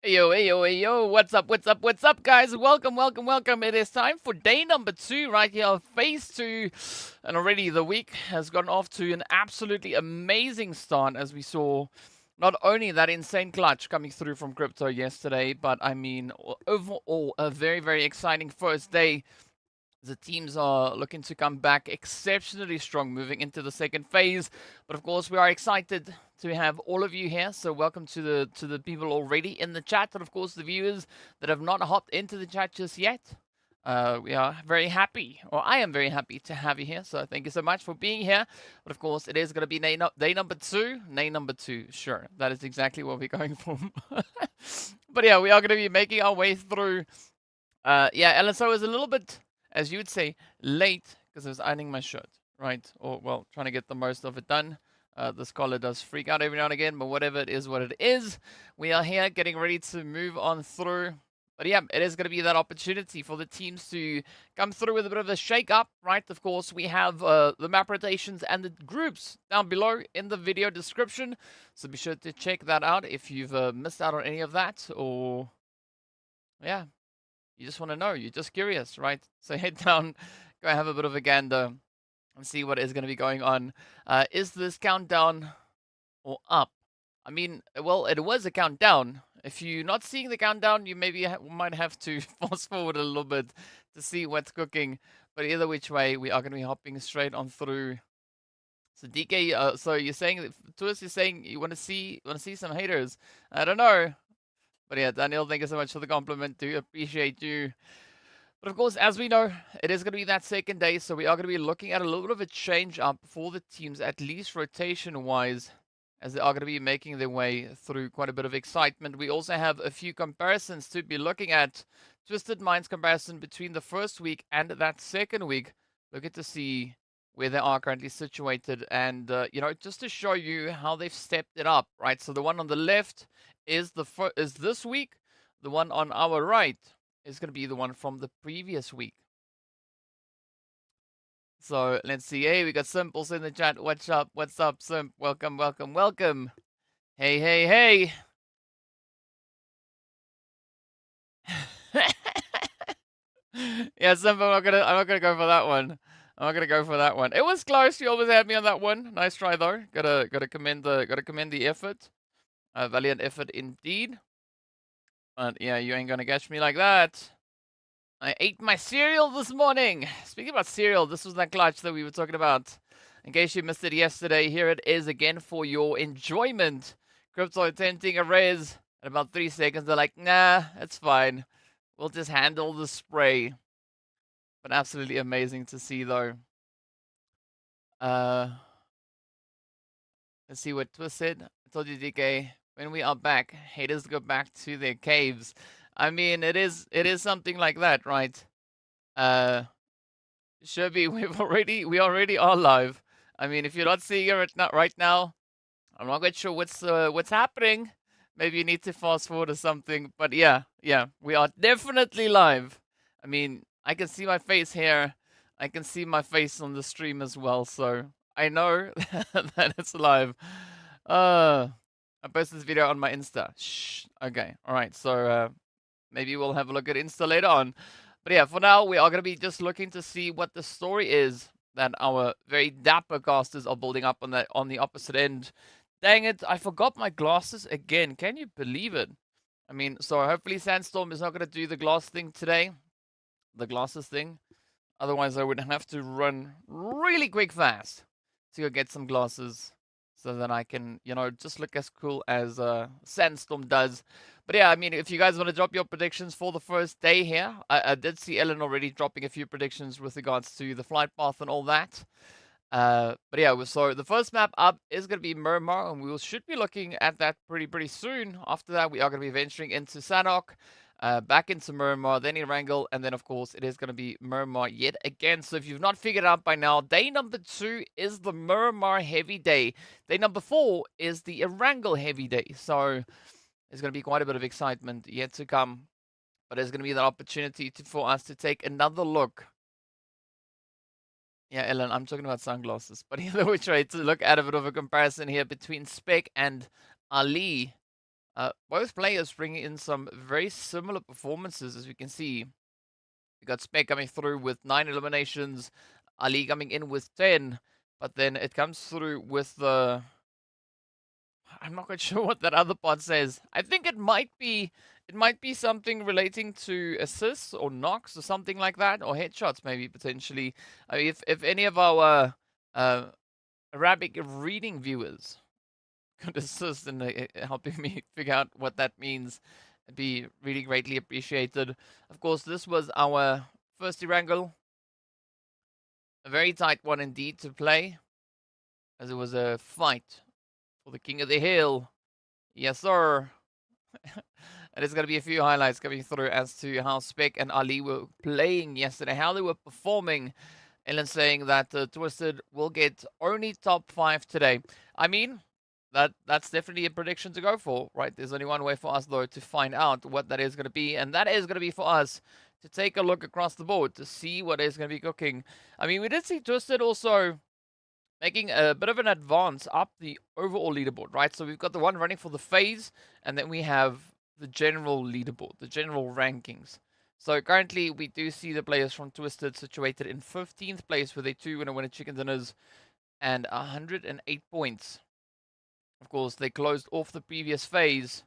Hey yo, what's up, guys? Welcome. It is time for day number 2 right here of phase 2. And already the week has gotten off to an absolutely amazing start as we saw not only that insane clutch coming through from crypto yesterday, but I mean, overall, a very, very exciting first day. The teams are looking to come back exceptionally strong moving into the second phase. But of course, we are excited to have all of you here. So welcome to the people already in the chat, and of course the viewers that have not hopped into the chat just yet. We are very happy, or I am very happy to have you here. So thank you so much for being here. But of course, it is going to be day number 2. Day number 2, sure. That is exactly what we're going for. But yeah, we are going to be making our way through. Yeah, LSO is a little bit, as you would say, late because I was ironing my shirt, right? Or, well, trying to get the most of it done. This collar does freak out every now and again, but whatever, it is what it is. We are here getting ready to move on through. But yeah, it is going to be that opportunity for the teams to come through with a bit of a shake-up, right? Of course, we have the map rotations and the groups down below in the video description. So be sure to check that out if you've missed out on any of that, or yeah, you just want to know, you're just curious, right? So head down, go have a bit of a gander and see what is going to be going on. Is this countdown or up? I mean, well, it was a countdown. If you're not seeing the countdown, you maybe might have to fast forward a little bit to see what's cooking. But either which way, we are going to be hopping straight on through. So DK, so you're saying to us, you're saying you want to see some haters. I don't know. But yeah, Daniel, thank you so much for the compliment. Do appreciate you. But of course, as we know, it is going to be that second day, so we are going to be looking at a little bit of a change up for the teams, at least rotation-wise, as they are going to be making their way through quite a bit of excitement. We also have a few comparisons to be looking at. Twisted Minds comparison between the first week and that second week. Looking to see where they are currently situated, and just to show you how they've stepped it up, right? So the one on the left is this week. The one on our right is going to be the one from the previous week. So let's see. Hey, we got Simples in the chat. What's up, Simp? Welcome. Hey. Yeah, Simp, I'm not gonna go for that one. It was close. You always had me on that one. Nice try though. Gotta commend the effort. Valiant effort indeed. But yeah, you ain't gonna catch me like that. I ate my cereal this morning. Speaking about cereal, this was that clutch that we were talking about. In case you missed it yesterday, here it is again for your enjoyment. Crypto attempting a res. In about 3 seconds, they're like, nah, it's fine. We'll just handle the spray. But absolutely amazing to see, though. Let's see what Twist said. I told you, DK, when we are back, haters go back to their caves. I mean, it is something like that, right? Sherby, we already are live. I mean, if you're not seeing it right now, I'm not quite sure what's happening. Maybe you need to fast forward or something. But yeah, we are definitely live. I mean, I can see my face here. I can see my face on the stream as well, so I know that it's live. I posted this video on my Insta. Shh. Okay. All right. So maybe we'll have a look at Insta later on. But yeah, for now, we are going to be just looking to see what the story is that our very dapper casters are building up on the opposite end. Dang it, I forgot my glasses again. Can you believe it? I mean, so hopefully Sandstorm is not going to do the glass thing today. The glasses thing. Otherwise, I would have to run really quick fast to go get some glasses so that I can, you know, just look as cool as Sandstorm does. But yeah, I mean, if you guys want to drop your predictions for the first day here, I did see Ellen already dropping a few predictions with regards to the flight path and all that. But yeah, so the first map up is going to be Miramar, and we should be looking at that pretty soon. After that, we are going to be venturing into Sanhok, back into Miramar, then Erangel, and then of course it is going to be Miramar yet again. So if you've not figured out by now, day number 2 is the Miramar heavy day. Day number 4 is the Erangel heavy day. So there's going to be quite a bit of excitement yet to come. But there's going to be that opportunity for us to take another look. Yeah, Ellen, I'm talking about sunglasses. But either which way, to look at a bit of a comparison here between Spec and Ali. Both players bringing in some very similar performances, as we can see. We got Spec coming through with 9 eliminations, Ali coming in with 10. But then it comes through with the... I'm not quite sure what that other part says. I think it might be something relating to assists or knocks or something like that, or headshots maybe potentially. I mean, if any of our Arabic reading viewers could assist in helping me figure out what that means, it'd be really greatly appreciated. Of course, this was our first Erangel. A very tight one indeed to play, as it was a fight for the King of the Hill. Yes, sir. And there's going to be a few highlights coming through as to how Spec and Ali were playing yesterday, how they were performing. Ellen saying that Twisted will get only top 5 today. I mean, that's definitely a prediction to go for, right? There's only one way for us, though, to find out what that is going to be. And that is going to be for us to take a look across the board to see what is going to be cooking. I mean, we did see Twisted also making a bit of an advance up the overall leaderboard, right? So we've got the one running for the phase, and then we have the general leaderboard, the general rankings. So currently, we do see the players from Twisted situated in 15th place with a 2 winner chicken dinners and 108 points. Of course, they closed off the previous phase,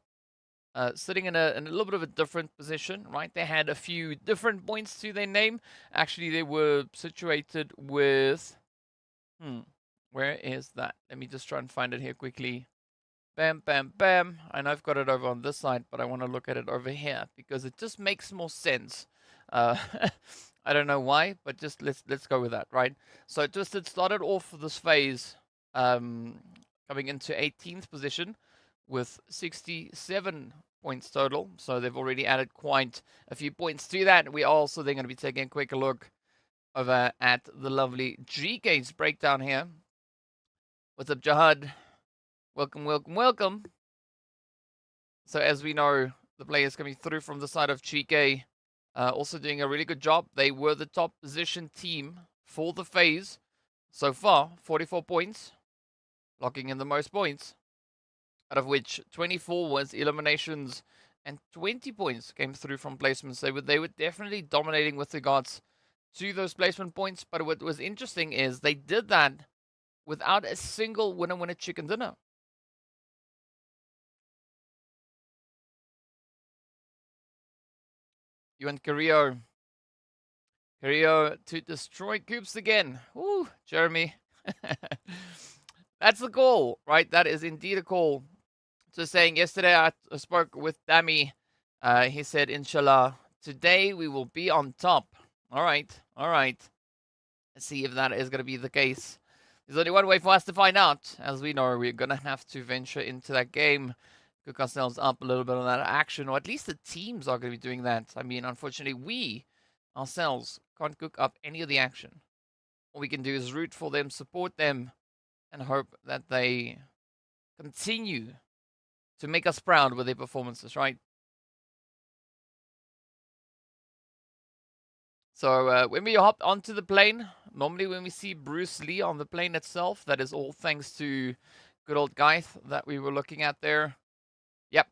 sitting in a little bit of a different position, right? They had a few different points to their name. Actually, they were situated with... Where is that? Let me just try and find it here quickly. Bam, bam, bam. I know I've got it over on this side, but I want to look at it over here because it just makes more sense. I don't know why, but just let's go with that, right? So Twisted started off this phase coming into 18th position with 67 points total. So they've already added quite a few points to that. We are also then going to be taking a quick look over at the lovely Geekay's breakdown here. What's up, Jihad? Welcome, welcome, welcome. So as we know, the players coming through from the side of Geekay also doing a really good job. They were the top position team for the phase so far, 44 points, locking in the most points, out of which 24 was eliminations and 20 points came through from placements. They were definitely dominating with regards to those placement points, but what was interesting is they did that without a single winner chicken dinner. You and Carrillo to destroy coops again. Woo, Jeremy. That's the goal, right? That is indeed a goal. So saying yesterday I spoke with Dami. He said, Inshallah, today we will be on top. All right. Let's see if that is going to be the case. There's only one way for us to find out. As we know, we're going to have to venture into that game cook ourselves up a little bit on that action, or at least the teams are going to be doing that. I mean, unfortunately, we ourselves can't cook up any of the action. All we can do is root for them, support them, and hope that they continue to make us proud with their performances, right? So when we hop onto the plane, normally when we see Bruce Lee on the plane itself, that is all thanks to good old Geith that we were looking at there. Yep.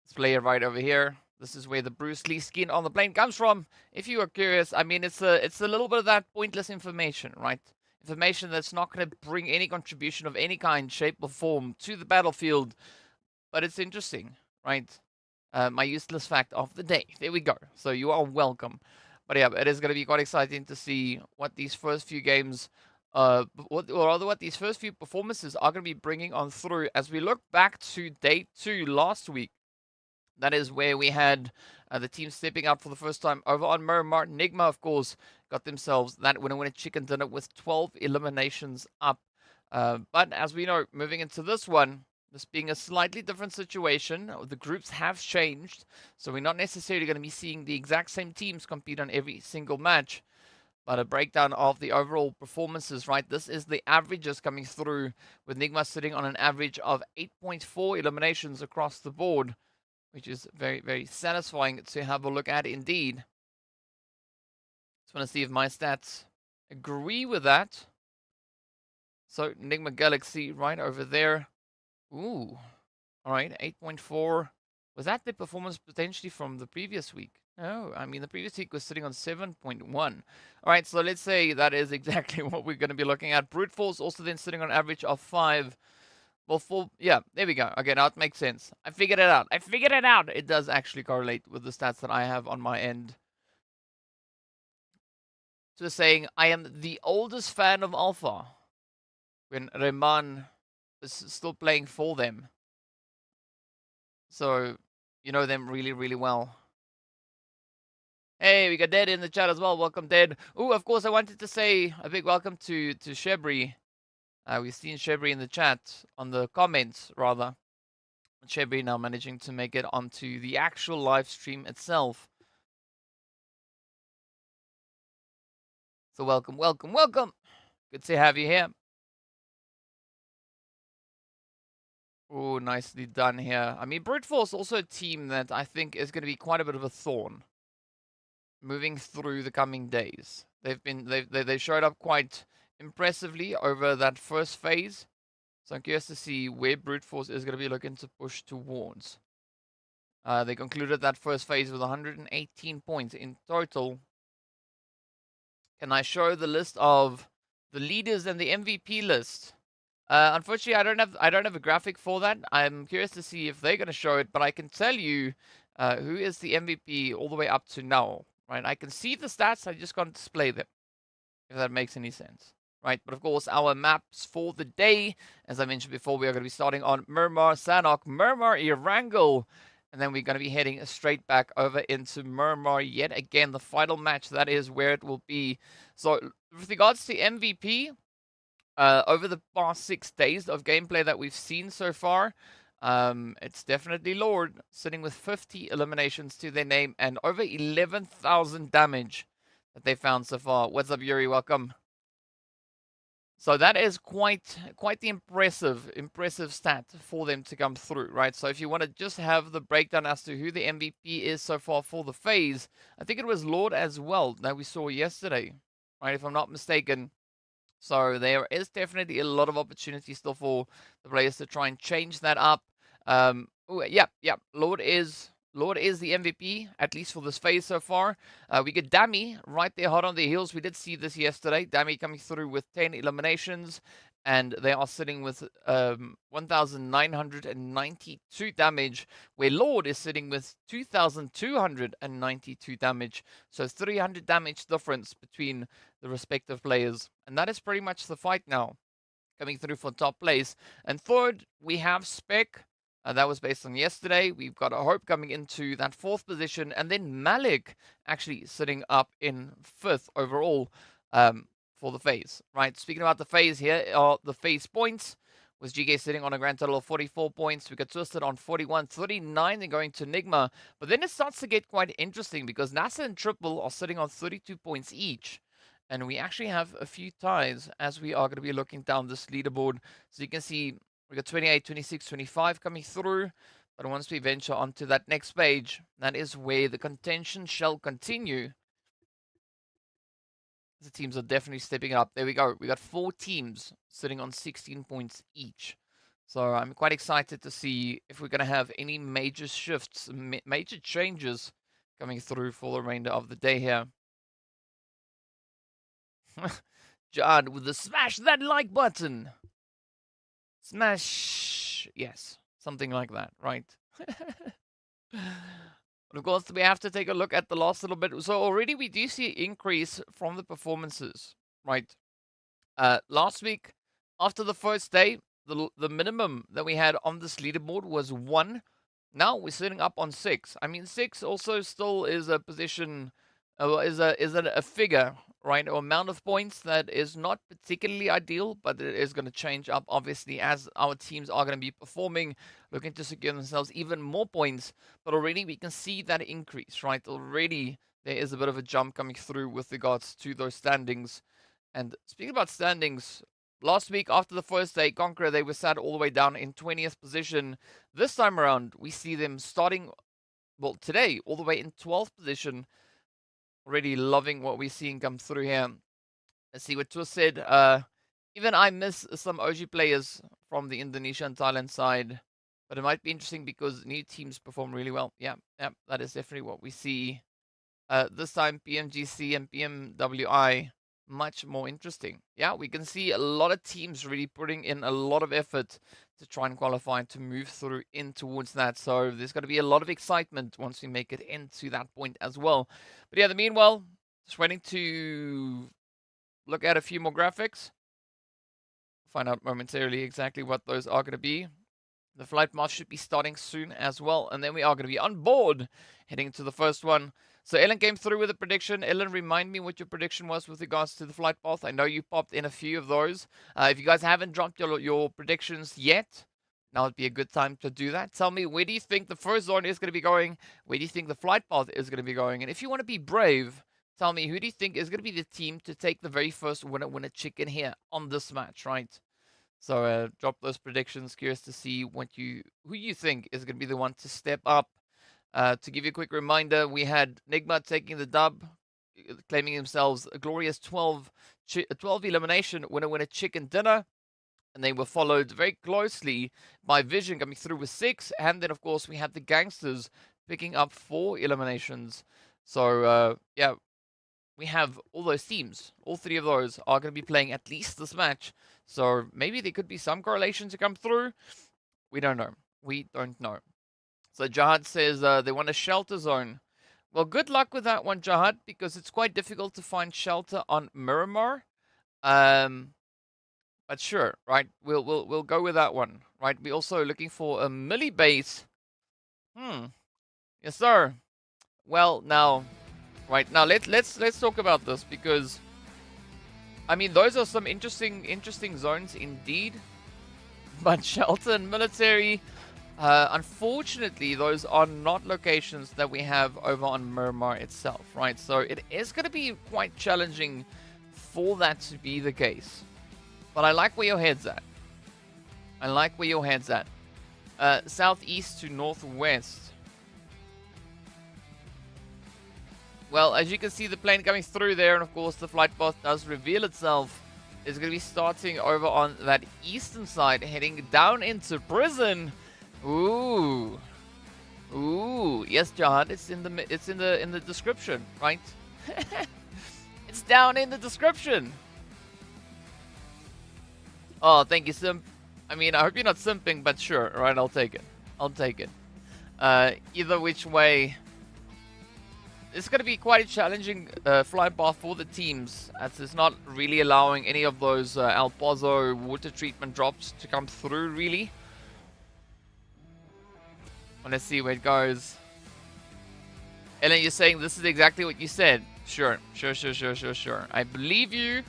This player right over here. This is where the Bruce Lee skin on the plane comes from. If you are curious, I mean, it's a little bit of that pointless information, right? Information that's not going to bring any contribution of any kind, shape, or form to the battlefield. But it's interesting, right? My useless fact of the day. There we go. So you are welcome. But yeah, it is going to be quite exciting to see what these first few games, what these first few performances are going to be bringing on through as we look back to day 2 last week. That is where we had the team stepping up for the first time over on Miramar. Nigma, of course, got themselves that winner chicken dinner with 12 eliminations up. But as we know, moving into this one, this being a slightly different situation, the groups have changed, so we're not necessarily going to be seeing the exact same teams compete on every single match, but a breakdown of the overall performances, right? This is the averages coming through, with Nigma sitting on an average of 8.4 eliminations across the board, which is very, very satisfying to have a look at indeed. Just want to see if my stats agree with that. So, Nigma Galaxy right over there. Ooh. All right, 8.4. Was that the performance potentially from the previous week? No, I mean, the previous week was sitting on 7.1. All right, so let's say that is exactly what we're going to be looking at. Brute Force also then sitting on an average of 5. Well, yeah, there we go. Okay, now it makes sense. I figured it out. It does actually correlate with the stats that I have on my end. So saying, I am the oldest fan of Alpha when Reman is still playing for them. So, you know them really, really well. Hey, we got Dead in the chat as well. Welcome, Dead. Ooh, of course, I wanted to say a big welcome to Shebri. We've seen Shebri in the chat, on the comments, rather. Shebri now managing to make it onto the actual live stream itself. So welcome, welcome, welcome. Good to have you here. Oh, nicely done here. I mean, Brute Force also a team that I think is going to be quite a bit of a thorn moving through the coming days. They showed up quite impressively over that first phase. So I'm curious to see where Brute Force is going to be looking to push towards. They concluded that first phase with 118 points in total. Can I show the list of the leaders and the MVP list? Unfortunately, I don't have a graphic for that. I'm curious to see if they're going to show it, but I can tell you who is the MVP all the way up to now. Right? I can see the stats. I just can't display them, if that makes any sense. Right? But of course, our maps for the day, as I mentioned before, we are going to be starting on Miramar, Sanhok, Miramar, Erangel, and then we're going to be heading straight back over into Miramar yet again. The final match, that is where it will be. So with regards to MVP, over the past 6 days of gameplay that we've seen so far, it's definitely Lord, sitting with 50 eliminations to their name and over 11,000 damage that they found so far. What's up, Yuri? Welcome. So that is quite the impressive stat for them to come through, right? So if you want to just have the breakdown as to who the MVP is so far for the phase, I think it was Lord as well that we saw yesterday, right? If I'm not mistaken. So there is definitely a lot of opportunity still for the players to try and change that up. Yeah. Lord is the MVP, at least for this phase so far. We get Dami right there hot on the heels. We did see this yesterday. Dami coming through with 10 eliminations, and they are sitting with 1,992 damage, where Lord is sitting with 2,292 damage. So 300 damage difference between the respective players. And that is pretty much the fight now, coming through for top place. And third, we have Spec. That was based on yesterday. We've got a Hope coming into that 4th position. And then Malik actually sitting up in 5th overall for the phase. Right, speaking about the phase, here are the phase points. with GK sitting on a grand total of 44 points. We got Twisted on 41, 39, then going to Nigma. But then it starts to get quite interesting because NASR and Triple are sitting on 32 points each. And we actually have a few ties as we are going to be looking down this leaderboard. So you can see we got 28, 26, 25 coming through. But once we venture onto that next page, that is where the contention shall continue. The teams are definitely stepping up. There we go. We got 4 teams sitting on 16 points each. So I'm quite excited to see if we're going to have any major shifts, major changes coming through for the remainder of the day here. John with the smash that like button. Smash. Yes, something like that, right? But of course, we have to take a look at the last little bit. So already we do see an increase from the performances, right? Last week, after the first day, the minimum that we had on this leaderboard was 1. Now we're sitting up on 6. I mean, 6 also still is a position, is a figure, right? Or amount of points that is not particularly ideal, but it is going to change up, obviously, as our teams are going to be performing, looking to secure themselves even more points. But already we can see that increase, right? Already there is a bit of a jump coming through with regards to those standings. And speaking about standings, last week after the first day, CONQUEROR, they were sat all the way down in 20th position. This time around, we see them starting, well, today, all the way in 12th position. Already loving what we're seeing come through here. Let's see what Twist said. Even I miss some OG players from the Indonesia and Thailand side. But it might be interesting because new teams perform really well. Yeah, that is definitely what we see. This time, PMGC and PMWI, much more interesting. Yeah, we can see a lot of teams really putting in a lot of effort to try and qualify and to move through in towards that. So there's going to be a lot of excitement once we make it into that point as well. But yeah, meanwhile, just waiting to look at a few more graphics. Find out momentarily exactly what those are going to be. The flight path should be starting soon as well. And then we are going to be on board, heading to the first one. So Ellen came through with a prediction. Ellen, remind me what your prediction was with regards to the flight path. I know you popped in a few of those. If you guys haven't dropped your predictions yet, now would be a good time to do that. Tell me, where do you think the first zone is going to be going? Where do you think the flight path is going to be going? And if you want to be brave, tell me, who do you think is going to be the team to take the very first winner chicken here on this match, right? So drop those predictions. Curious to see who you think is going to be the one to step up. To give you a quick reminder, we had Nigma taking the dub, claiming themselves a glorious 12 elimination winner chicken dinner. And they were followed very closely by Vision coming through with 6. And then, of course, we had the GANGSTERS picking up 4 eliminations. So, yeah, we have all those teams. All 3 of those are going to be playing at least this match. So maybe there could be some correlation to come through. We don't know. We don't know. So Jihad says they want a shelter zone. Well, good luck with that one, Jihad, because it's quite difficult to find shelter on Miramar. But sure, right? We'll go with that one, right? We're also looking for a milli base. Yes, sir. Well, now, right now, let's talk about this because, I mean, those are some interesting zones indeed. But shelter and military, unfortunately, those are not locations that we have over on Miramar itself, right? So it is going to be quite challenging for that to be the case. But I like where your head's at. I like where your head's at. Southeast to northwest. Well, as you can see, the plane coming through there, and of course the flight path does reveal itself. It's going to be starting over on that eastern side, heading down into prison. Ooh, yes, Jihad. It's in the description, right? It's down in the description. Oh, thank you, Simp. I mean, I hope you're not simping, but sure, right? I'll take it. I'll take it. Either which way. It's going to be quite a challenging flight path for the teams, as it's not really allowing any of those El Pozo water treatment drops to come through, really. Let's see where it goes. Ellen, you're saying this is exactly what you said. Sure. I believe you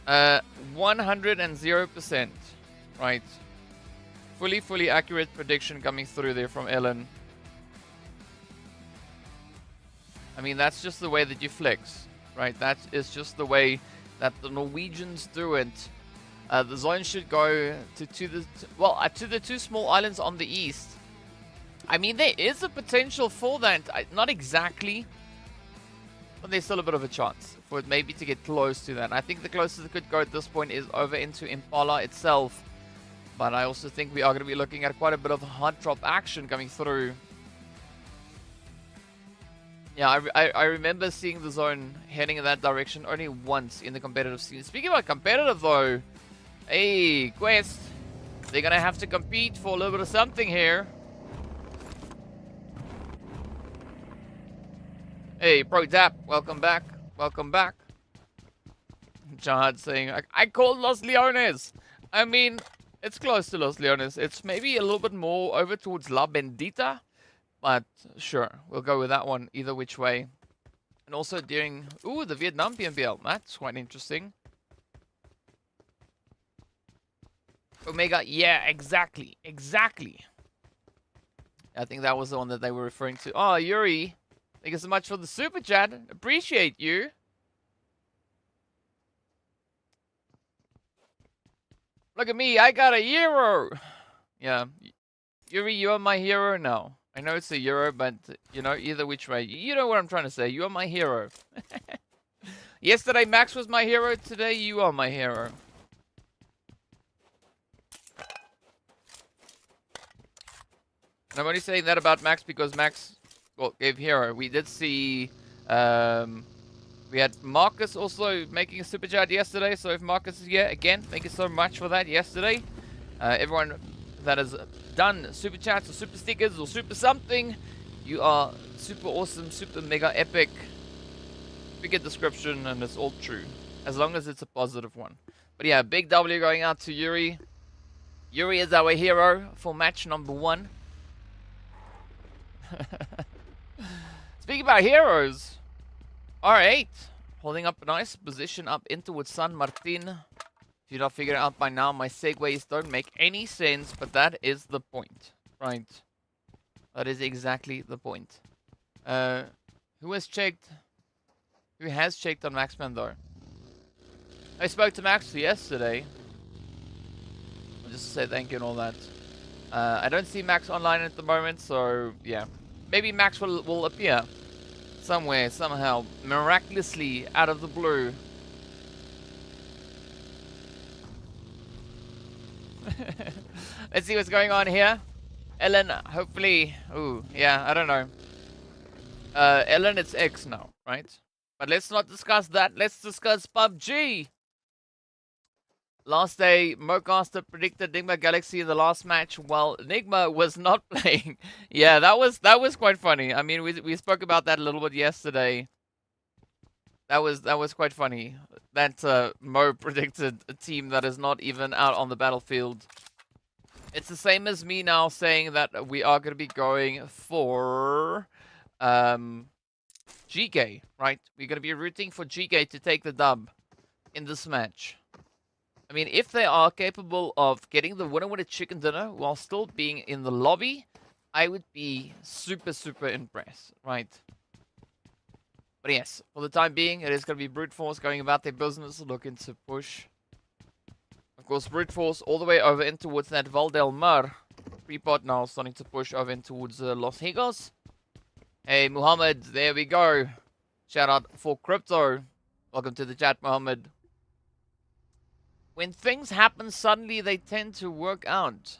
100%. Right. Fully accurate prediction coming through there from Ellen. I mean, that's just the way that you flex, right? That is just the way that the Norwegians do it. The zone should go to the two small islands on the east. I mean, there is a potential for that. Not exactly, but there's still a bit of a chance for it maybe to get close to that. I think the closest it could go at this point is over into Impala itself. But I also think we are going to be looking at quite a bit of hard drop action coming through. Yeah, I remember seeing the zone heading in that direction only once in the competitive scene. Speaking about competitive though, hey, Quest, they're going to have to compete for a little bit of something here. Hey, Pro Tap, welcome back. Welcome back. Jihad saying, I called Los Leones. I mean, it's close to Los Leones. It's maybe a little bit more over towards La Bendita. But sure, we'll go with that one either which way. And also during, ooh, the Vietnam PMPL. That's quite interesting. Omega, yeah, exactly. I think that was the one that they were referring to. Oh, Yuri. Thank you so much for the super chat. Appreciate you. Look at me, I got a euro. Yeah. Yuri, you are my hero now. I know it's a euro, but, you know, either which way. You know what I'm trying to say. You are my hero. Yesterday, Max was my hero. Today, you are my hero. And I'm only saying that about Max because Max... well, gave hero. We did see, we had Marcus also making a super chat yesterday. So if Marcus is here, again, thank you so much for that yesterday. Everyone that has done super chats or super stickers or super something, you are super awesome, super mega epic. Big description and it's all true. As long as it's a positive one. But yeah, big W going out to Yuri. Yuri is our hero for match number 1. Speaking about heroes, R8 holding up a nice position up in towards San Martin. If you're not figuring it out by now, my segues don't make any sense, but that is the point, right? That is exactly the point. Who has checked? Who has checked on Maxman though? I spoke to Max yesterday. I'll just say thank you and all that. I don't see Max online at the moment, so yeah. Maybe Max will appear somewhere, somehow, miraculously, out of the blue. Let's see what's going on here. Ellen, hopefully... ooh, yeah, I don't know. Ellen, it's X now, right? But let's not discuss that. Let's discuss PUBG. Last day, Mocaster predicted Nigma Galaxy in the last match while Nigma was not playing. Yeah, that was quite funny. I mean, we spoke about that a little bit yesterday. That was quite funny. That Mo predicted a team that is not even out on the battlefield. It's the same as me now saying that we are going to be going for GK, right? We're going to be rooting for GK to take the dub in this match. I mean, if they are capable of getting the winner with a chicken dinner while still being in the lobby, I would be super impressed, right? But yes, for the time being, it is going to be Brute Force going about their business, looking to push. Of course, Brute Force all the way over in towards that Val del Mar. Freeport now starting to push over in towards Los Higos. Hey, Muhammad, there we go. Shout out for Crypto. Welcome to the chat, Muhammad. When things happen suddenly, they tend to work out.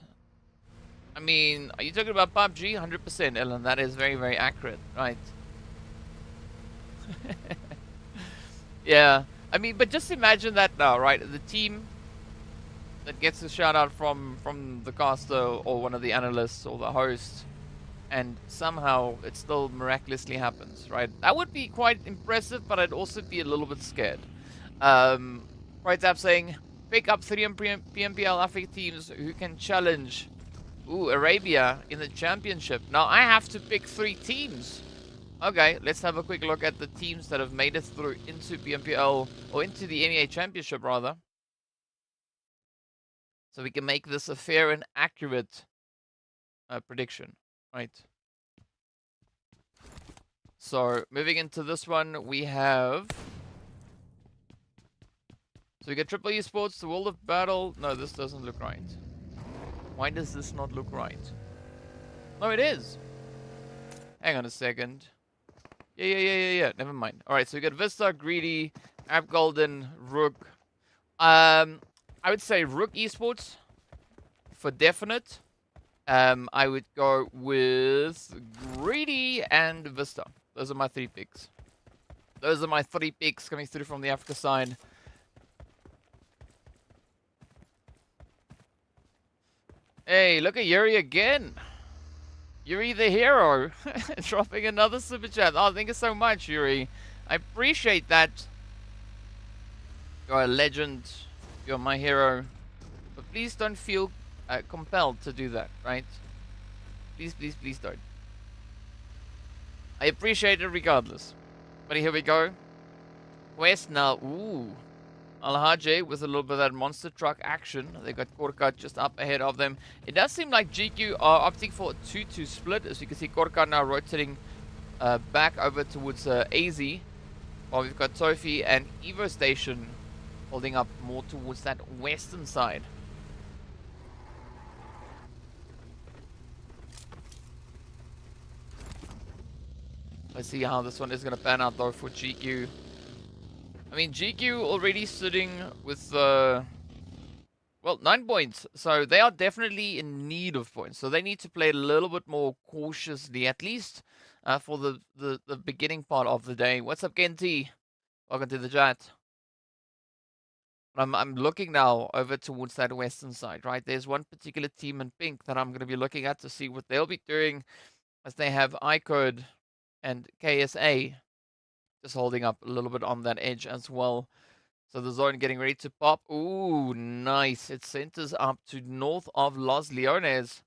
I mean, are you talking about PUBG? 100%, Ellen. That is very accurate, right? Yeah. I mean, but just imagine that now, right? The team that gets a shout out from the caster or one of the analysts or the host, and somehow it still miraculously happens, right? That would be quite impressive, but I'd also be a little bit scared. Right, Zap saying, pick up 3 PMPL Africa teams who can challenge Arabia in the championship. Now I have to pick 3 teams. Okay, let's have a quick look at the teams that have made it through into PMPL, or into the MEA Championship rather. So we can make this a fair and accurate prediction, right? So moving into this one, we have... So we get Triple Esports, the World of Battle. No, this doesn't look right. Why does this not look right? No, it is. Hang on a second. Yeah. Never mind. Alright, so we got Vista, Greedy, App Golden, Rook. I would say Rook Esports for definite. I would go with Greedy and Vista. Those are my 3 picks. Those are my 3 picks coming through from the Africa side. Hey, look at Yuri again. Yuri the hero. Dropping another super chat. Oh, thank you so much, Yuri. I appreciate that. You're a legend. You're my hero. But please don't feel compelled to do that, right? Please don't. I appreciate it regardless. But here we go. West now. Ooh. Alhaji with a little bit of that monster truck action. They got Korka just up ahead of them. It does seem like GQ are opting for a 2-2 split. As you can see, Korka now rotating back over towards AZ. While we've got Tofi and Evo Station holding up more towards that western side. Let's see how this one is going to pan out though for GQ. I mean, GQ already sitting with, well, 9 points. So they are definitely in need of points. So they need to play a little bit more cautiously, at least for the beginning part of the day. What's up, Genti? Welcome to the chat. I'm looking now over towards that western side, right? There's one particular team in pink that I'm going to be looking at to see what they'll be doing, as they have IKURD and KSA just holding up a little bit on that edge as well. So the zone getting ready to pop. Ooh, nice. It centers up to north of Los Leones.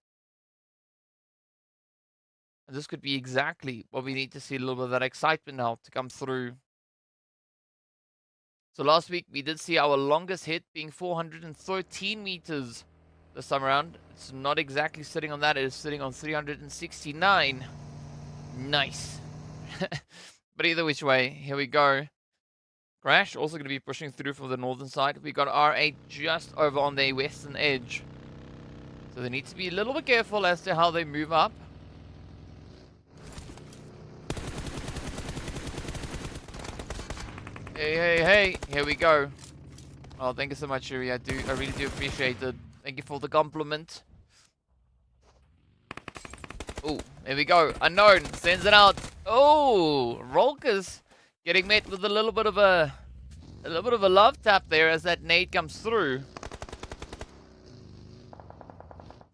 And this could be exactly what we need to see, a little bit of that excitement now to come through. So last week we did see our longest hit being 413 meters this time around. It's not exactly sitting on that. It is sitting on 369. Nice. But either which way, here we go. Crash also going to be pushing through from the northern side. We got R8 just over on the western edge. So they need to be a little bit careful as to how they move up. Hey, here we go. Oh, thank you so much, Yuri. I really do appreciate it. Thank you for the compliment. Oh, there we go. Unknown sends it out. Oh, Rolkers getting met with a little bit of a love tap there as that nade comes through.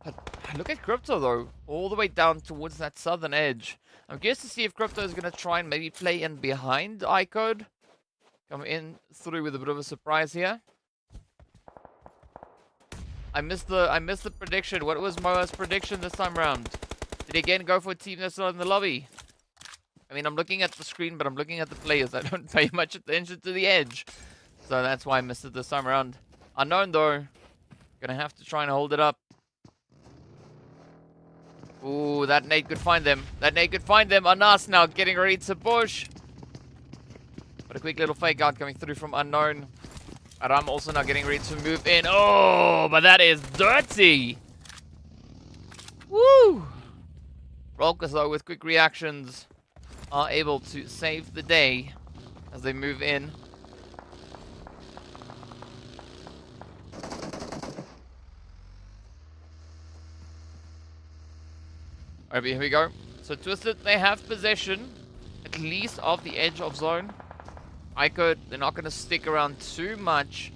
But look at Crypto though, all the way down towards that southern edge. I'm curious to see if Crypto is going to try and maybe play in behind IKURD. Come in through with a bit of a surprise here. I missed the prediction. What was Moa's prediction this time around? Did he again go for a team that's not in the lobby? I mean, I'm looking at the screen, but I'm looking at the players. I don't pay much attention to the edge. So that's why I missed it this time around. Unknown, though. Gonna have to try and hold it up. Ooh, that nade could find them. That nade could find them. Anas now getting ready to push. But a quick little fake out coming through from Unknown. Aram also now getting ready to move in. Oh, but that is dirty. Woo! Rolkers, though, with quick reactions, are able to save the day as they move in. Alright, here we go. So Twisted, they have possession, at least of the edge of zone. IKURD, they're not going to stick around too much.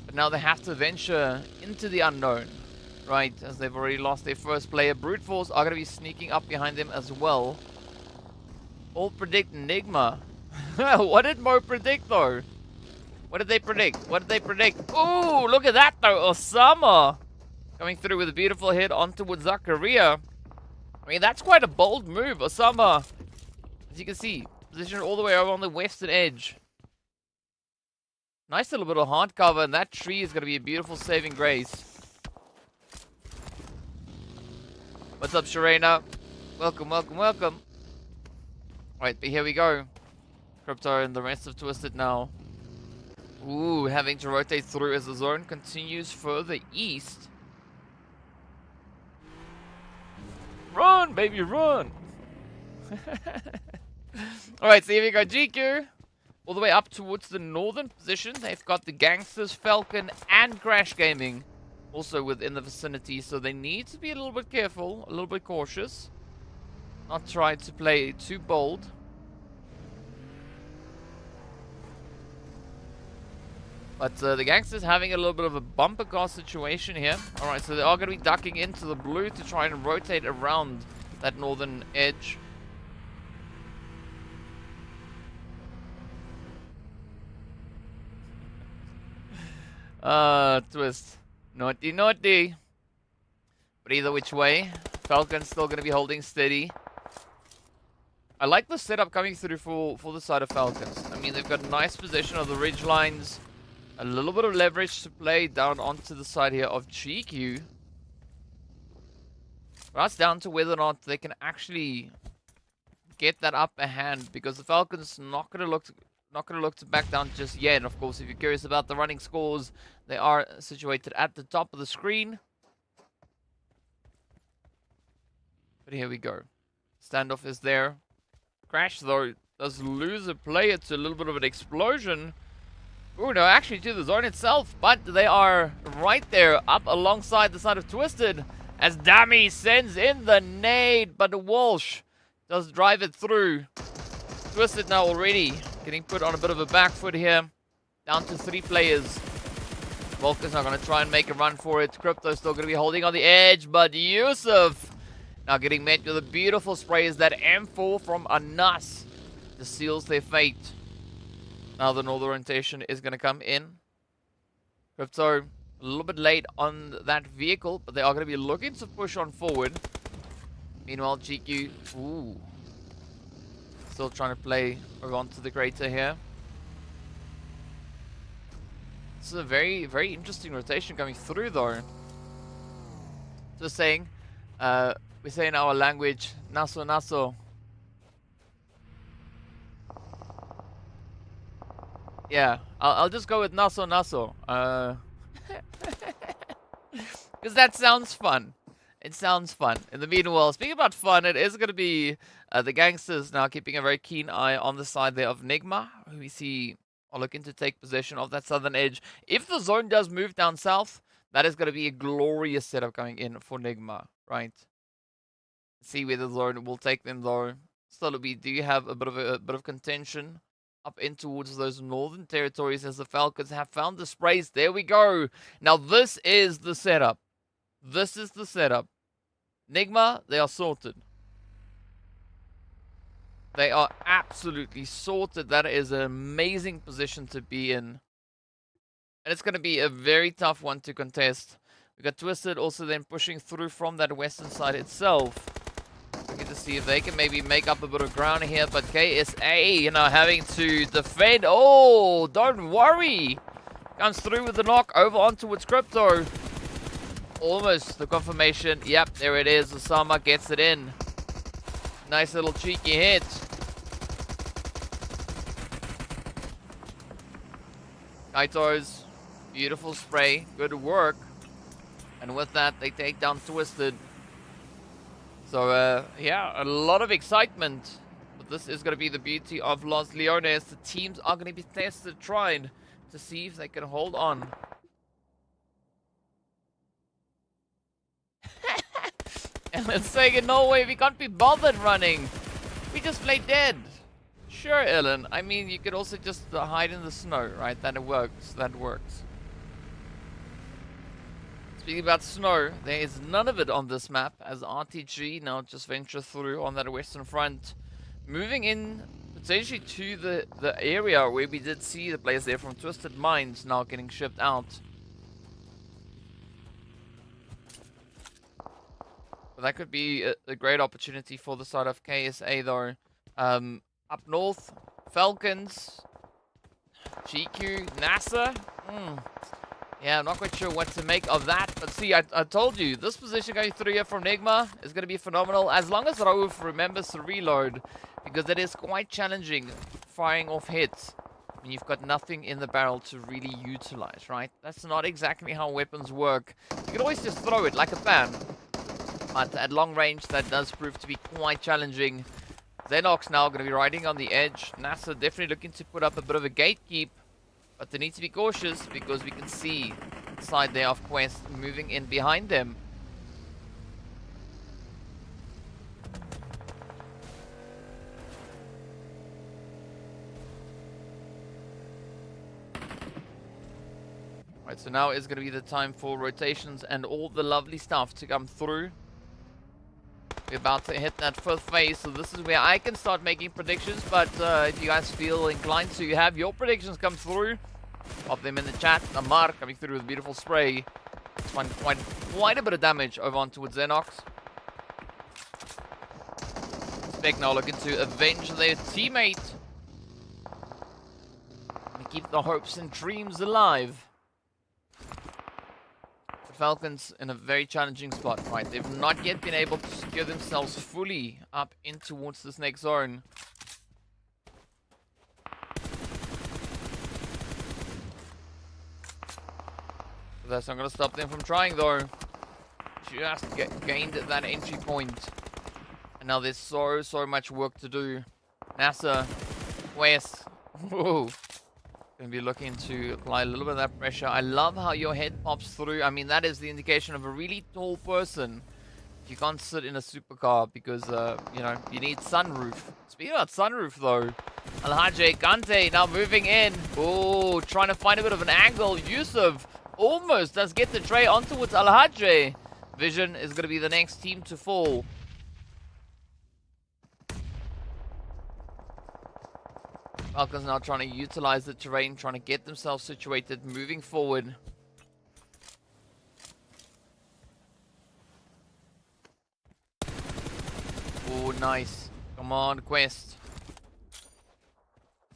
But now they have to venture into the unknown. Right, as they've already lost their first player. Brute Force are going to be sneaking up behind them as well. All predict Nigma. What did Mo predict though? What did they predict? What did they predict? Ooh, look at that though. Osama coming through with a beautiful hit onto Zakaria. I mean, that's quite a bold move. Osama, as you can see, positioned all the way over on the western edge. Nice little bit of hard cover, and that tree is going to be a beautiful saving grace. What's up, Sharena? Welcome, welcome, welcome. Right, but here we go. Crypto and the rest of Twisted now. Ooh, having to rotate through as the zone continues further east. Run, baby, run! Alright, so here we go. GQ. All the way up towards the northern position. They've got the GANGSTERS, Falcon, and Crash Gaming also within the vicinity. So they need to be a little bit careful, a little bit cautious. Not try to play too bold. But the GANGSTERS having a little bit of a bumper car situation here. Alright, so they are going to be ducking into the blue to try and rotate around that northern edge. Twist. Naughty, naughty. But either which way, Falcon's still going to be holding steady. I like the setup coming through for the side of Falcons. I mean, they've got a nice position of the ridge lines. A little bit of leverage to play down onto the side here of GQ. But that's down to whether or not they can actually get that upper hand, because the Falcons not going to look to back down just yet. And of course, if you're curious about the running scores, they are situated at the top of the screen. But here we go. Standoff is there. Crash, though, does lose a player to a little bit of an explosion. Oh, no, actually to the zone itself. But they are right there, up alongside the side of Twisted. As Dami sends in the nade, but Walsh does drive it through. Twisted now already getting put on a bit of a back foot here. Down to 3 players. Volker's not going to try and make a run for it. Crypto's still going to be holding on the edge, but Yusuf now getting met with a beautiful spray is that M4 from Anas. Just seals their fate. Now the northern rotation is going to come in. Crypto a little bit late on that vehicle, but they are going to be looking to push on forward. Meanwhile, GQ, ooh, still trying to play over onto the crater here. This is a very, very interesting rotation coming through, though. Just saying, we say in our language, naso naso. Yeah, I'll just go with naso naso. Because that sounds fun. It sounds fun. In the meanwhile, speaking about fun, it is going to be the GANGSTERS now keeping a very keen eye on the side there of Nigma, who we see are looking to take possession of that southern edge. If the zone does move down south, that is going to be a glorious setup going in for Nigma, right? See where the zone will take them, though. Still, we do have a bit of contention up in towards those northern territories as the Falcons have found the sprays. There we go. Now this is the setup. This is the setup. Nigma, they are sorted. They are absolutely sorted. That is an amazing position to be in. And it's going to be a very tough one to contest. We got Twisted also then pushing through from that western side itself. Looking to see if they can maybe make up a bit of ground here. But KSA, you know, having to defend. Oh, don't worry. Comes through with the knock over onto its Crypto. Almost the confirmation. Yep, there it is. Osama gets it in. Nice little cheeky hit. Kaitos, beautiful spray. Good work. And with that, they take down Twisted. So, yeah, a lot of excitement. But this is going to be the beauty of Los Leones. The teams are going to be tested, tried to see if they can hold on. And then saying in Norway, we can't be bothered running. We just play dead. Sure, Ellen. I mean, you could also just hide in the snow, right? That works. That works. Speaking about snow, there is none of it on this map as RTG now just venture through on that western front. Moving in potentially to the area where we did see the players there from Twisted Minds now getting shipped out. But that could be a great opportunity for the side of KSA though. Up north, Falcons. GQ, NASR. Yeah, I'm not quite sure what to make of that. But see, I told you, this position going through here from Nigma is going to be phenomenal. As long as Rauf remembers to reload. Because it is quite challenging firing off hits. I mean, you've got nothing in the barrel to really utilize, right? That's not exactly how weapons work. You can always just throw it like a fan. But at long range, that does prove to be quite challenging. Sanhok's now going to be riding on the edge. NASR definitely looking to put up a bit of a gatekeep. But they need to be cautious because we can see the side there of Quest moving in behind them. Right, so now is going to be the time for rotations and all the lovely stuff to come through. We're about to hit that 5th phase, so this is where I can start making predictions. But if you guys feel inclined to have your predictions come through, pop them in the chat. Amar coming through with a beautiful spray. It's fun, quite a bit of damage over on towards Xenox. Spec now looking to avenge their teammate. And keep the hopes and dreams alive. Falcons in a very challenging spot, right? They've not yet been able to secure themselves fully up in towards this next zone. That's not going to stop them from trying, though. Just gained that entry point. And now there's so much work to do. NASR, West. Whoa. Going to be looking to apply a little bit of that pressure. I love how your head pops through. I mean, that is the indication of a really tall person. You can't sit in a supercar because, you know, you need sunroof. Speaking about sunroof, though, Alhaji Kante now moving in. Oh, trying to find a bit of an angle. Yusuf almost does get the tray on towards Alhaji. Vision is going to be the next team to fall. Falcons now trying to utilize the terrain, trying to get themselves situated, moving forward. Oh, nice. Come on, Quest.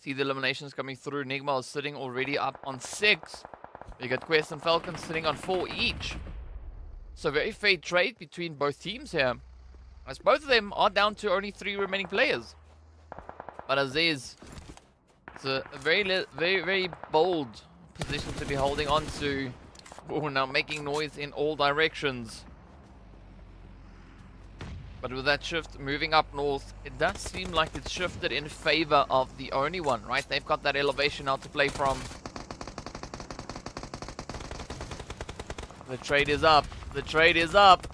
See the eliminations coming through. Nigma is sitting already up on 6. You got Quest and Falcons sitting on 4 each. So very fair trade between both teams here. As both of them are down to only 3 remaining players. But Aziz, it's a very bold position to be holding on to. Oh, now making noise in all directions. But with that shift moving up north, it does seem like it's shifted in favor of the only one, right? They've got that elevation now to play from. The trade is up. The trade is up.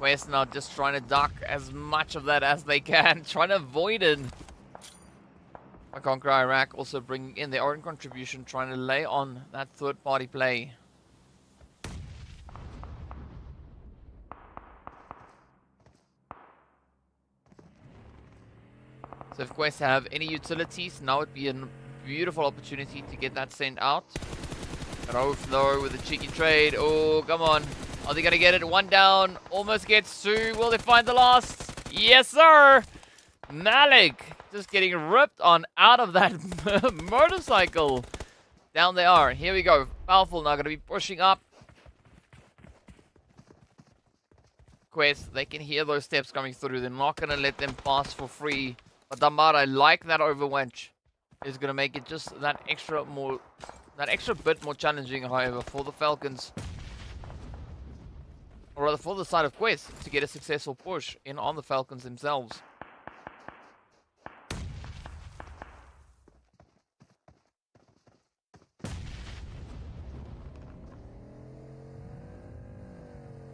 West now just trying to duck as much of that as they can, trying to avoid it. CONQUEROR Iraq also bringing in their own contribution, trying to lay on that third-party play. So if Quest have any utilities, now would be a beautiful opportunity to get that sent out. Rauf though with a cheeky trade. Oh, come on. Are they going to get it? 1 down. Almost gets 2. Will they find the last? Yes, sir. Malik just getting ripped on out of that motorcycle. Down they are. Here we go. Powerful now going to be pushing up. Quest, they can hear those steps coming through. They're not going to let them pass for free. But Damar, I like that overwatch. Is going to make it just that extra bit more challenging, however, for the Falcons. Or rather, for the side of Quest to get a successful push in on the Falcons themselves.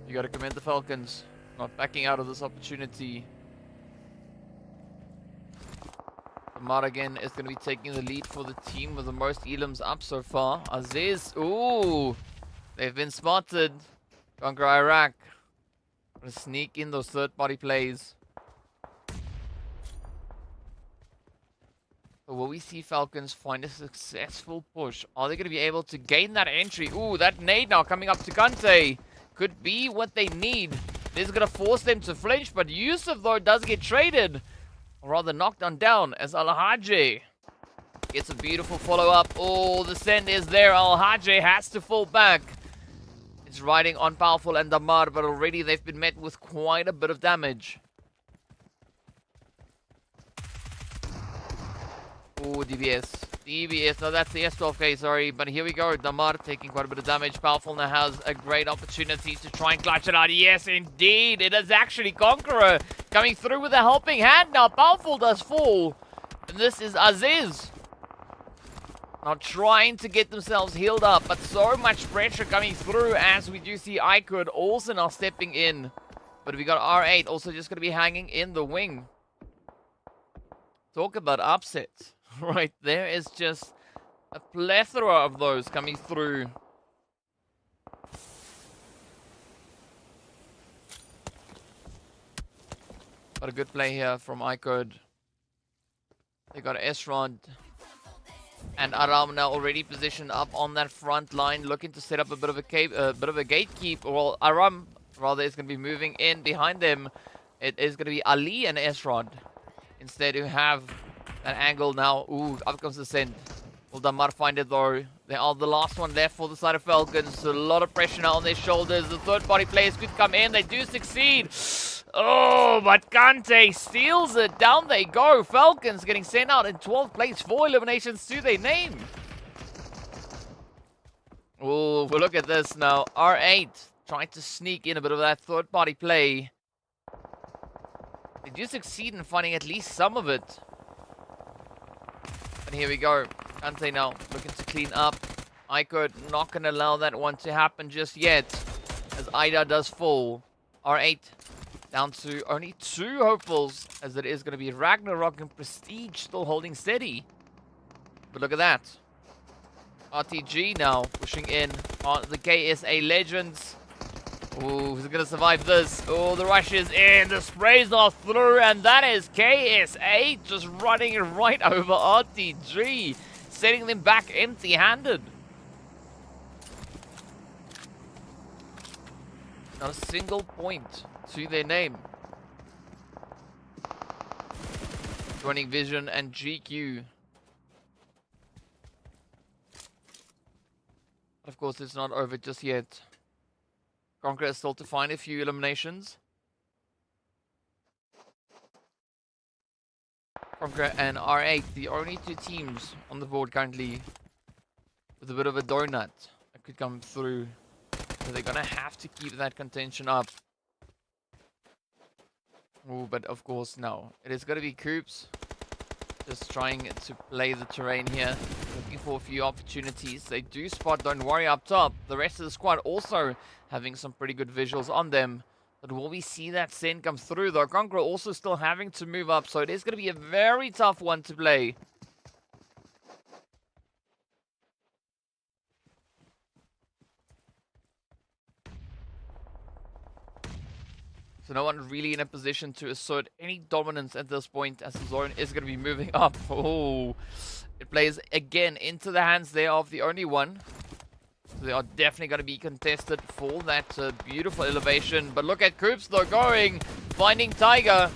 You got to commend the Falcons, not backing out of this opportunity. Amar again is going to be taking the lead for the team with the most elims up so far. Aziz, ooh, they've been spotted. CONQUEROR Iraq, going to sneak in those third-party plays. But will we see Falcons find a successful push? Are they going to be able to gain that entry? Ooh, that nade now coming up to Kante. Could be what they need. This is going to force them to flinch, but Yusuf, though, does get traded. Or rather knocked on down as Alhaji. Gets a beautiful follow-up. Oh, the send is there. Al-Hajj has to fall back. It's riding on Powerful and Damar, but already they've been met with quite a bit of damage. Oh, DBS. DBS. No, that's the S12K, sorry. But here we go. Damar taking quite a bit of damage. Powerful now has a great opportunity to try and clutch it out. Yes, indeed. It is actually Conqueror coming through with a helping hand. Now, Powerful does fall. And this is Aziz. Now trying to get themselves healed up. But so much pressure coming through as we do see IKURD also now stepping in. But we got R8 also just going to be hanging in the wing. Talk about upsets. Right, there is just a plethora of those coming through. Got a good play here from IKURD. They got Esrod and Aram now already positioned up on that front line, looking to set up a bit of a gatekeep. Well, Aram rather is going to be moving in behind them. It is going to be Ali and Esrod instead who have that angle now. Ooh, up comes the send. Will Damar find it though? They are the last one left for the side of Falcons. A lot of pressure now on their shoulders. The third party players could come in. They do succeed. Oh, but Kante steals it. Down they go. Falcons getting sent out in 12th place. 4 eliminations to their name. Oh, well, look at this now. R8 trying to sneak in a bit of that third party play. They do succeed in finding at least some of it. And here we go. Kante now looking to clean up. IKURD not going to allow that one to happen just yet. As Ida does fall. R8 down to only 2 hopefuls. As it is going to be Ragnarok and Prestige still holding steady. But look at that. RTG now pushing in on the KSA Legends. Ooh, who's going to survive this? Oh, the rush is in. The spray's not through. And that is KSA just running right over RTG. Setting them back empty-handed. Not a single point to their name. Joining Vision and GQ. Of course, it's not over just yet. Conqueror still to find a few eliminations. Conqueror and R8, the only 2 teams on the board currently with a bit of a donut that could come through. So they're going to have to keep that contention up. Oh, but of course, no. It is going to be Coops. Just trying to play the terrain here. Looking for a few opportunities. They do spot Don't Worry up top. The rest of the squad also having some pretty good visuals on them. But will we see that send come through though? Conqueror also still having to move up. So it is going to be a very tough one to play. So no one really in a position to assert any dominance at this point as the zone is going to be moving up. Oh, it plays again into the hands there of the only one. So they are definitely going to be contested for that beautiful elevation. But look at Koops though going, finding Tiger.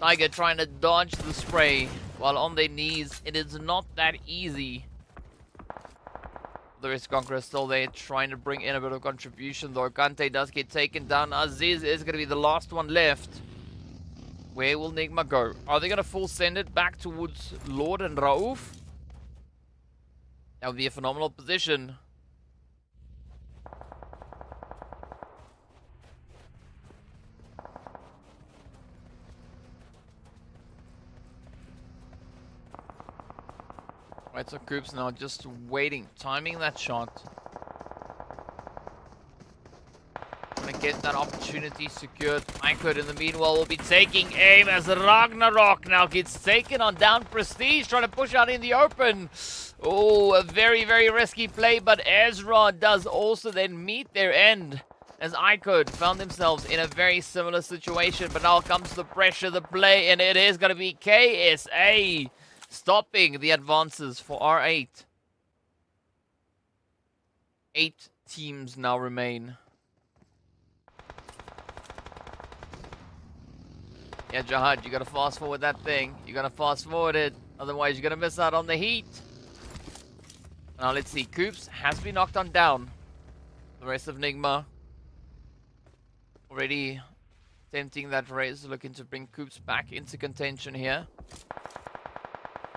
Tiger trying to dodge the spray while on their knees. It is not that easy. The rest Conqueror still there, trying to bring in a bit of contribution though. Kante does get taken down. Aziz is going to be the last one left. Where will Nigma go? Are they going to full send it back towards Lord and Rauf? That would be a phenomenal position. Right, so Coops now just waiting, timing that shot. Gonna get that opportunity secured. IKURD in the meanwhile will be taking aim as Ragnarok now gets taken on down. Prestige trying to push out in the open. Oh, a very, very risky play, but Ezra does also then meet their end. As IKURD found themselves in a very similar situation, but now comes the pressure, the play, and it is gonna be KSA. Stopping the advances for R8. 8 teams now remain. Yeah, Jahad, you gotta fast forward that thing. You gotta fast forward it. Otherwise, you're going to miss out on the heat. Now, let's see. Coops has been knocked on down. The rest of Nigma already tempting that raise, looking to bring Coops back into contention here.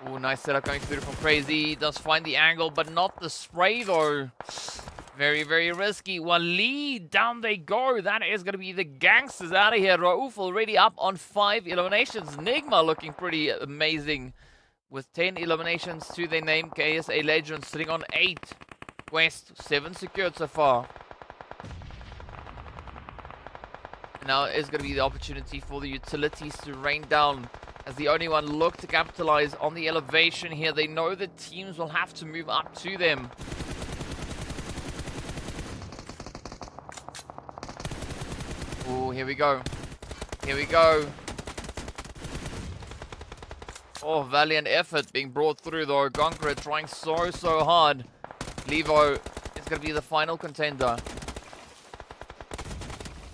Oh, nice setup coming through from Crazy. Does find the angle, but not the spray, though. Very, very risky. Waleed, down they go. That is going to be the gangsters out of here. Raouf already up on 5 eliminations. Nigma looking pretty amazing with 10 eliminations to their name. KSA Legends sitting on 8. Quest, 7 secured so far. Now is going to be the opportunity for the utilities to rain down, as the only one look to capitalize on the elevation here. They know that teams will have to move up to them. Oh, here we go. Here we go. Oh, valiant effort being brought through though. Conqueror trying so hard. Levo is going to be the final contender.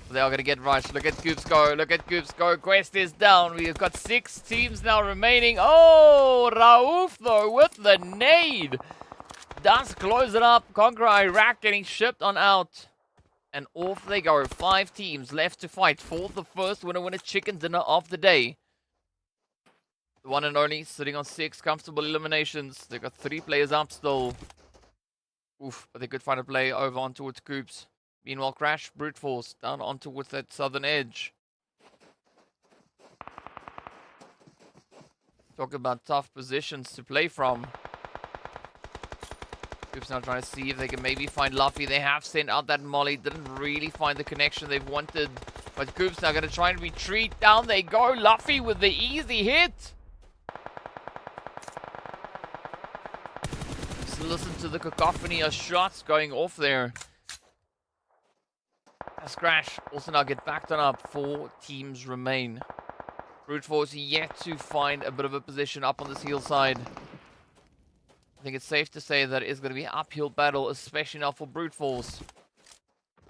They are going to get rushed. Look at Coops go. Look at Coops go. Quest is down. We've got 6 teams now remaining. Oh, Raouf though with the nade. Does close it up. Conqueror Iraq getting shipped on out. And off they go. 5 teams left to fight for the first winner chicken dinner of the day. The one and only sitting on 6 comfortable eliminations. They've got 3 players up still. Oof, but they could find a play over on towards Coops. Meanwhile, Crash, Brute Force, down on towards that southern edge. Talk about tough positions to play from. Coops now trying to see if they can maybe find Luffy. They have sent out that molly. Didn't really find the connection they've wanted. But Coops now going to try and retreat. Down they go. Luffy with the easy hit. Just listen to the cacophony of shots going off there. As Crash also now get backed on up. 4 teams remain. Brute Force yet to find a bit of a position up on this heel side. I think it's safe to say that it is going to be an uphill battle, especially now for Brute Force.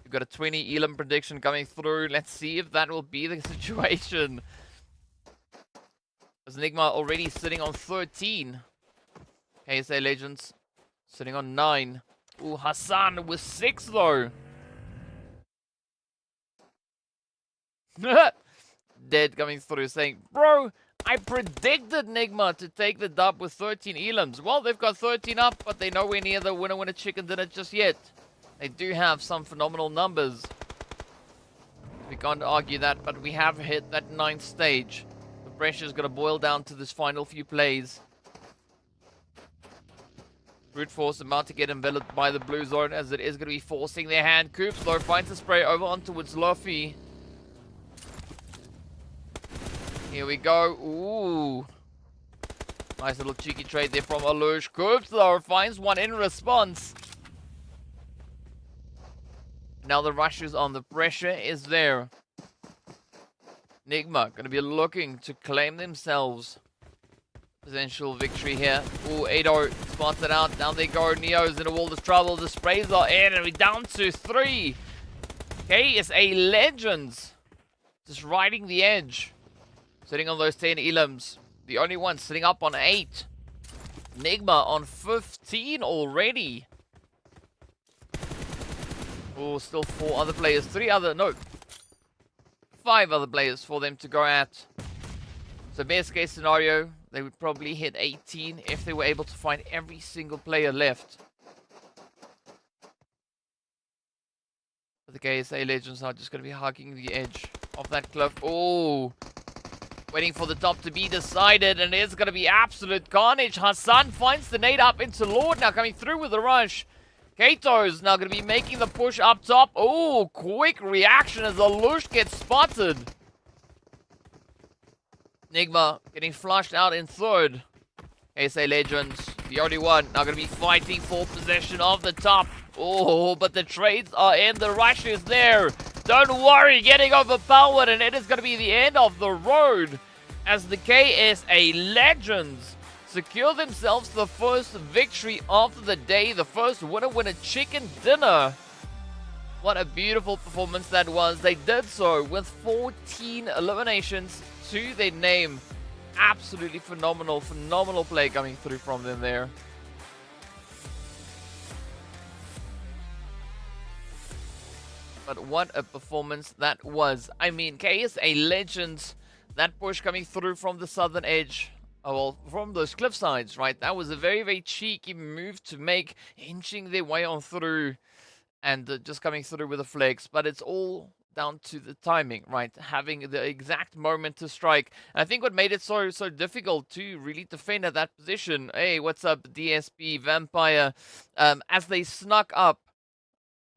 We've got a 20 Elam prediction coming through. Let's see if that will be the situation. As Nigma already sitting on 13. KSA Legends sitting on 9. Ooh, Hassan with 6 though. Dead coming through saying, bro, I predicted Nigma to take the dub with 13 Elams. Well, they've got 13 up, but they're nowhere near the winner chicken dinner just yet. They do have some phenomenal numbers. We can't argue that, but we have hit that 9th stage. The pressure is going to boil down to this final few plays. Brute Force about to get enveloped by the blue zone, as it is going to be forcing their hand. Coops though finds the spray over on towards Luffy. Here we go. Ooh. Nice little cheeky trade there from Alush. Coops though finds one in response. Now the rush is on. The pressure is there. Nigma going to be looking to claim themselves potential victory here. Ooh, 8-0 spots it out. Down they go. Neo's in a world of trouble. The sprays are in and we're down to 3. KSA Legends just riding the edge. Sitting on those 10 Elams. The only one sitting up on 8. Nigma on 15 already. Oh, still 4 other players. 5 other players for them to go at. So best case scenario, they would probably hit 18 if they were able to find every single player left. But the KSA Legends are just going to be hugging the edge of that cliff. Oh, waiting for the top to be decided, and it's going to be absolute carnage. Hassan finds the nade up into Lord, now coming through with the rush. Kato's now going to be making the push up top. Oh, quick reaction as Alush gets spotted. Nigma getting flushed out in 3rd. KSA Legends, the only one, now going to be fighting for possession of the top. Oh, but the trades are in, the rush is there. Don't worry, getting overpowered, and it is going to be the end of the road as the KSA Legends secure themselves the first victory of the day, the first winner chicken dinner. What a beautiful performance that was. They did so with 14 eliminations to their name. absolutely phenomenal play coming through from them there. But what a performance that was. I mean, KSA Legends, that push coming through from the southern edge. Oh, well, from those cliff sides, right? That was a very, very cheeky move to make, inching their way on through and just coming through with the flex. But it's all down to the timing, right? Having the exact moment to strike. And I think what made it so difficult to really defend at that position. Hey, what's up, DSP, Vampire? As they snuck up,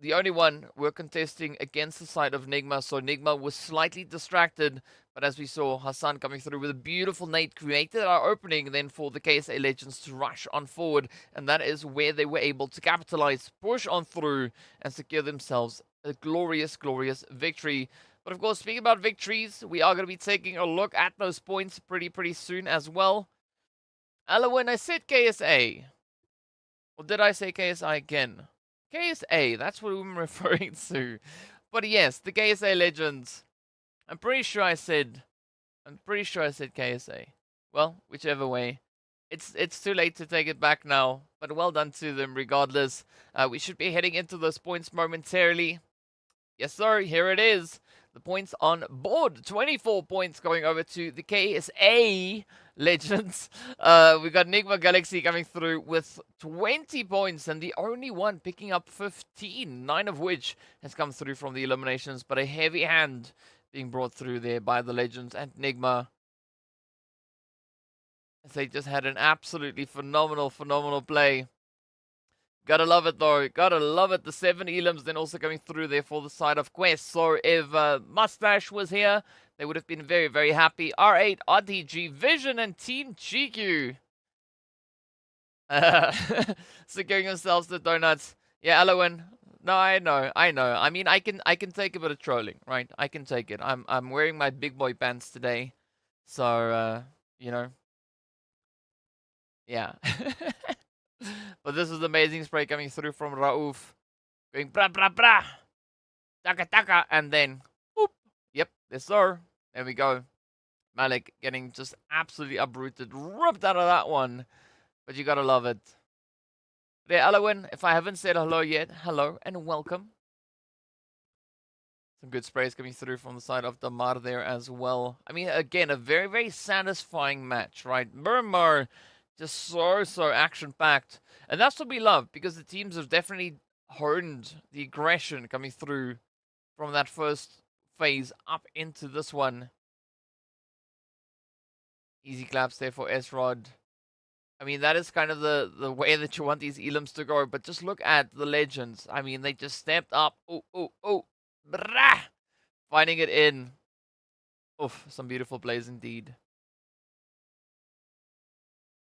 the only one were contesting against the side of Nigma, so Nigma was slightly distracted. But as we saw, Hassan coming through with a beautiful nade created our opening then for the KSA Legends to rush on forward. And that is where they were able to capitalize, push on through, and secure themselves a glorious, glorious victory. But of course, speaking about victories, we are going to be taking a look at those points pretty soon as well. When I said KSA, or did I say KSI again? KSA, that's what I'm referring to. But yes, the KSA Legends. I'm pretty sure I said KSA. Well, whichever way. It's too late to take it back now, but well done to them regardless. We should be heading into those points momentarily. Yes, sir, here it is. The points on board. 24 points going over to the KSA Legends. We got Nigma Galaxy coming through with 20 points, and the only one picking up 15, 9 of which has come through from the eliminations, but a heavy hand being brought through there by the Legends and Nigma. They just had an absolutely phenomenal play. Gotta love it though, gotta love it. The 7 elims then also coming through there for the side of Quest. So if Mustache was here, they would have been very happy. R8, RTG, Vision, and Team GQ. Securing themselves the donuts. Yeah, Elowen. No, I know. I mean, I can take a bit of trolling, right? I can take it. I'm wearing my big boy pants today, so you know, yeah. But this is amazing spray coming through from Rauf. Going bra bra bra. Taka taka. And then whoop. Yep, yes sir. There we go. Malik getting just absolutely uprooted. Ripped out of that one. But you gotta love it. There, Alowin, if I haven't said hello yet, hello and welcome. Some good sprays coming through from the side of Damar there as well. I mean, again, a very satisfying match, right? Miramar just so action-packed. And that's what we love, because the teams have definitely honed the aggression coming through from that first phase up into this one. Easy claps there for S-Rod. I mean, that is kind of the way that you want these elims to go. But just look at the Legends. I mean, they just stepped up. Oh. Brah! Finding it in. Oof, some beautiful plays indeed.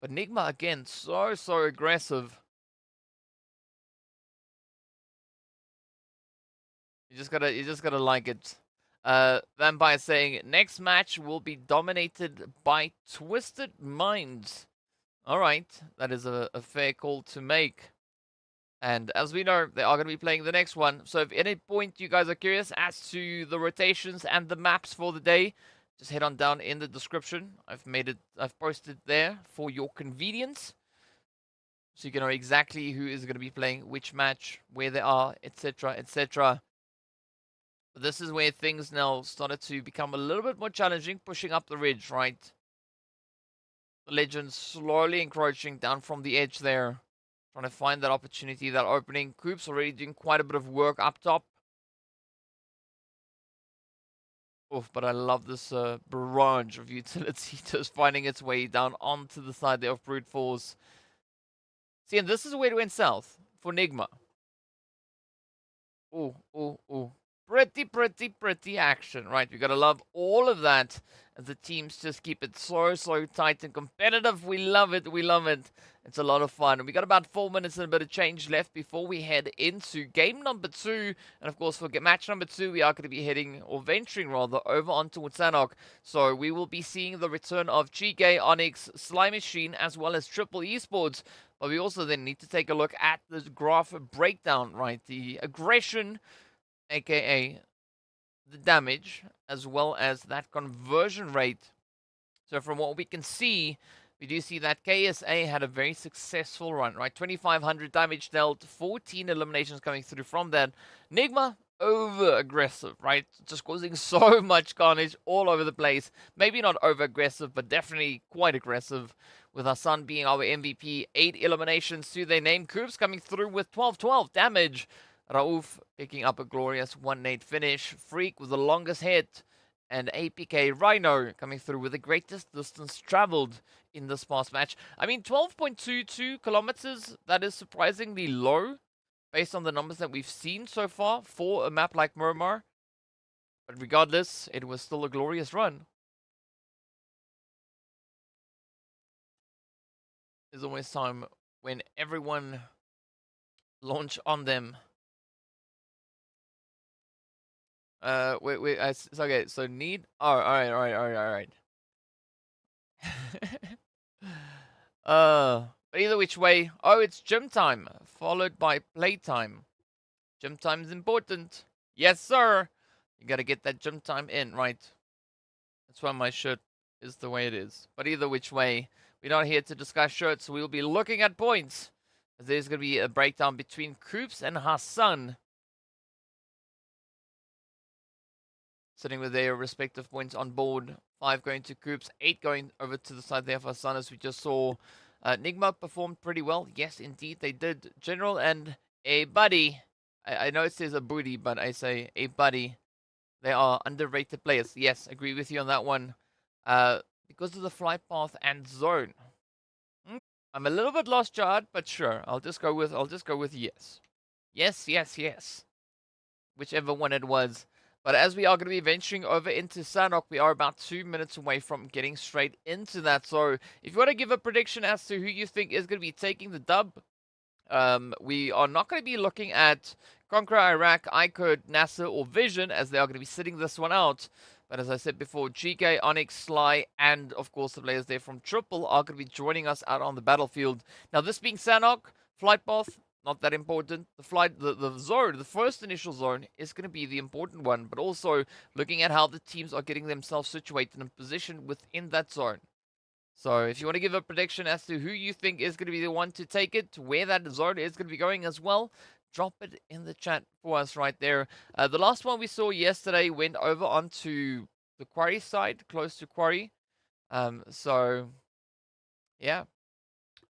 But Nigma, again, so aggressive. You just gotta like it. Vampire saying, next match will be dominated by Twisted Minds. Alright, that is a fair call to make. And as we know, they are going to be playing the next one. So if at any point you guys are curious as to the rotations and the maps for the day, just head on down in the description. I've posted there for your convenience. So you can know exactly who is going to be playing which match, where they are, etc, etc. But this is where things now started to become a little bit more challenging, pushing up the ridge, right? The Legends slowly encroaching down from the edge there. Trying to find that opportunity, that opening. Coop's already doing quite a bit of work up top. Oof, but I love this barrage of utility just finding its way down onto the side there of Brute Force. See, and this is where it went south for Nigma. Ooh. Pretty action, right? We gotta love all of that as the teams just keep it so tight and competitive. We love it. It's a lot of fun. We got about 4 minutes and a bit of change left before we head into game number 2. And of course, for match number 2, we are going to be heading, or venturing rather, over onto Sanhok. So we will be seeing the return of Geekay, ONYX, Sly Machine, as well as Triple Esports. But we also then need to take a look at the graph breakdown, right? The aggression, aka the damage, as well as that conversion rate So from what we can see, we do see that KSA had a very successful run, right? 2,500 damage dealt, 14 eliminations coming through from that. Nigma, over aggressive, right? Just causing so much carnage all over the place. Maybe not over aggressive, but definitely quite aggressive. With Hassan being our MVP, 8 eliminations to their name. Coops coming through with 12-12 damage. Rauf picking up a glorious 1-8 finish. Freak with the longest hit. And APK Rhino coming through with the greatest distance traveled in this past match. I mean, 12.22 kilometers, that is surprisingly low based on the numbers that we've seen so far for a map like Miramar. But regardless, it was still a glorious run. There's always time when everyone launch on them. Wait, okay, so need, oh, alright. But either which way, oh, it's gym time, followed by playtime. Gym time is important. Yes, sir. You gotta get that gym time in, right? That's why my shirt is the way it is. But either which way, we're not here to discuss shirts. We'll be looking at points. As there's gonna be a breakdown between Koops and Hassan, sitting with their respective points on board. 5 going to Koops, 8 going over to the side there for Hassan, as we just saw. Nigma performed pretty well. Yes, indeed, they did. General and a buddy. I know it says a booty, but I say a buddy. They are underrated players. Yes, agree with you on that one. Because of the flight path and zone. I'm a little bit lost, Jad, but sure. I'll just go with yes. Yes. Whichever one it was. But as we are going to be venturing over into Sanhok, we are about 2 minutes away from getting straight into that. So if you want to give a prediction as to who you think is going to be taking the dub, we are not going to be looking at CONQUEROR, Iraq, IKURD, NASR, or Vision, as they are going to be sitting this one out. But as I said before, Geekay, ONYX, Sly, and of course the players there from Triple are going to be joining us out on the battlefield. Now, this being Sanhok, flight path, not that important. The zone, the first initial zone, is going to be the important one, but also looking at how the teams are getting themselves situated and positioned within that zone. So if you want to give a prediction as to who you think is going to be the one to take it, where that zone is going to be going as well, drop it in the chat for us right there. The last one we saw yesterday went over onto the quarry side, close to quarry. So, yeah.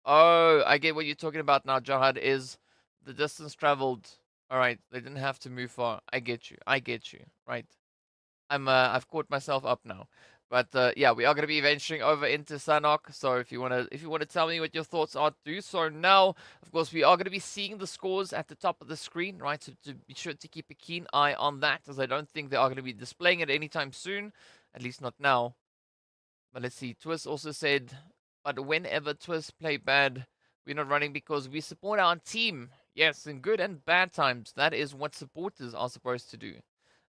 Oh, I get what you're talking about now, Jahad, is the distance traveled. All right, they didn't have to move far. I get you, right? I've caught myself up now. But yeah, we are going to be venturing over into Sanhok. So if you want to tell me what your thoughts are, do so now. Of course, we are going to be seeing the scores at the top of the screen, right? So to be sure to keep a keen eye on that, as I don't think they are going to be displaying it anytime soon, at least not now. But let's see. Twist also said, but whenever Twist play bad, we're not running because we support our team. Yes, in good and bad times. That is what supporters are supposed to do.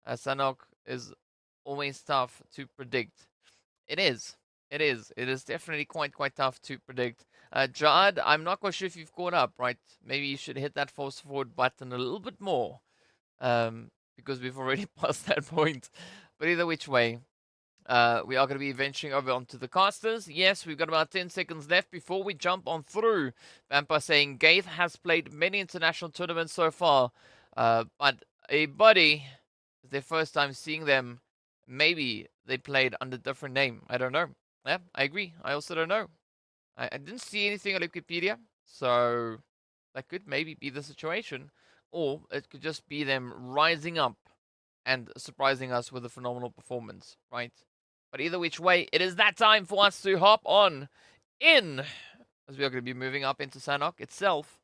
Sanhok is always tough to predict. It is definitely quite tough to predict. Jad, I'm not quite sure if you've caught up, right? Maybe you should hit that force forward button a little bit more, because we've already passed that point. But either which way, we are going to be venturing over onto the casters. Yes, we've got about 10 seconds left before we jump on through. Vampire saying Gaith has played many international tournaments so far, but a buddy, it's their first time seeing them. Maybe they played under a different name. I don't know. Yeah, I agree. I also don't know. I didn't see anything on Wikipedia, so that could maybe be the situation. Or it could just be them rising up and surprising us with a phenomenal performance, right? But either which way, it is that time for us to hop on in, as we are going to be moving up into Sanhok itself.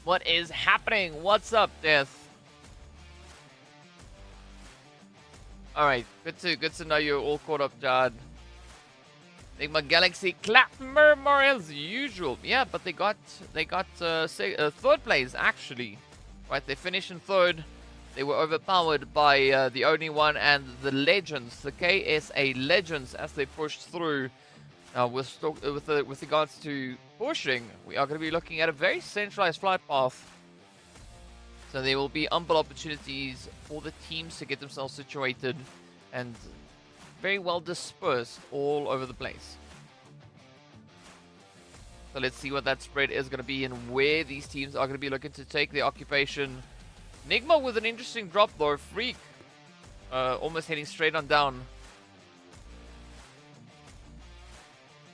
What is happening? What's up, Death? Alright, good to know you're all caught up, Jad. Nigma Galaxy clap Miramar as usual. Yeah, but they got third place actually. Right, they finished in third. They were overpowered by the only one and the Legends, the KSA Legends, as they pushed through. Now, with regards to pushing, we are going to be looking at a very centralized flight path. So there will be ample opportunities for the teams to get themselves situated and very well dispersed all over the place. So let's see what that spread is going to be and where these teams are going to be looking to take their occupation. Nigma with an interesting drop though. Freak. Almost heading straight on down.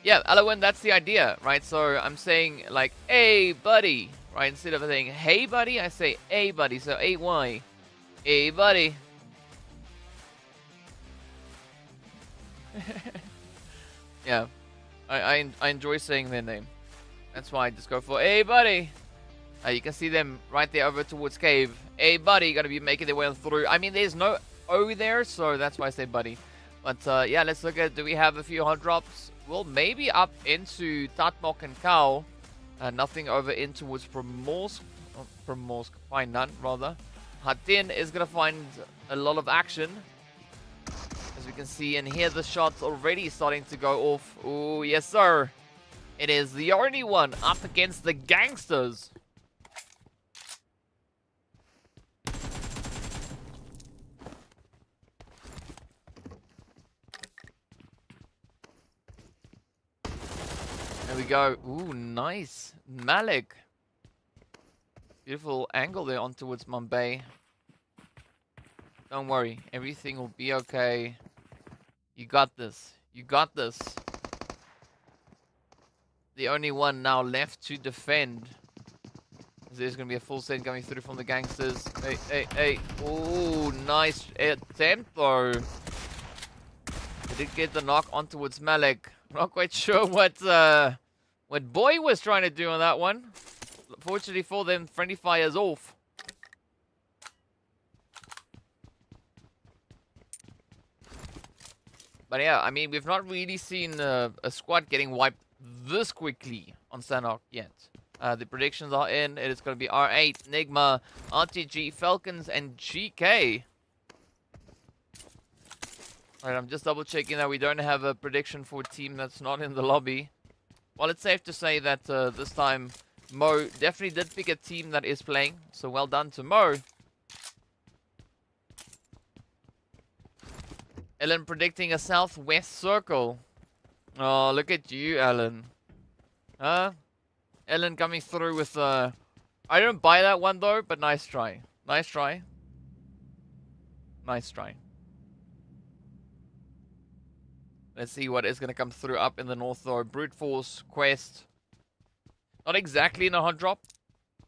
Yeah, Alowin, that's the idea, right? So I'm saying like, hey, buddy, right? Instead of saying, hey, buddy, I say, hey, buddy. So A-Y. Hey, buddy. Yeah, I enjoy saying their name. That's why I just go for, hey, buddy. You can see them right there over towards cave. Hey, buddy, gonna be making their way on through. I mean, there's no O there, so that's why I say buddy. But yeah, let's look at, do we have a few hot drops? Well, maybe up into Tatmok and Kau. Nothing over in towards Primorsk. Oh, Primorsk, find none, rather. Hatin is gonna find a lot of action. As we can see and hear the shots already starting to go off. Oh, yes, sir. It is the only one up against the GANGSTERS. There we go. Ooh, nice. Malik. Beautiful angle there on towards Mumbai. Don't worry. Everything will be okay. You got this. You got this. The only one now left to defend. There's going to be a full set coming through from the GANGSTERS. Hey, hey, hey. Ooh, nice attempt though. They did get the knock on towards Malik. Not quite sure what Boy was trying to do on that one. Fortunately for them, friendly fire's off. But yeah, I mean, we've not really seen a squad getting wiped this quickly on Sanhok yet. The predictions are in. It is going to be R8, Nigma, RTG, Falcons, and GK. Alright, I'm just double checking that we don't have a prediction for a team that's not in the lobby. Well, it's safe to say that this time Mo definitely did pick a team that is playing. So well done to Mo. Ellen predicting a southwest circle. Oh, look at you, Ellen. Huh? Ellen coming through with I don't buy that one though, but nice try. Nice try. Nice try. Let's see what is going to come through up in the north though. Brute Force, Quest. Not exactly in a hot drop,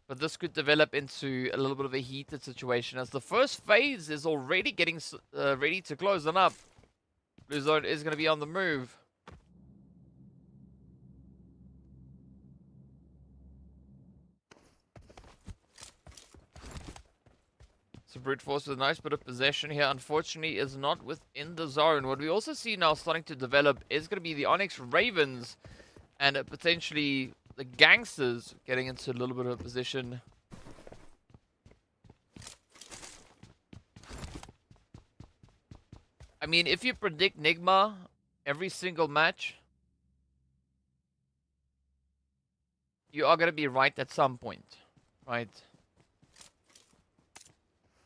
but this could develop into a little bit of a heated situation as the first phase is already getting ready to close on up. Blue Zone is going to be on the move. So Brute Force with a nice bit of possession here, unfortunately, is not within the zone. What we also see now starting to develop is going to be the ONYX Ravens and potentially the GANGSTERS getting into a little bit of a position. I mean, if you predict Nigma every single match, you are going to be right at some point, right?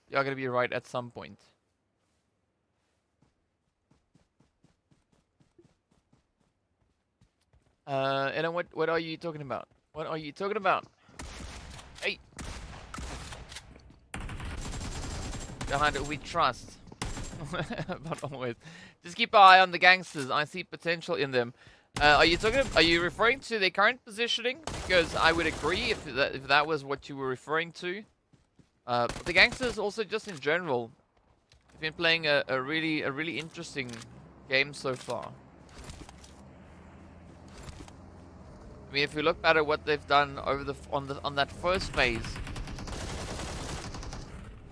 You are going to be right at some point. And then what are you talking about? What are you talking about? Hey! Behind it we trust. But always. Just keep an eye on the GANGSTERS. I see potential in them. Are you referring to their current positioning? Because I would agree if that was what you were referring to. But the GANGSTERS also just in general have been playing a really interesting game so far. I mean, if you look back at what they've done over on that first phase,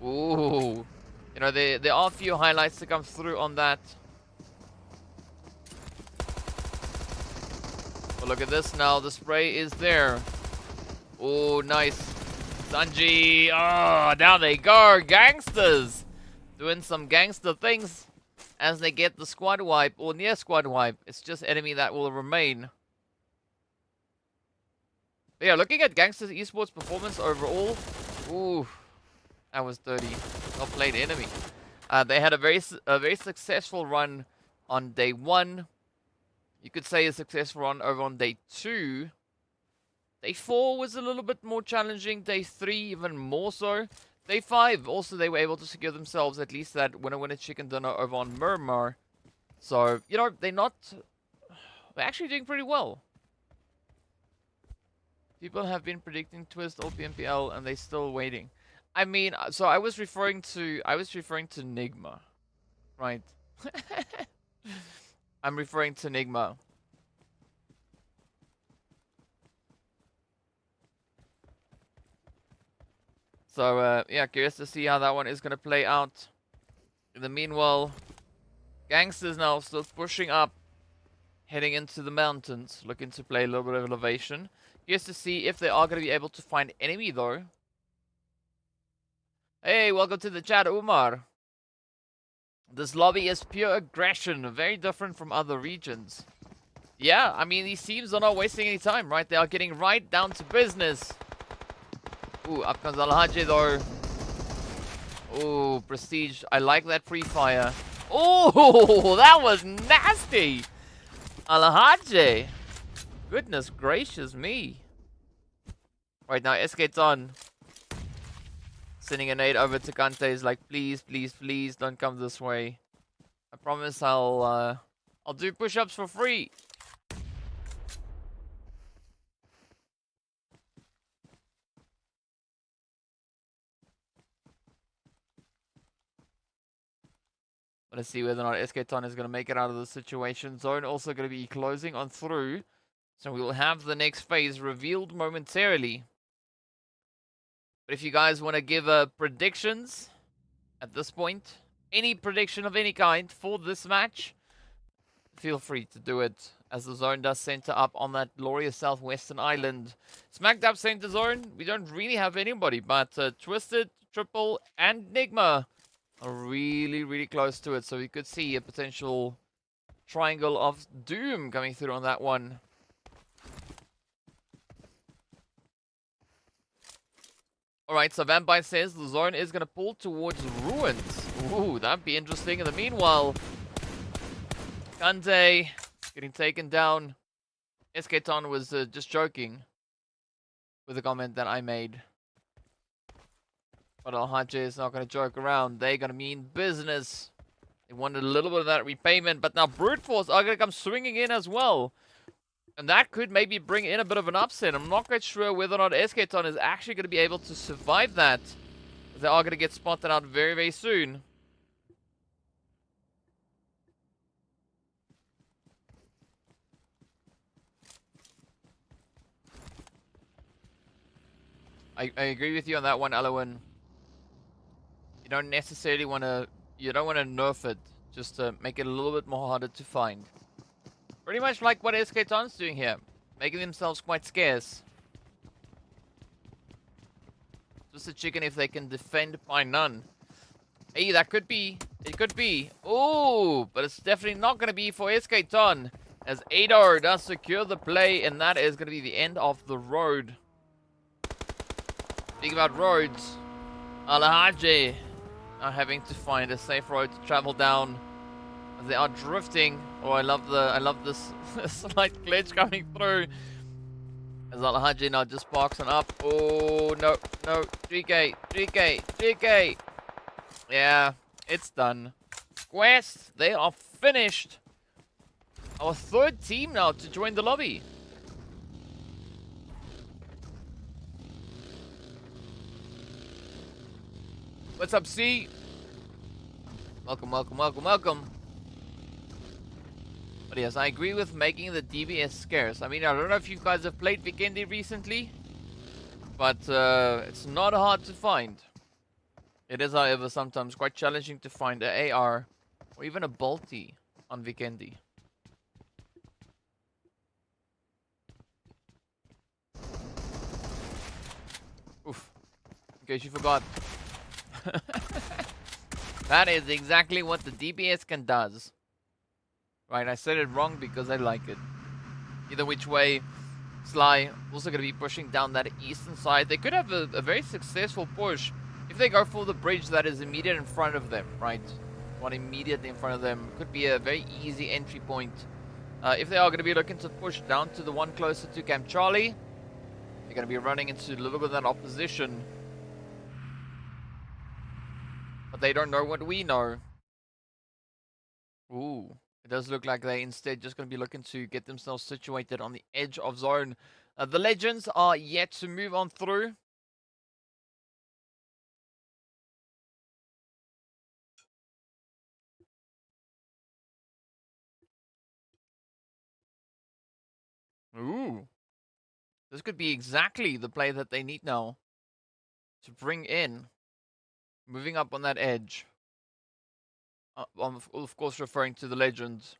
ooh, you know, there are a few highlights to come through on that. But look at this now, the spray is there. Oh, nice. Sanji, oh, down they go, GANGSTERS doing some gangster things as they get the squad wipe or near squad wipe. It's just enemy that will remain. But yeah, looking at GANGSTERS Esports performance overall, ooh, That was 30. Well played, enemy. They had a very successful run on day 1. You could say a successful run over on day 2. Day 4 was a little bit more challenging. Day 3 even more so. Day 5 also they were able to secure themselves at least that winner chicken dinner over on Miramar. So, you know, they're actually doing pretty well. People have been predicting Twist or PMPL and they're still waiting. I mean, so I was referring to Nigma, right? I'm referring to Nigma. So yeah, curious to see how that one is gonna play out. In the meanwhile, GANGSTERS now still pushing up, heading into the mountains, looking to play a little bit of elevation. Curious to see if they are gonna be able to find enemy though. Hey, welcome to the chat, Umar. This lobby is pure aggression, very different from other regions. Yeah, I mean, these teams are not wasting any time, right? They are getting right down to business. Ooh, up comes Al-Haji though. Ooh, Prestige. I like that pre-fire. Oh, that was nasty. Al-Haji. Goodness gracious me. Right now, SK's on. Sending a nade over to Kante is like, please, please, please don't come this way. I promise I'll do push-ups for free. Let's see whether or not SK Ton is going to make it out of the situation. Zone also going to be closing on through. So we will have the next phase revealed momentarily. But if you guys want to give predictions at this point, any prediction of any kind for this match, feel free to do it as the zone does center up on that glorious southwestern island. Smacked up center zone, we don't really have anybody, but Twisted, Triple, and Nigma are really, really close to it. So we could see a potential triangle of doom coming through on that one. Alright, so Vampire says the zone is going to pull towards ruins. Ooh, that'd be interesting. In the meanwhile, Kante getting taken down. SK Ton was just joking with the comment that I made. But Al-Haji is not going to joke around. They're going to mean business. They wanted a little bit of that repayment, but now Brute Force are going to come swinging in as well. And that could maybe bring in a bit of an upset. I'm not quite sure whether or not SK Ton is actually going to be able to survive that. They are going to get spotted out very, very soon. I agree with you on that one, Alawan. You don't necessarily want to... You don't want to nerf it. Just to make it a little bit more harder to find. Pretty much like what SK Ton's doing here. Making themselves quite scarce. Just a chicken if they can defend by none. Hey, that could be. It could be. Ooh, but it's definitely not going to be for SK Ton. As Adar does secure the play, and that is going to be the end of the road. Speaking about roads, Al-Haji are having to find a safe road to travel down. They are drifting. Oh, I love this slight glitch coming through. As Al-Haji now just parks on up. Oh, no, no. GK. Yeah, it's done. Quest, they are finished. Our third team now to join the lobby. What's up, C? Welcome. But yes, I agree with making the DBS scarce. I mean, I don't know if you guys have played Vikendi recently, but it's not hard to find. It is, however, sometimes quite challenging to find an AR or even a Bolty on Vikendi. Oof. In case you forgot. That is exactly what the DBS can does. Right, I said it wrong because I like it. Either which way, Sly also going to be pushing down that eastern side. They could have a very successful push if they go for the bridge that is immediate in front of them, right? One immediately in front of them could be a very easy entry point. If they are going to be looking to push down to the one closer to Camp Charlie, they're going to be running into a little bit of that opposition. But they don't know what we know. Ooh, it does look like they instead just going to be looking to get themselves situated on the edge of zone. The Legends are yet to move on through. Ooh. This could be exactly the play that they need now to bring in. Moving up on that edge. Of course, referring to the Legends.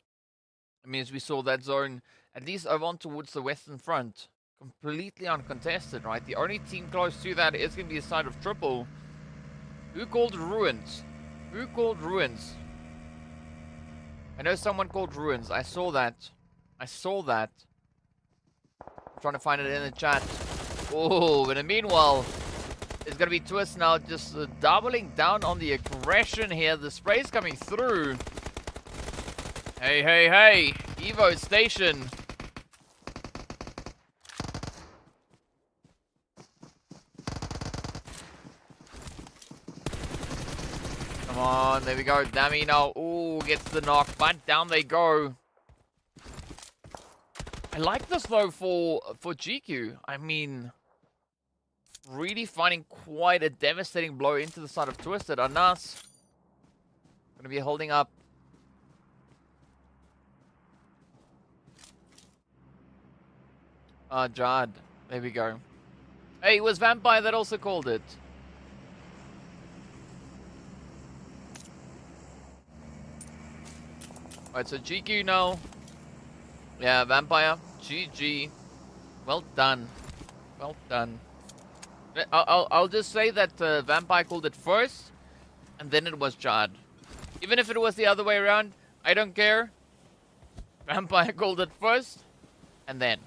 It means we saw that zone at least over on towards the western front. Completely uncontested, right? The only team close to that is going to be the side of Triple. Who called Ruins? Who called Ruins? I know someone called Ruins. I saw that. I saw that. I'm trying to find it in the chat. Oh, but in the meanwhile, it's going to be Twist now just doubling down on the aggression here. The spray's coming through. Hey, hey, hey. Evo Station. Come on, there we go. Dami now. Ooh, gets the knock, but down they go. I like this though for GQ. I mean, really finding quite a devastating blow into the side of Twisted. Anas gonna be holding up. Jad. There we go. Hey, it was Vampire that also called it. Alright, so GQ now. Yeah, Vampire. GG. Well done. Well done. I'll just say that Vampire called it first, and then it was Jad. Even if it was the other way around, I don't care. Vampire called it first, and then.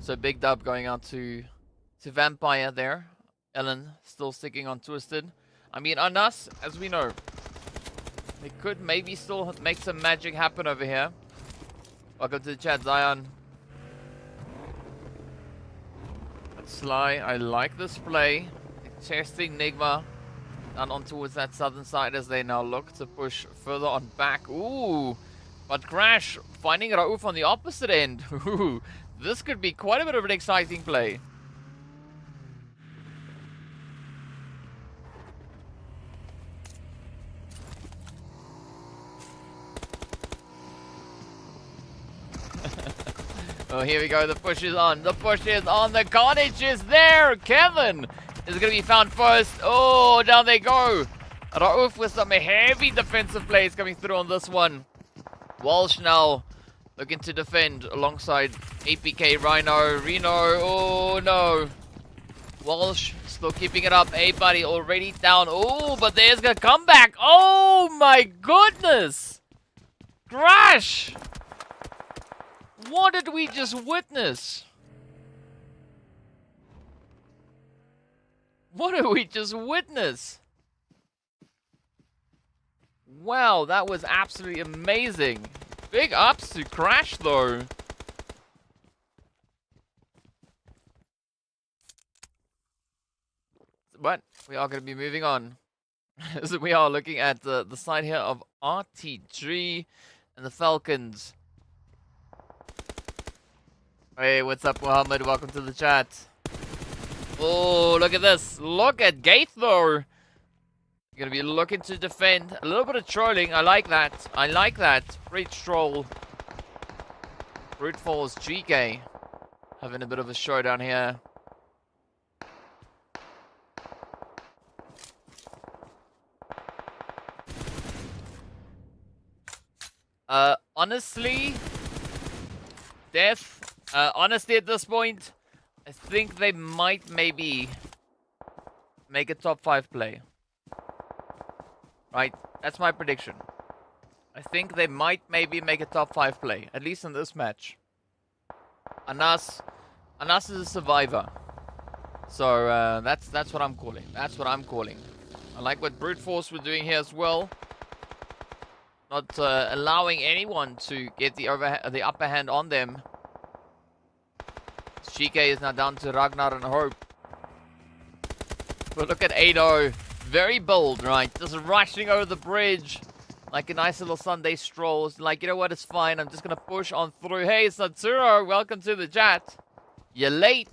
So big dub going out to Vampire there. Ellen still sticking on Twisted. I mean, on us, as we know, they could maybe still make some magic happen over here. Welcome to the chat, Zion. That's Sly. I like this play. Testing Nigma down on towards that southern side as they now look to push further on back. Ooh, but Crash finding Rauf on the opposite end. Ooh, this could be quite a bit of an exciting play. Oh, here we go. The push is on. The push is on. The carnage is there. Kevin is going to be found first. Oh, down they go. Rauf with some heavy defensive plays coming through on this one. Walsh now looking to defend alongside APK Rhino. Reno. Oh, no. Walsh still keeping it up. Hey, buddy, already down. Oh, but there's a comeback. Oh, my goodness. Crash. What did we just witness? What did we just witness? Wow, that was absolutely amazing. Big ups to Crash though. But we are going to be moving on. So we are looking at the side here of RT3 and the Falcons. Hey, what's up, Mohammed? Welcome to the chat. Oh, look at this. Look at Gaith, though. You're going to be looking to defend. A little bit of trolling. I like that. I like that. Great troll. Brute Force Geekay having a bit of a showdown here. Honestly, Death. Honestly, at this point, I think they might maybe make a top 5 play. Right? That's my prediction. I think they might maybe make a top 5 play, at least in this match. Anas is a survivor. So that's what I'm calling. That's what I'm calling. I like what Brute Force were doing here as well. Not allowing anyone to get the upper hand on them. Geekay is now down to Ragnar and Hope. But look at ABDE. Very bold, right? Just rushing over the bridge. Like a nice little Sunday stroll. It's like, you know what? It's fine. I'm just going to push on through. Hey, Satsuro. Welcome to the chat. You're late,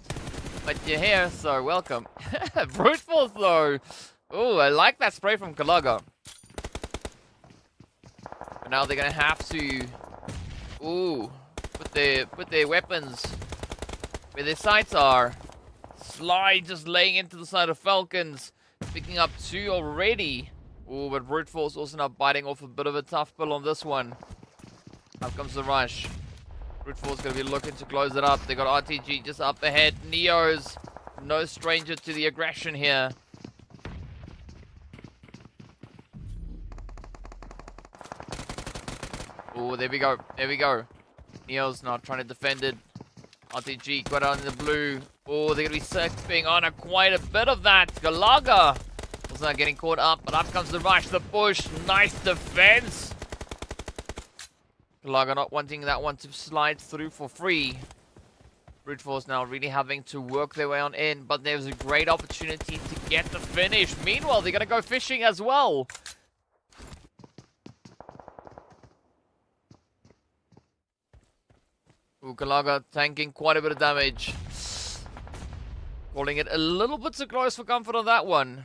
but you're here, so welcome. Brute Force, though. Ooh, I like that spray from Kalaga. But now they're going to have to... Ooh. Put their weapons where their sights are. Sly just laying into the side of Falcons. Picking up 2 already. Ooh, but Brute Force also now biting off a bit of a tough pill on this one. Up comes the rush. Brute Force going to be looking to close it up. They got RTG just up ahead. Neo's no stranger to the aggression here. Oh, there we go. There we go. Neo's now trying to defend it. RTG got out in the blue. Oh, they're going to be sipping on quite a bit of that. Galaga was not getting caught up, but up comes the rush, the push. Nice defense. Galaga not wanting that one to slide through for free. Brute Force now really having to work their way on in, but there's a great opportunity to get the finish. Meanwhile, they're going to go fishing as well. Galaga tanking quite a bit of damage. Calling it a little bit too close for comfort on that one.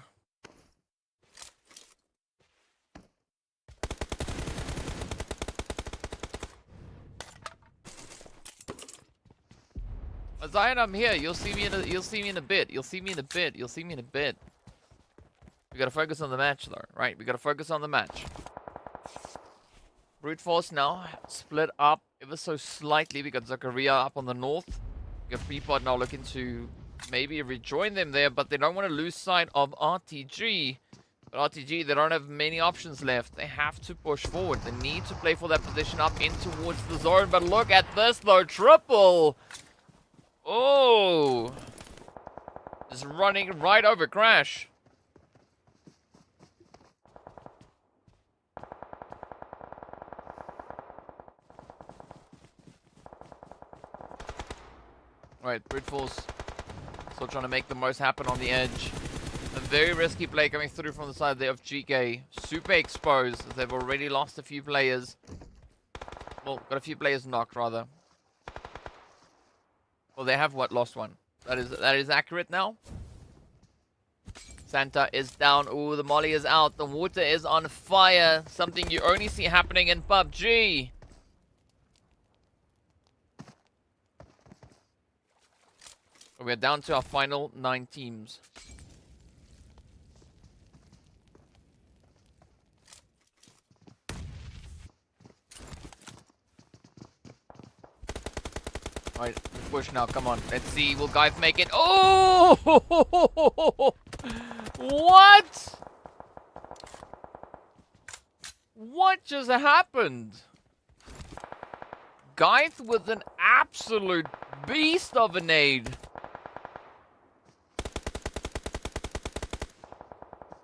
Zion, I'm here. You'll see me in a bit. You'll see me in a bit. You'll see me in a bit. We gotta focus on the match though, right? We gotta focus on the match. Brute Force now split up ever so slightly. We got Zakaria up on the north. We got Freepod now looking to maybe rejoin them there, but they don't want to lose sight of RTG. But RTG, they don't have many options left. They have to push forward. They need to play for that position up in towards the zone. But look at this though, triple. Oh, just running right over Crash. Right, Brute Force still trying to make the most happen on the edge. A very risky play coming through from the side there of Geekay. Super exposed as they've already lost a few players. Well, got a few players knocked rather. Well, they have what? Lost one. That is accurate now. Santa is down. Ooh, the molly is out. The water is on fire. Something you only see happening in PUBG. We're down to our final 9 teams. Alright, push now, come on. Let's see, will Guy make it? Oh! What? What just happened? Guy with an absolute beast of a nade.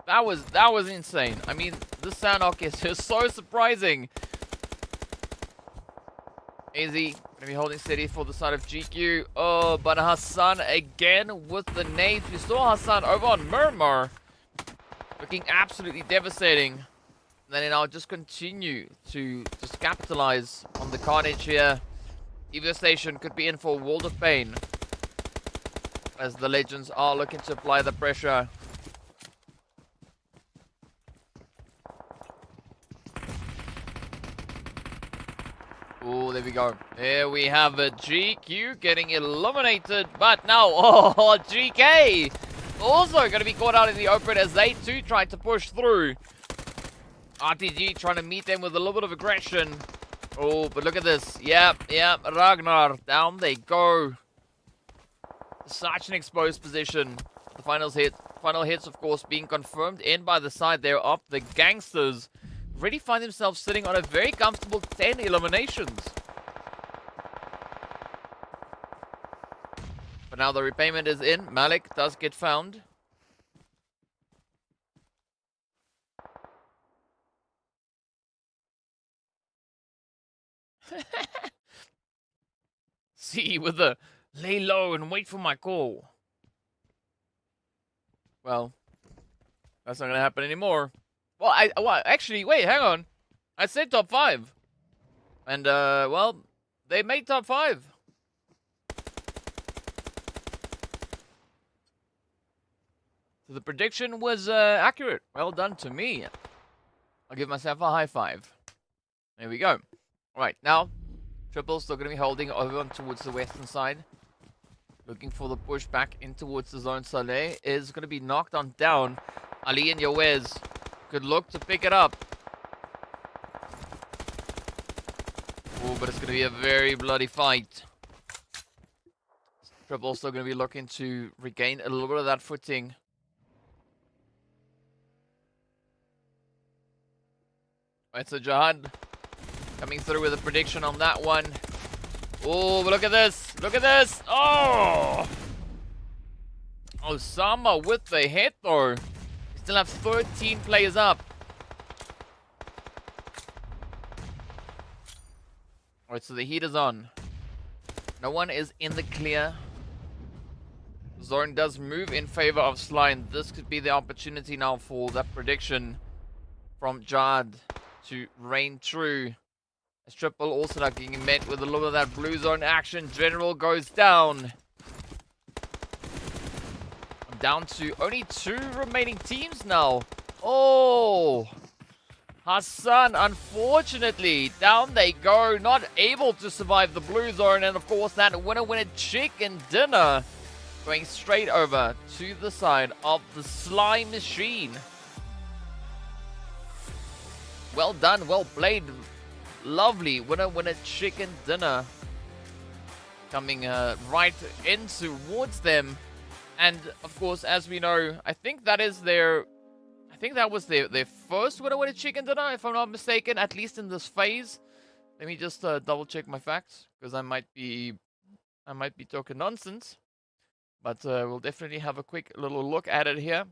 That was insane. I mean, this Sanhok is just so surprising. AZ gonna be holding steady for the side of GQ. Oh, but Hassan again with the nades. We saw Hassan over on Miramar, looking absolutely devastating. And then I'll just continue to just capitalize on the carnage here. Evo Station could be in for a world of pain as the Legends are looking to apply the pressure. Oh, there we go. There we have it. GQ getting eliminated. But now, oh, GK also going to be caught out in the open as they too tried to push through. RTG trying to meet them with a little bit of aggression. Oh, but look at this. Yep, Ragnar. Down they go. Such an exposed position. The final hits, of course, being confirmed in by the side there of the GANGSTERS. Already find themselves sitting on a very comfortable 10 eliminations. But But now the repayment is in. Malik does get found. See, with the lay low and wait for my call. Well, that's not going to happen anymore. Well, actually, wait, hang on. I said top 5. And, well, they made top 5. So the prediction was accurate. Well done to me. I'll give myself a high 5. There we go. Alright, now, Triple still going to be holding over on towards the western side. Looking for the push back in towards the zone. Saleh is going to be knocked on down. Ali and Yowez could look to pick it up. Oh, but it's going to be a very bloody fight. Triple still going to be looking to regain a little bit of that footing. Right, so Jihad coming through with a prediction on that one. Oh, but look at this. Look at this. Oh! Osama with the hit, though. We still have 13 players up. Alright, so the heat is on. No one is in the clear. Zone does move in favor of Sly, and this could be the opportunity now for that prediction from Jihad to reign true. As Triple also not getting met with a little of that blue zone action. General goes down. I'm down to only 2 remaining teams now. Oh! Hassan, unfortunately, down they go. Not able to survive the blue zone. And of course, that winner chicken dinner going straight over to the side of the Sly machine. Well done, well played. Lovely winner chicken dinner coming right in towards them. And of course, as we know, I think that was their first winner chicken dinner, if I'm not mistaken, at least in this phase. Let me just double check my facts, because I might be talking nonsense. But we'll definitely have a quick little look at it here.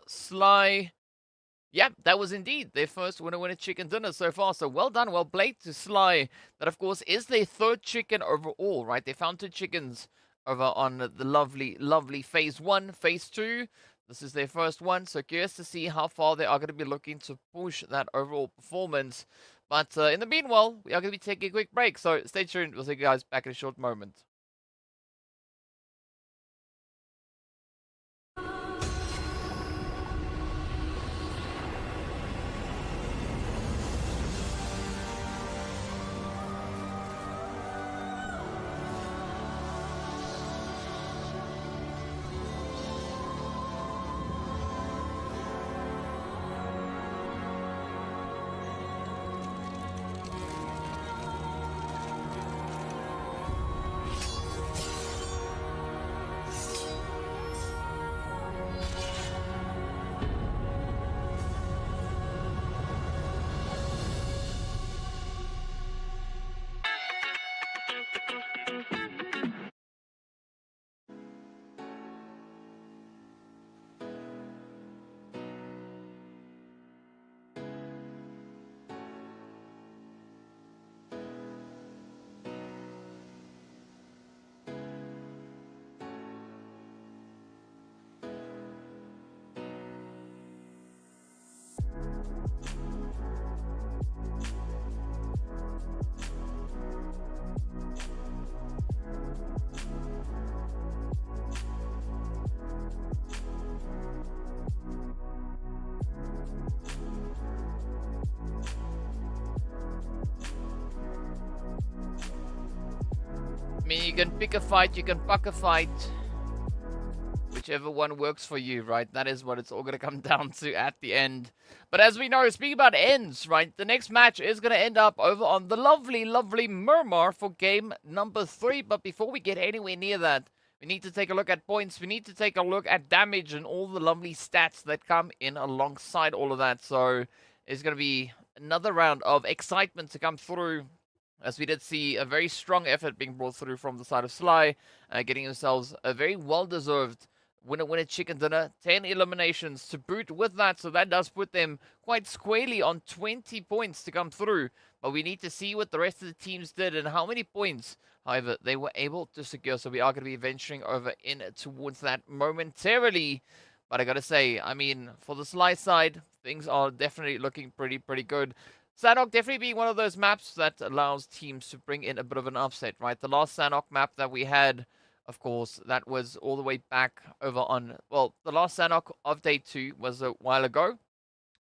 Sly. Yeah, that was indeed their first winner chicken dinner so far. So well done, well played to Sly. That, of course, is their 3rd chicken overall, right? They found 2 chickens over on the lovely, lovely phase 1. Phase 2, this is their first one. So curious to see how far they are going to be looking to push that overall performance. But in the meanwhile, we are going to be taking a quick break. So stay tuned. We'll see you guys back in a short moment. I mean, you can pick a fight, you can puck a fight. Whichever one works for you, right? That is what it's all going to come down to at the end. But as we know, speaking about ends, right? The next match is going to end up over on the lovely, lovely Miramar for game number 3. But before we get anywhere near that, we need to take a look at points. We need to take a look at damage and all the lovely stats that come in alongside all of that. So it's going to be another round of excitement to come through. as we did see a very strong effort being brought through from the side of Sly, getting themselves a very well-deserved winner chicken dinner, 10 eliminations to boot with that, so that does put them quite squarely on 20 points to come through, but we need to see what the rest of the teams did and how many points, however, they were able to secure, so we are going to be venturing over in towards that momentarily, but I gotta say, I mean, for the Sly side, things are definitely looking pretty good. Sanhok definitely being one of those maps that allows teams to bring in a bit of an upset, right? The last Sanhok map that we had, of course, that was all the way back over on, well, the last Sanhok of day 2 was a while ago,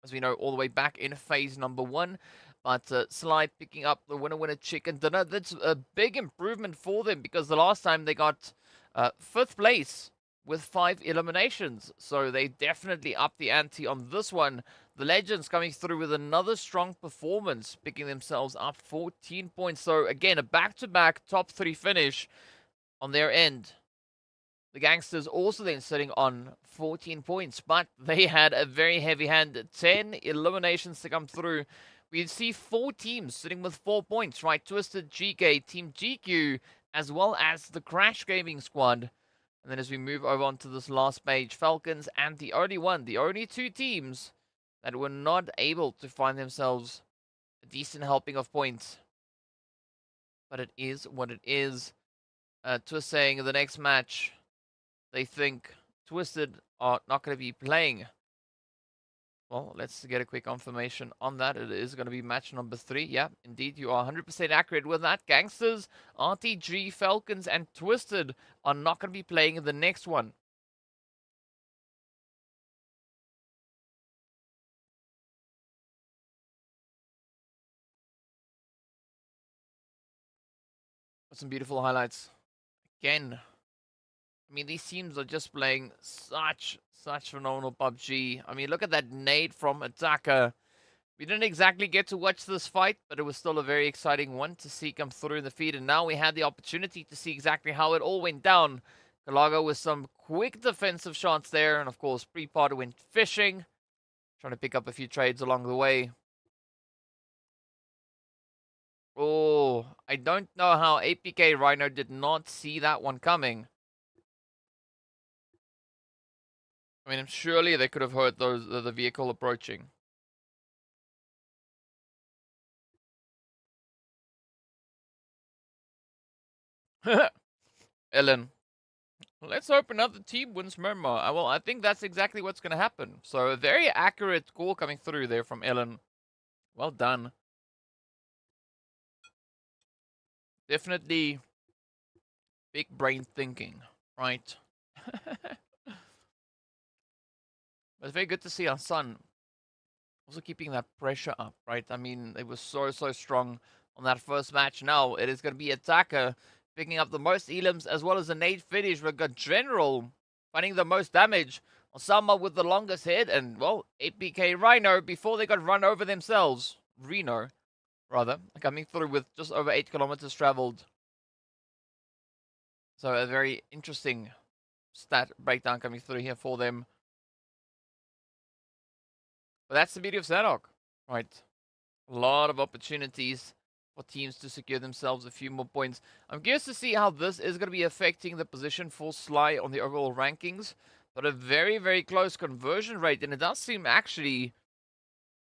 as we know, all the way back in phase number 1. But Sly picking up the winner chicken dinner, that's a big improvement for them because the last time they got 5th place with 5 eliminations. So they definitely upped the ante on this one. The Legends coming through with another strong performance, picking themselves up 14 points. So again, a back-to-back top 3 finish on their end. The GANGSTERS also then sitting on 14 points, but they had a very heavy hand. 10 eliminations to come through. We see 4 teams sitting with 4 points, right? Twisted, GK, Team GQ, as well as the Crash Gaming squad. And then as we move over onto this last page, Falcons and the only 2 teams that were not able to find themselves a decent helping of points. But it is what it is. Twist saying the next match, they think Twisted are not going to be playing. Well, let's get a quick confirmation on that. It is going to be match number 3. Yeah, indeed, you are 100% accurate with that. GANGSTERS, RTG, Falcons, and Twisted are not going to be playing in the next one. Some beautiful highlights. Again, I mean, these teams are just playing such phenomenal PUBG. I mean, look at that nade from Attacker. We didn't exactly get to watch this fight, but it was still a very exciting one to see come through in the feed. And now we had the opportunity to see exactly how it all went down. Galago with some quick defensive shots there. And of course, Pre-Pod went fishing, trying to pick up a few trades along the way. Oh, I don't know how APK Rhino did not see that one coming. I mean, surely they could have heard the vehicle approaching. Ellen. Let's hope another team wins Miramar. Well, I think that's exactly what's going to happen. So a very accurate call coming through there from Ellen. Well done. Definitely big brain thinking, right? But it's very good to see our son also keeping that pressure up, right? I mean, it was so strong on that first match. Now it is going to be Attacker picking up the most elims as well as a nade finish. We've got General finding the most damage. Osama with the longest head, and, well, APK Rhino before they got run over themselves. Reno, rather, coming through with just over 8 kilometers traveled. So a very interesting stat breakdown coming through here for them. But that's the beauty of Sanhok, right? A lot of opportunities for teams to secure themselves a few more points. I'm curious to see how this is going to be affecting the position for Sly on the overall rankings. But a very close conversion rate. And it does seem actually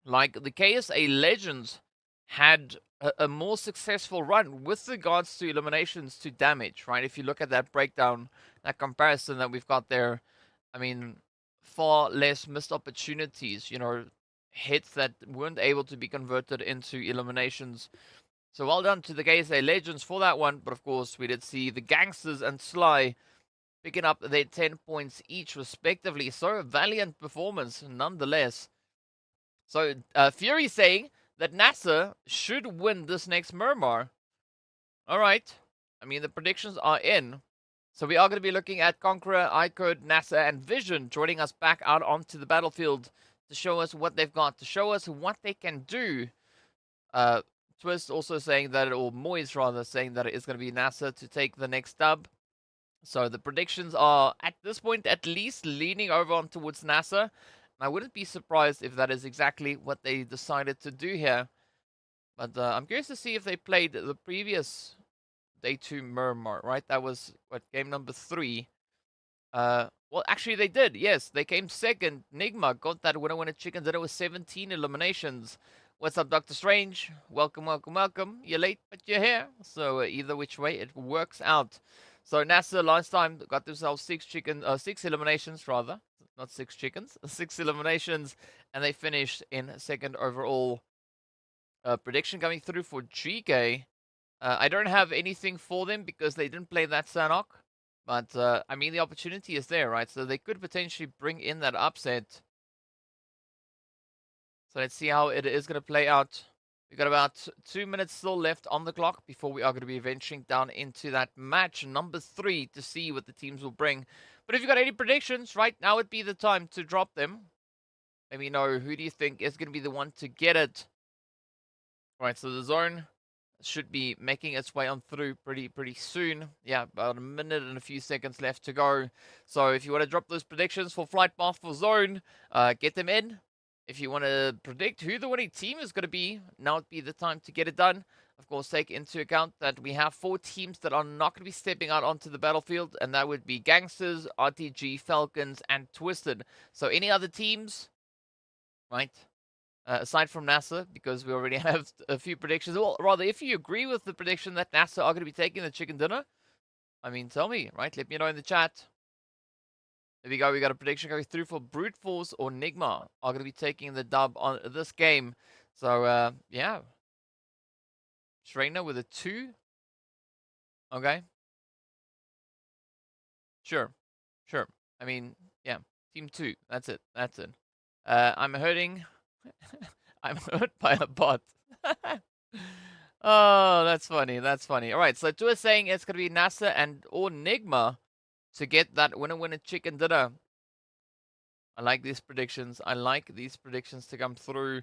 like the KSA Legends had a more successful run with regards to eliminations to damage, right? If you look at that breakdown, that comparison that we've got there, I mean, far less missed opportunities, you know, hits that weren't able to be converted into eliminations. So well done to the KSA Legends for that one. But of course, we did see the GANGSTERS and Sly picking up their 10 points each respectively. So a valiant performance nonetheless. So Fury saying that NASR should win this next Miramar. All right. I mean, the predictions are in. So we are going to be looking at CONQUEROR, IKURD, NASR, and Vision joining us back out onto the battlefield to show us what they've got, to show us what they can do. Twist also saying that, or Moyes rather, saying that it is going to be NASR to take the next dub. So the predictions are, at this point, at least leaning over on towards NASR. I wouldn't be surprised if that is exactly what they decided to do here. But I'm curious to see if they played the previous day 2 Miramar, right? That was, what, game number 3. Well, actually, they did. Yes, they came second. Nigma got that winner chicken dinner with 17 eliminations. What's up, Doctor Strange? Welcome, welcome, welcome. You're late, but you're here. So either which way, it works out. So NASA last time got themselves 6 eliminations rather, not 6 chickens, 6 eliminations, and they finished in second overall. Prediction coming through for Geekay. I don't have anything for them because they didn't play that Sanhok. But, I mean, the opportunity is there, right? So they could potentially bring in that upset. So let's see how it is going to play out. We've got about 2 minutes still left on the clock before we are going to be venturing down into that match number 3 to see what the teams will bring. But if you've got any predictions, right now would be the time to drop them. Let me know, who do you think is going to be the one to get it? Right, so the zone should be making its way on through pretty soon. Yeah, about a minute and a few seconds left to go. So if you want to drop those predictions for flight path for zone, get them in. If you want to predict who the winning team is going to be, now would be the time to get it done. Of course, take into account that we have 4 teams that are not going to be stepping out onto the battlefield, and that would be GANGSTERS, RTG, FALCONS, and Twisted. So any other teams, right? Aside from NASA, because we already have a few predictions. Well, rather, if you agree with the prediction that NASA are going to be taking the chicken dinner, I mean, tell me, right? Let me know in the chat. There we go. We got a prediction going through for Brute Force or Nigma are going to be taking the dub on this game. So, yeah. Shreina with a 2. Okay. Sure. I mean, yeah. Team 2. That's it. I'm hurting. I'm hurt by a bot. Oh, that's funny. All right, so Tua is saying it's going to be NASA and or Nigma to get that winner chicken dinner. I like these predictions. To come through.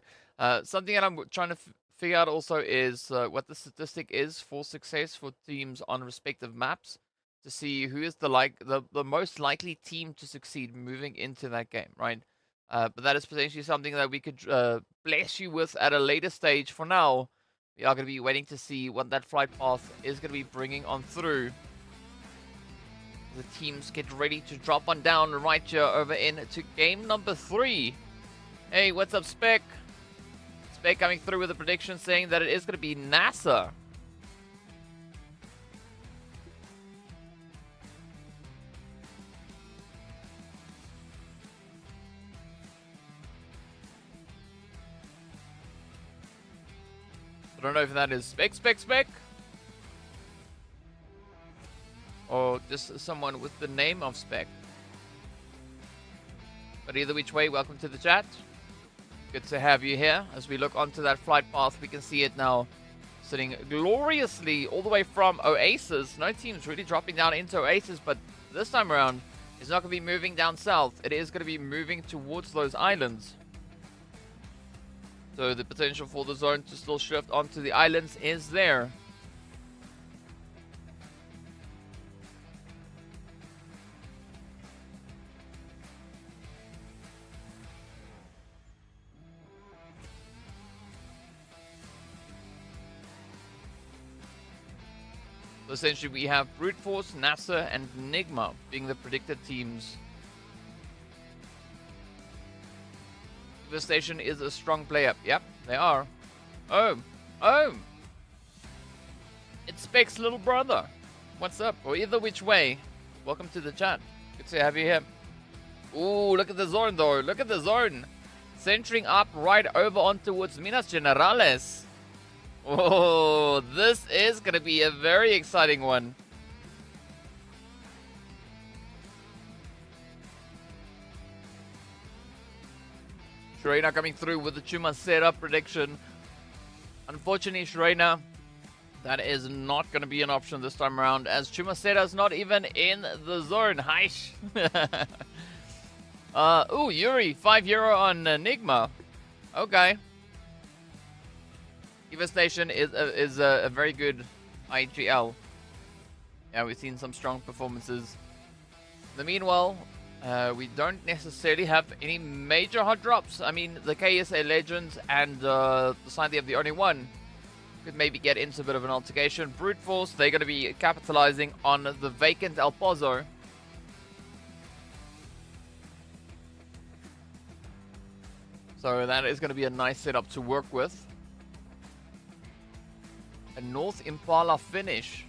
Something that I'm trying to figure out also is what the statistic is for success for teams on respective maps to see who is the most likely team to succeed moving into that game, right? But that is potentially something that we could bless you with at a later stage. For now, we are going to be waiting to see what that flight path is going to be bringing on through. The teams get ready to drop on down right here over into game number 3. Hey, what's up, Spec? Spec coming through with a prediction saying that it is going to be NASA. I don't know if that is Spec. Or just someone with the name of Spec. But either which way, welcome to the chat. Good to have you here. As we look onto that flight path, we can see it now sitting gloriously all the way from Oasis. No team's really dropping down into Oasis, but this time around, it's not going to be moving down south. It is going to be moving towards those islands. So the potential for the zone to still shift onto the islands is there. So essentially we have Brute Force, NASA, and Nigma being the predicted teams. This station is a strong player. Yep, they are. Oh! It's Spec's little brother. What's up? Or either which way, welcome to the chat. Good to have you here. Ooh, look at the zone though. Look at the zone. Centering up right over on towards Minas Generales. Oh, this is going to be a very exciting one. Shreina coming through with the Chumacera prediction. Unfortunately, Shreina, that is not going to be an option this time around, as Chumacera is not even in the zone. Heish. Ooh, Yuri, €5 on Nigma. Okay. Devastation is a very good IGL. Yeah, we've seen some strong performances. In the meanwhile, we don't necessarily have any major hot drops. I mean, the KSA Legends and the Scythe of the only one. could maybe get into a bit of an altercation. Brute Force, they're going to be capitalizing on the vacant El Pozo. So that is going to be a nice setup to work with. A North Impala finish.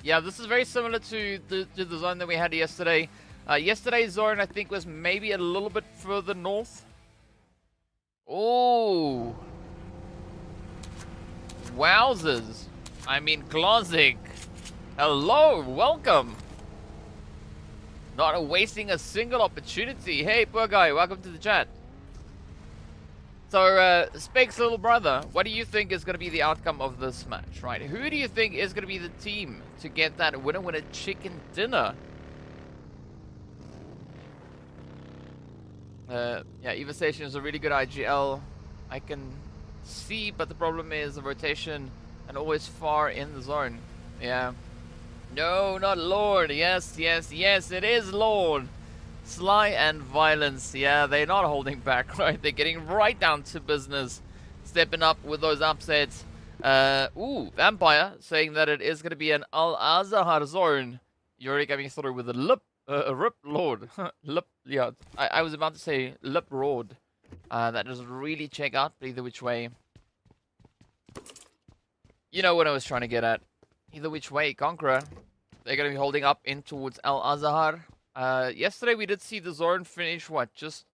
Yeah, this is very similar to the zone that we had yesterday. Yesterday's zone, I think, was maybe a little bit further north. Oh. Wowzers. I mean, Glozig. Hello, welcome. Not wasting a single opportunity. Hey, poor guy, welcome to the chat. So, Specs little brother, what do you think is going to be the outcome of this match, right? Who do you think is going to be the team to get that winner chicken dinner? Yeah, Eva Station is a really good IGL. I can see, but the problem is the rotation and always far in the zone. Yeah. No, not Lord. Yes, yes, yes, it is Lord. Sly and Violence, yeah, they're not holding back, right? They're getting right down to business, stepping up with those upsets. Ooh, Vampire saying that it is going to be an Al-Azhar zone. You're already coming through with a Rip Lord. Lip, yeah, I was about to say Lip Road. That doesn't really check out, but either which way. You know what I was trying to get at. Either which way, Conqueror. They're going to be holding up in towards Al-Azhar. Yesterday we did see the zone finish, what, just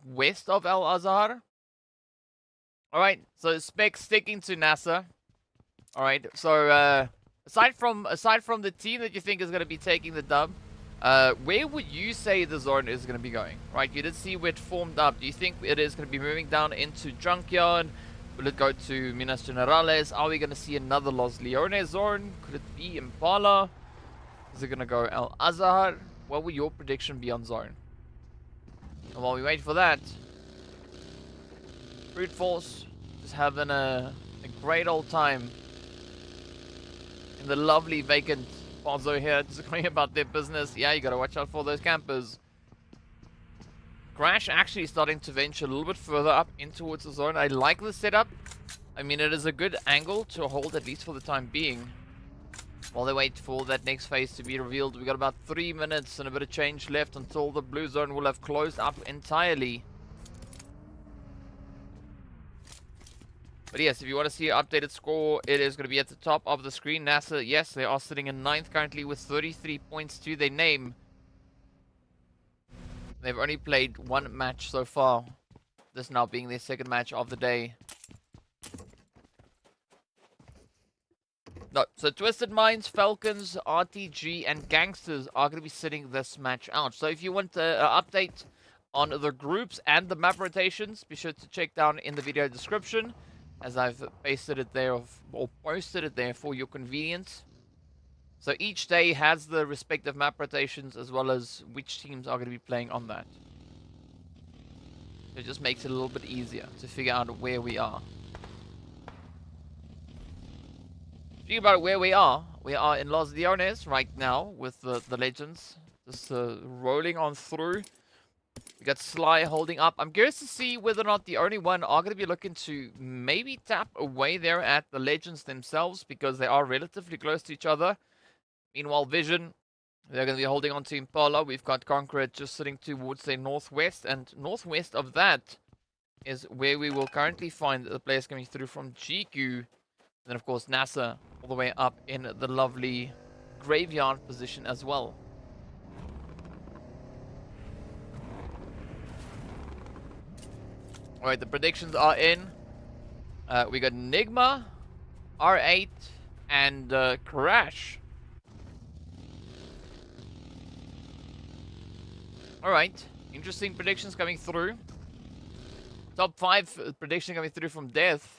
west of Al-Azhar? Alright, so Spec sticking to NASR. Alright, so, aside from the team that you think is going to be taking the dub, where would you say the zone is going to be going? Right, you did see where it formed up. Do you think it is going to be moving down into Junkyard? Will it go to Minas Generales? Are we going to see another Los Leones zone? Could it be Impala? Is it going to go Al-Azhar? What will your prediction be on zone? And while we wait for that, Brute Force just having a great old time in the lovely vacant Pozo here, just going about their business. Yeah, you got to watch out for those campers. Crash actually starting to venture a little bit further up in towards the zone. I like the setup. I mean, it is a good angle to hold, at least for the time being. While they wait for that next phase to be revealed, we got about 3 minutes and a bit of change left until the blue zone will have closed up entirely. But yes, if you want to see an updated score, it is going to be at the top of the screen. NASR, yes, they are sitting in 9th currently with 33 points to their name. They've only played one match so far, this now being their second match of the day. No, so Twisted Minds, Falcons, RTG, and Gangsters are going to be sitting this match out. So if you want an update on the groups and the map rotations, be sure to check down in the video description, as I've pasted it there, or posted it there for your convenience. So each day has the respective map rotations, as well as which teams are going to be playing on that. It just makes it a little bit easier to figure out where we are. Speaking about where we are in Los Leones right now with the Legends. Just rolling on through. We got Sly holding up. I'm curious to see whether or not the only one are going to be looking to maybe tap away there at the Legends themselves, because they are relatively close to each other. Meanwhile, Vision, they're going to be holding on to Impala. We've got Conqueror just sitting towards the northwest, and northwest of that is where we will currently find the players coming through from GQ. Then, of course, NASR all the way up in the lovely graveyard position as well. Alright, the predictions are in. We got Nigma, R8, and Crash. Alright, interesting predictions coming through. Top 5 prediction coming through from Death.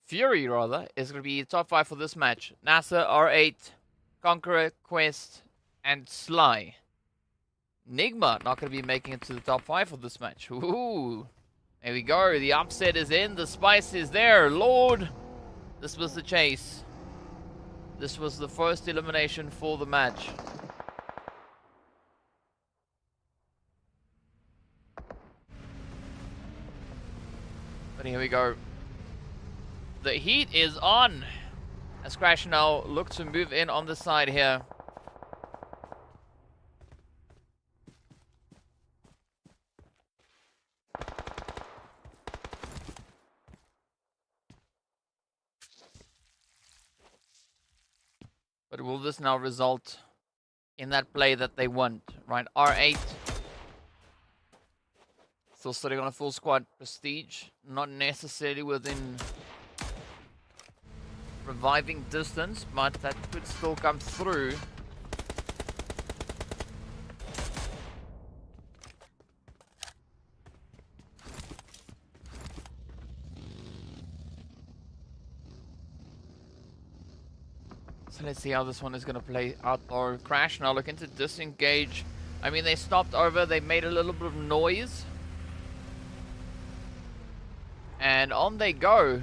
Fury, rather, is going to be top 5 for this match. NASR, R8, Conqueror, Quest, and Sly. Nigma not going to be making it to the top 5 for this match. Ooh. There we go. The upset is in. The spice is there. Lord. This was the chase. This was the first elimination for the match. But here we go. the heat is on. As Crash now look to move in on the side here. But will this now result in that play that they want, right? R8. Still sitting on a full squad prestige. Not necessarily within reviving distance, but that could still come through. So let's see how this one is going to play out. Or Crash now looking to disengage. I mean, they stopped over. They made a little bit of noise. And on they go.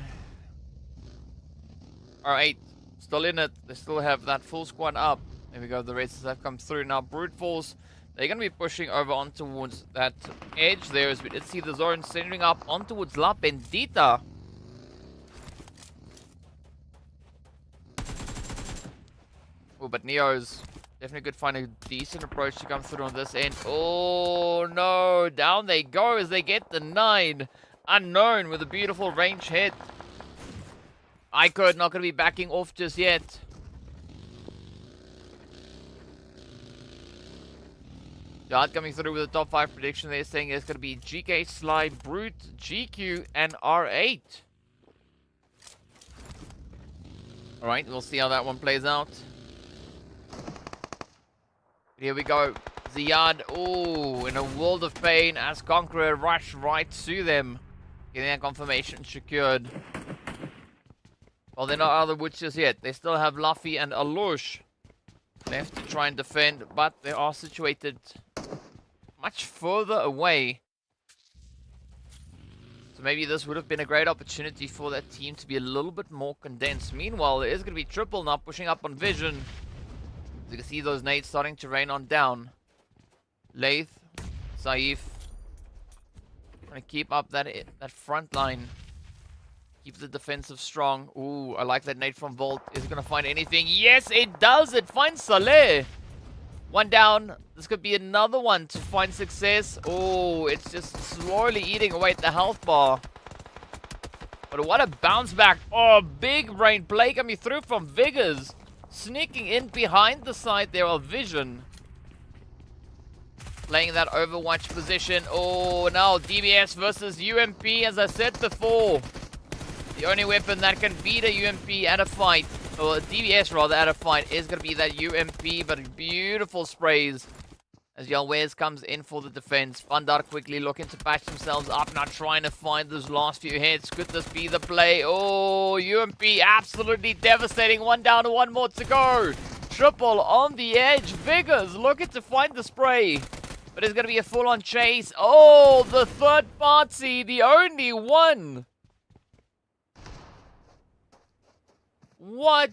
R8 still in it. They still have that full squad up. There we go. The races have come through. Now Brute Force, they're going to be pushing over on towards that edge there. As we did see the zone centering up on towards La Bendita. Oh, but Neo's definitely could find a decent approach to come through on this end. Oh no, down they go as they get the 9. Unknown with a beautiful range hit. IKURD not going to be backing off just yet. Dart coming through with a top 5 prediction. They're saying it's going to be GK, Sly, Brute, GQ, and R8. Alright, we'll see how that one plays out. Here we go. Ziyad, oh, in a world of pain as Conqueror rush right to them. Getting that confirmation secured. Well, they're not out of the woods just yet. They still have Luffy and Alush left to try and defend, but they are situated much further away. So maybe this would have been a great opportunity for that team to be a little bit more condensed. Meanwhile, there is going to be Triple now pushing up on Vision. As you can see those nades starting to rain on down. Laith, Saif, trying to keep up that front line. Keep the defensive strong. Ooh, I like that nade from Volt. Is it going to find anything? Yes, it does. It finds Saleh. One down. This could be another one to find success. Oh, it's just slowly eating away at the health bar. But what a bounce back. Oh, big rain play coming through from Vigors. Sneaking in behind the side there of Vision. Playing that Overwatch position. Oh, now DBS versus UMP, as I said before. The only weapon that can beat a UMP at a fight, or a DBS rather, at a fight, is going to be that UMP, but beautiful sprays. As Yalwez comes in for the defense. Vandar quickly looking to patch themselves up, now trying to find those last few hits. Could this be the play? Oh, UMP absolutely devastating. One down and one more to go. Triple on the edge. Vigors looking to find the spray. But it's going to be a full-on chase. Oh, the third party, the only one. What?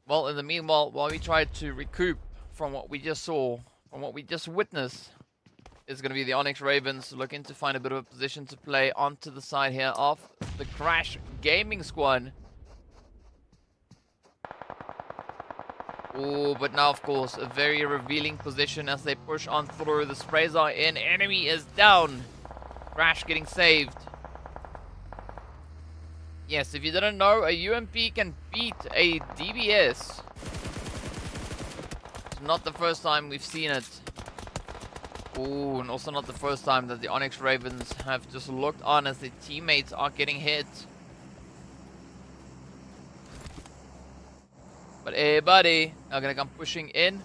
Well, in the meanwhile, while we try to recoup from what we just saw, from what we just witnessed, is going to be the ONYX Ravens looking to find a bit of a position to play onto the side here of the Crash Gaming squad. Oh, but now, of course, a very revealing position as they push on through. The sprays are in. Enemy is down. Crash getting saved. Yes, if you didn't know, a UMP can beat a DBS. It's not the first time we've seen it. Oh, and also not the first time that the ONYX Ravens have just looked on as their teammates are getting hit. But everybody are going to come pushing in.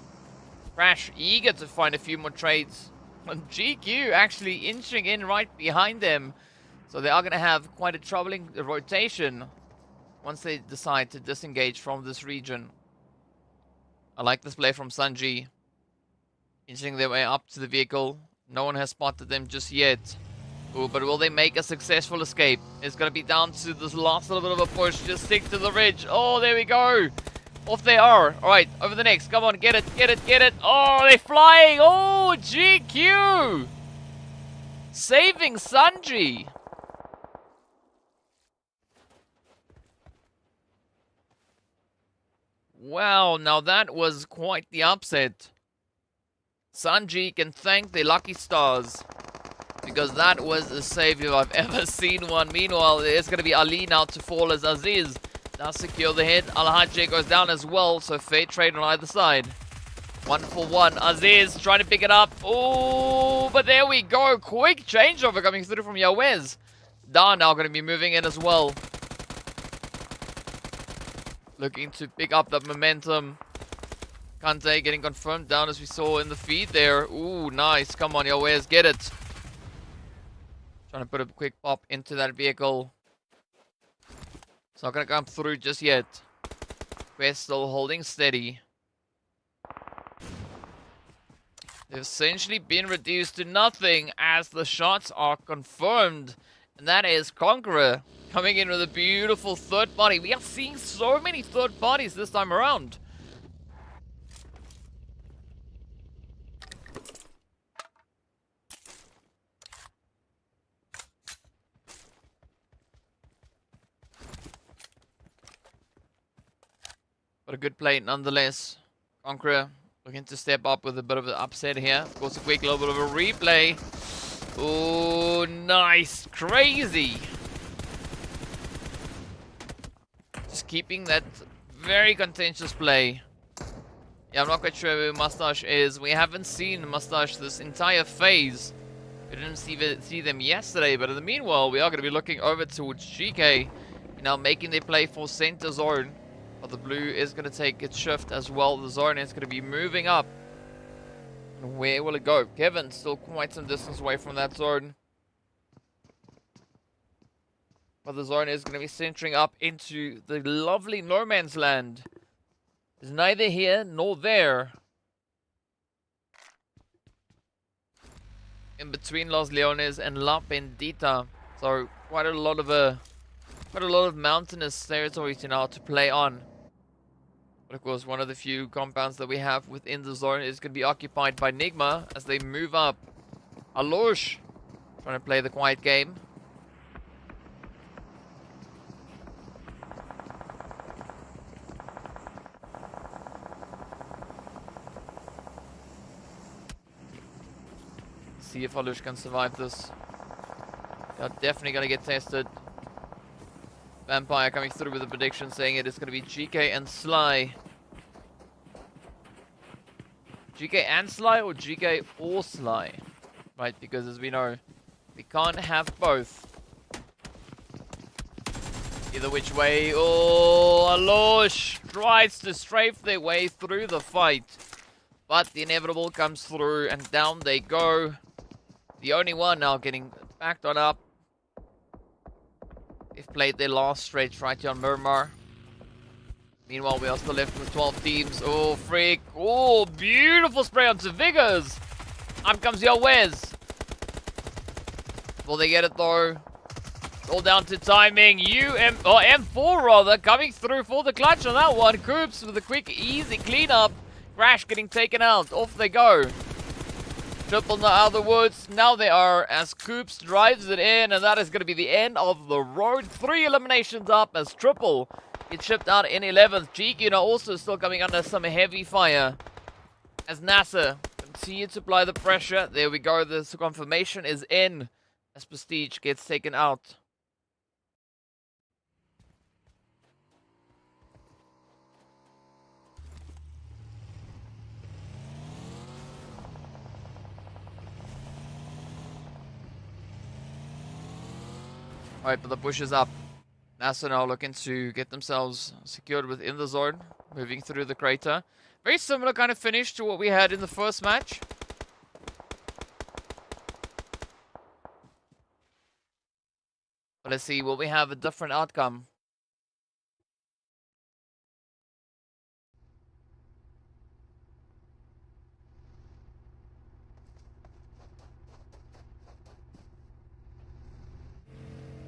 Crash eager to find a few more trades. And GQ actually inching in right behind them. So they are going to have quite a troubling rotation once they decide to disengage from this region. I like this play from Sanji. Inching their way up to the vehicle. No one has spotted them just yet. Ooh, but will they make a successful escape? It's going to be down to this last little bit of a push. Just stick to the ridge. Oh, there we go. Off they are. Alright, over the next. Come on, get it, get it, get it. Oh, they're flying. Oh, GQ. saving Sanji. Wow, now that was quite the upset. Sanji can thank the lucky stars, because that was a save if I've ever seen one. Meanwhile, there's going to be Ali now to fall as Aziz does secure the hit. Al-Hajj goes down as well, so fair trade on either side. 1 for 1. Aziz trying to pick it up. Oh, but there we go. Quick changeover coming through from Yawez. Da now going to be moving in as well. Looking to pick up that momentum. Kante getting confirmed down as we saw in the feed there. Ooh, nice. Come on, Yawez, get it. Trying to put a quick pop into that vehicle. It's not going to come through just yet. Quest still holding steady. They've essentially been reduced to nothing as the shots are confirmed. And that is CONQUEROR coming in with a beautiful third party. We are seeing so many third parties this time around. But a good play nonetheless. CONQUEROR looking to step up with a bit of an upset here. Of course, a quick little bit of a replay. Oh, nice. Crazy. Just keeping that very contentious play. Yeah, I'm not quite sure where Mustache is. We haven't seen Mustache this entire phase. We didn't see them yesterday, but in the meanwhile, we are going to be looking over towards Geekay. Now making their play for center zone. But the blue is going to take its shift as well. The zone is going to be moving up. And where will it go? Kevin still quite some distance away from that zone. But the zone is going to be centering up into the lovely no man's land. It's neither here nor there. In between Los Leones and La Bendita. So quite a lot of mountainous territories now to play on. But of course, one of the few compounds that we have within the zone is going to be occupied by Nigma as they move up. Alosh trying to play the quiet game. See if Alosh can survive this. They're definitely going to get tested. Vampire coming through with a prediction saying it is going to be GK and Sly. GK and Sly or GK or Sly? Right, because as we know, we can't have both. Either which way. Oh, Alosh tries to strafe their way through the fight. But the inevitable comes through and down they go. The only one now getting backed on up. They've played their last stretch right here on Miramar. Meanwhile, we are still left with 12 teams. Oh, freak. Oh, beautiful spray onto Vigors. Up comes Yawez. Will they get it though? It's all down to timing. M4 rather, coming through for the clutch on that one. Coops with a quick, easy cleanup. Crash getting taken out. Off they go. Triple out of the woods. Now they are as Coops drives it in, and that is going to be the end of the road. 3 eliminations up as Triple gets shipped out in 11th. GQ now also still coming under some heavy fire as NASR continue to apply the pressure. There we go. The confirmation is in as Prestige gets taken out. Alright, but the push is up. NASR now looking to get themselves secured within the zone. Moving through the crater. Very similar kind of finish to what we had in the first match. But let's see, will we have a different outcome?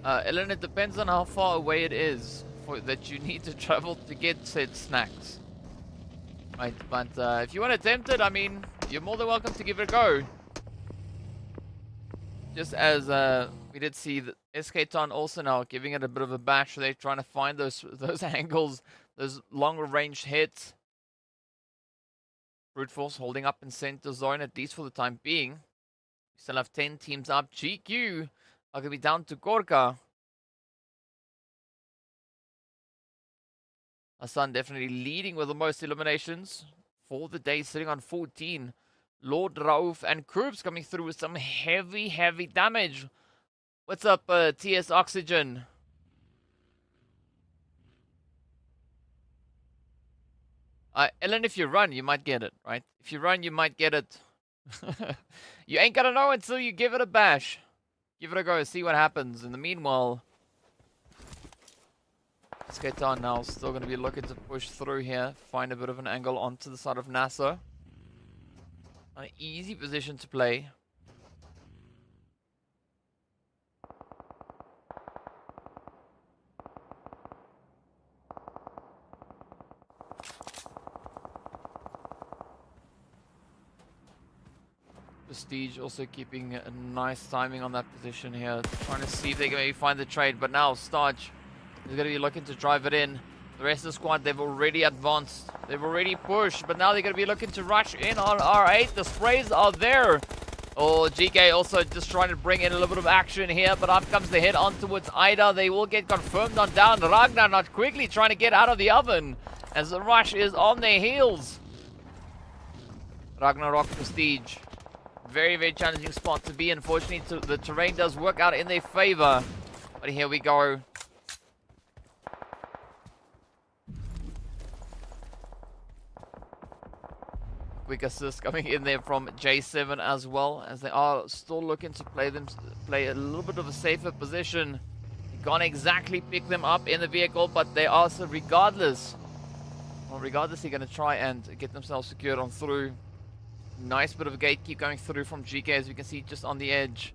Ellen, it depends on how far away it is that you need to travel to get said snacks. Right, but if you want to attempt it, I mean, you're more than welcome to give it a go. just as we did see the SK-Ton also now giving it a bit of a bash. They're trying to find those angles, those longer range hits. Brute Force holding up in center zone, at least for the time being. We still have 10 teams up. GQ are going to be down to Gorka. Hassan definitely leading with the most eliminations for the day, sitting on 14. Lord Rauf and Krups coming through with some heavy damage. What's up, TS Oxygen? Ellen, if you run, you might get it, right? If you run, you might get it. You ain't gonna know until you give it a bash. Give it a go, see what happens. In the meanwhile, Skaton now still going to be looking to push through here, find a bit of an angle onto the side of NASR. An easy position to play. Prestige also keeping a nice timing on that position here, trying to see if they can maybe find the trade, but now Starch is going to be looking to drive it in. The rest of the squad, they've already advanced. They've already pushed, but now they're going to be looking to rush in on R8. The sprays are there. Oh, GK also just trying to bring in a little bit of action here, but up comes the hit on towards Ida. They will get confirmed on down. Ragnar not quickly trying to get out of the oven as the rush is on their heels. Ragnarok Prestige. Very challenging spot to be. Unfortunately, the terrain does work out in their favor. But here we go. Quick assist coming in there from J7 as well, as they are still looking to play a little bit of a safer position. You can't exactly pick them up in the vehicle, but they are, so regardless, they're going to try and get themselves secured on through. Nice bit of a gatekeep going through from GK, as we can see just on the edge.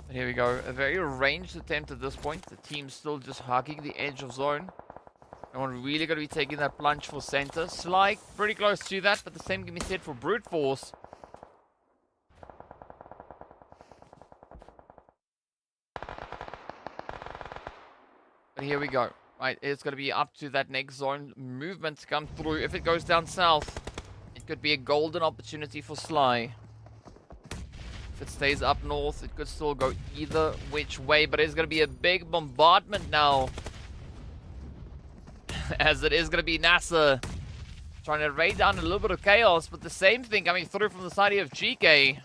But here we go, a very ranged attempt at this point. The team's still just hugging the edge of zone. No one really going to be taking that plunge for center. Sly pretty close to that, but the same can be said for Brute Force. But here we go. Right, it's going to be up to that next zone movement to come through. If it goes down south, it could be a golden opportunity for Sly. If it stays up north, it could still go either which way, but it's going to be a big bombardment now. As it is going to be NASR trying to raid down a little bit of chaos, but the same thing coming through from the side of GK.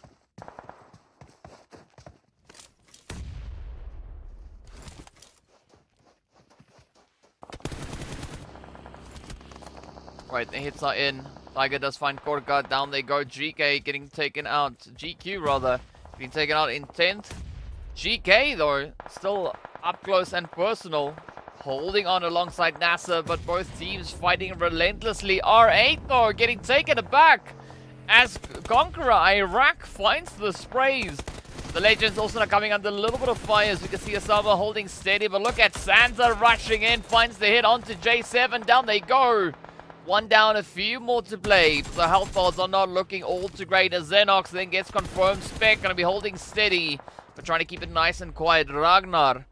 Right, the hits are in. Tiger does find Korka. Down they go. GK getting taken out. GQ rather. Being taken out in 10th. GK though, still up close and personal. Holding on alongside NASR, but both teams fighting relentlessly. R8 though, getting taken aback. As Conqueror Iraq finds the sprays. The Legends also not coming under a little bit of fire, as we can see Osama holding steady. But look at Sansa rushing in. Finds the hit onto J7. Down they go. One down, a few more to play. The health bars are not looking all too great as Xenox then gets confirmed. Spec going to be holding steady, but trying to keep it nice and quiet. Ragnar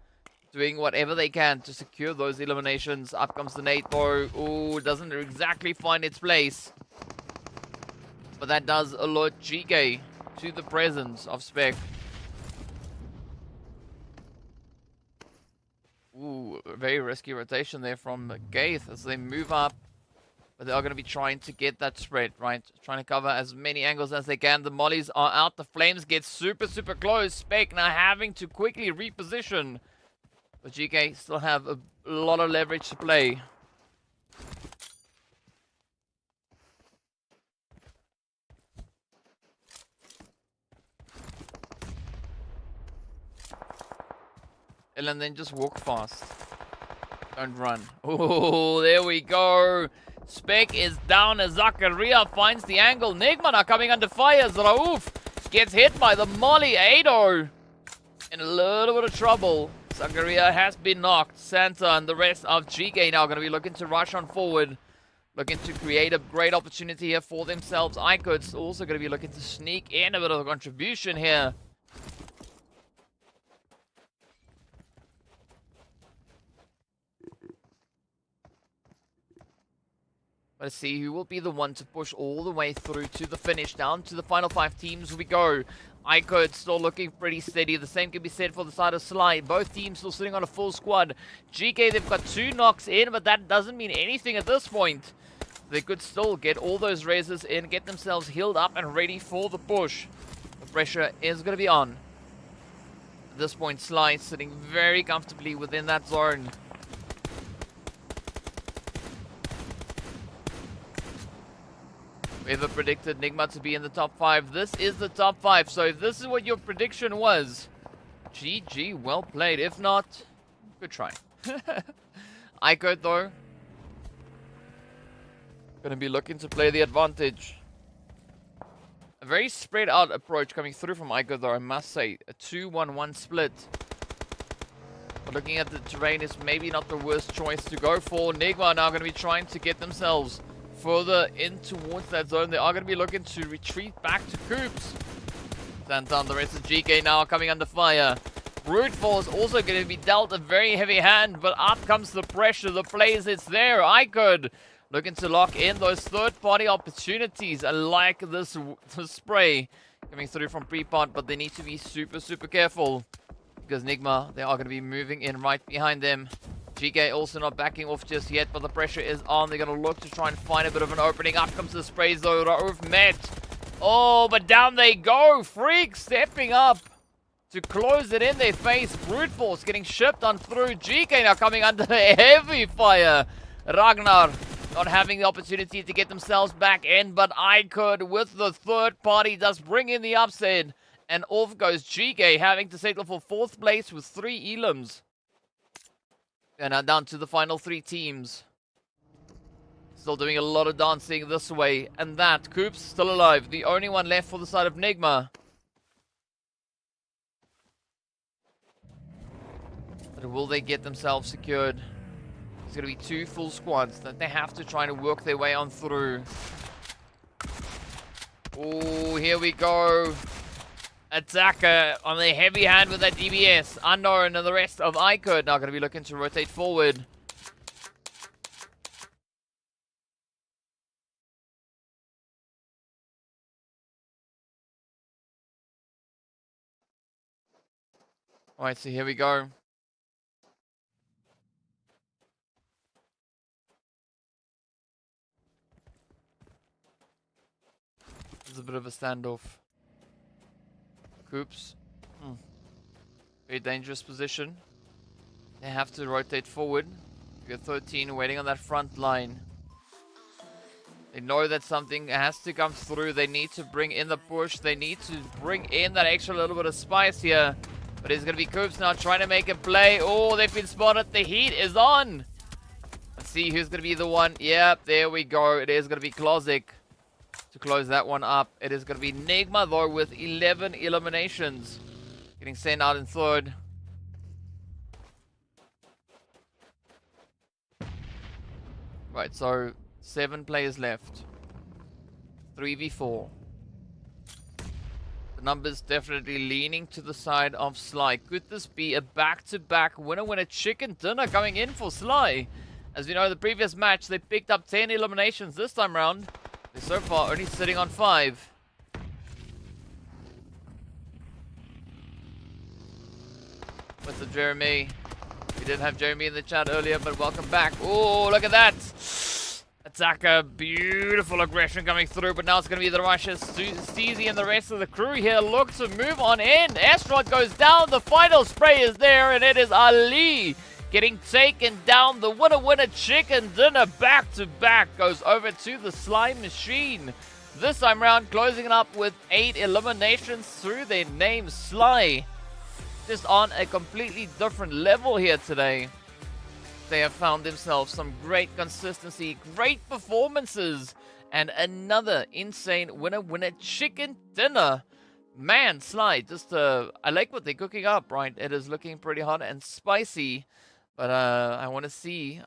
doing whatever they can to secure those eliminations. Up comes the nade though. Ooh, doesn't exactly find its place. But that does alert GK to the presence of Spec. Ooh, a very risky rotation there from Gaith as they move up. But they are going to be trying to get that spread, right? Trying to cover as many angles as they can. The mollies are out. The flames get super close. Spec now having to quickly reposition. But GK still have a lot of leverage to play. And then just walk fast. Don't run. Oh, there we go. Spec is down as Zakaria finds the angle. Nigma now coming under fire as Rauf gets hit by the molly. Ado in a little bit of trouble. Angaria has been knocked. Santa and the rest of Geekay now going to be looking to rush on forward. Looking to create a great opportunity here for themselves. IKURD's also going to be looking to sneak in a bit of a contribution here. Let's see who will be the one to push all the way through to the finish. Down to the final 5 teams we go. IKURD still looking pretty steady. The same can be said for the side of Sly. Both teams still sitting on a full squad. GK, they've got 2 knocks in, but that doesn't mean anything at this point. They could still get all those raises in, get themselves healed up and ready for the push. The pressure is going to be on. At this point, Sly sitting very comfortably within that zone. Whoever predicted Nigma to be in the top 5, this is the top 5. So if this is what your prediction was, GG, well played. If not, good try. IKURD though, going to be looking to play the advantage. A very spread out approach coming through from IKURD though, I must say. A 2-1-1 split. But looking at the terrain is maybe not the worst choice to go for. Nigma now going to be trying to get themselves further in towards that zone. They are going to be looking to retreat back to Coops. Santan, the rest of GK now coming under fire. Brute Force also going to be dealt a very heavy hand, but up comes the pressure. The plays, it's there. IKURD looking to lock in those third-party opportunities. I like this spray coming through from pre-pot, but they need to be super, super careful. Because Nigma, they are going to be moving in right behind them. GK also not backing off just yet, but the pressure is on. They're going to look to try and find a bit of an opening. Up comes the sprays though. Raouf met. Oh, but down they go. Freak stepping up to close it in their face. Brute Force getting shipped on through. GK now coming under heavy fire. Ragnar not having the opportunity to get themselves back in, but IKURD with the third party does bring in the upset. And off goes GK, having to settle for 4th place with 3 elims. And now down to the final 3 teams. Still doing a lot of dancing this way and that. Coops still alive. The only one left for the side of Nigma. But will they get themselves secured? There's going to be 2 full squads that they have to try to work their way on through. Oh, here we go. Attacker on the heavy hand with that DBS. Unknown and the rest of IKURD now going to be looking to rotate forward. Alright, so here we go. There's a bit of a standoff. Coops. Very dangerous position. They have to rotate forward. We got 13 waiting on that front line. They know that something has to come through. They need to bring in the push. They need to bring in that extra little bit of spice here. But it's going to be Coops now trying to make a play. Oh, they've been spotted. The heat is on. Let's see who's going to be the one. Yep, there we go. It is going to be Klozik to close that one up. It is going to be Nigma though with 11 eliminations. Getting sent out in 3rd. Right, so 7 players left. 3v4. The numbers definitely leaning to the side of Sly. Could this be a back-to-back winner-winner chicken dinner coming in for Sly? As we know, the previous match, they picked up 10 eliminations this time round. They're so far only sitting on 5. What's up, Jeremy? We did have Jeremy in the chat earlier, but welcome back. Oh, look at that! Attacker, beautiful aggression coming through, but now it's going to be the Russians. Steezy and the rest of the crew here look to move on in. Astrod goes down, the final spray is there, and it is Ali getting taken down. The winner-winner chicken dinner back-to-back goes over to the Slime Machine. This time round, closing it up with 8 eliminations through their name, Sly. Just on a completely different level here today. They have found themselves some great consistency, great performances, and another insane winner-winner chicken dinner. Man, Sly, just I like what they're cooking up, right? It is looking pretty hot and spicy. But I want to see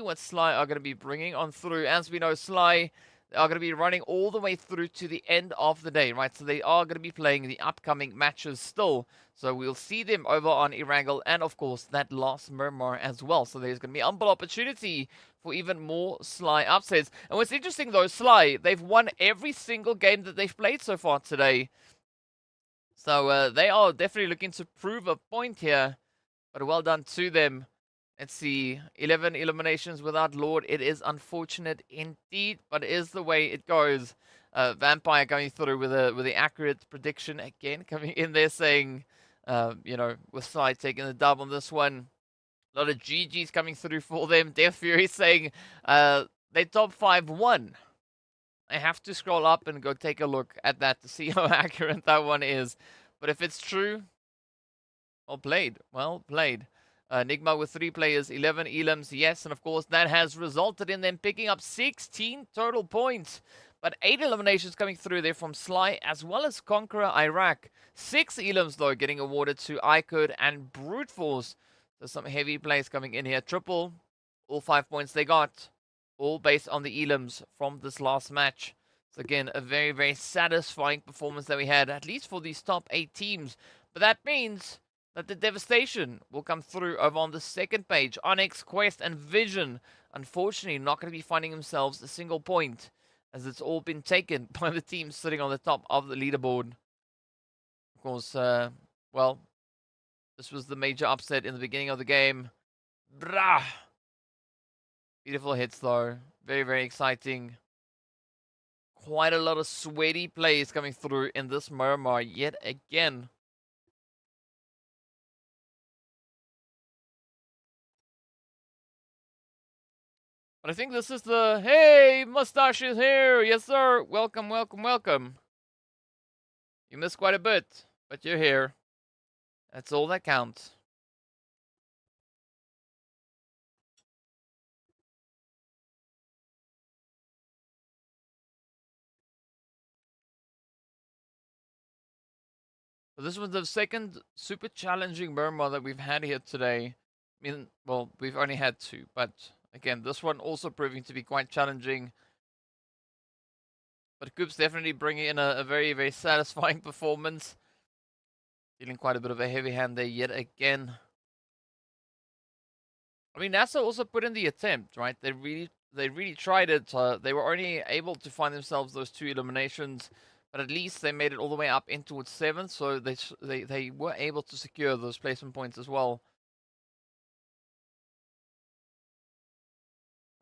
what Sly are going to be bringing on through. As we know, Sly are going to be running all the way through to the end of the day, right? So they are going to be playing the upcoming matches still. So we'll see them over on Erangel and, of course, that last Miramar as well. So there's going to be ample opportunity for even more Sly upsets. And what's interesting, though, Sly, they've won every single game that they've played so far today. So they are definitely looking to prove a point here. But well done to them. Let's see, 11 eliminations without Lord. It is unfortunate indeed, but it is the way it goes. Vampire going through with the accurate prediction again, coming in there saying, you know, with Side taking the dub on this one. A lot of GGs coming through for them. Death Fury saying they top 5-1. I have to scroll up and go take a look at that to see how accurate that one is. But if it's true, well played. Well played. Nigma with 3 players, 11 elims, yes, and of course that has resulted in them picking up 16 total points. But 8 eliminations coming through there from Sly as well as Conqueror Iraq. 6 elims though getting awarded to IKURD and Brute Force. So some heavy plays coming in here. Triple, all 5 points they got. All based on the elims from this last match. So again, a very, very satisfying performance that we had, at least for these top 8 teams. But that means that the devastation will come through over on the second page. ONYX, Quest, and Vision, unfortunately, not going to be finding themselves a single point, as it's all been taken by the teams sitting on the top of the leaderboard. Of course, well, this was the major upset in the beginning of the game. Brah! Beautiful hits, though. Very, very exciting. Quite a lot of sweaty plays coming through in this Miramar yet again. But I think this is the, hey, Mustache is here. Yes, sir. Welcome, welcome, welcome. You missed quite a bit, but you're here. That's all that counts. So this was the second super challenging Miramar that we've had here today. I mean, well, we've only had 2, but again, this one also proving to be quite challenging. But Coop's definitely bringing in a very, very satisfying performance. Feeling quite a bit of a heavy hand there yet again. I mean, NASA also put in the attempt, right? They really tried it. They were only able to find themselves those 2 eliminations, but at least they made it all the way up in towards 7th, so they were able to secure those placement points as well.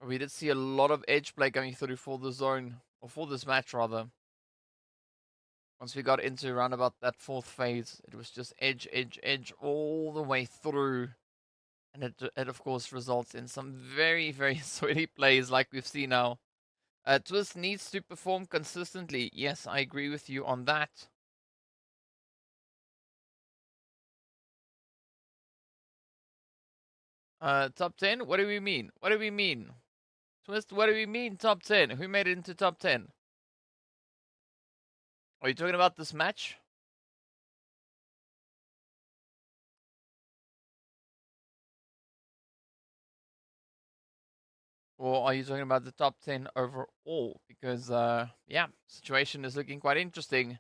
We did see a lot of edge play going through for the zone, or for this match rather. Once we got into around about that 4th phase, it was just edge, edge, edge all the way through. And it of course results in some very, very sweaty plays like we've seen now. Twist needs to perform consistently. Yes, I agree with you on that. Top 10? What do we mean? What do we mean? Twist, what do we mean top 10? Who made it into top 10? Are you talking about this match? Or are you talking about the top 10 overall? Because, yeah, situation is looking quite interesting.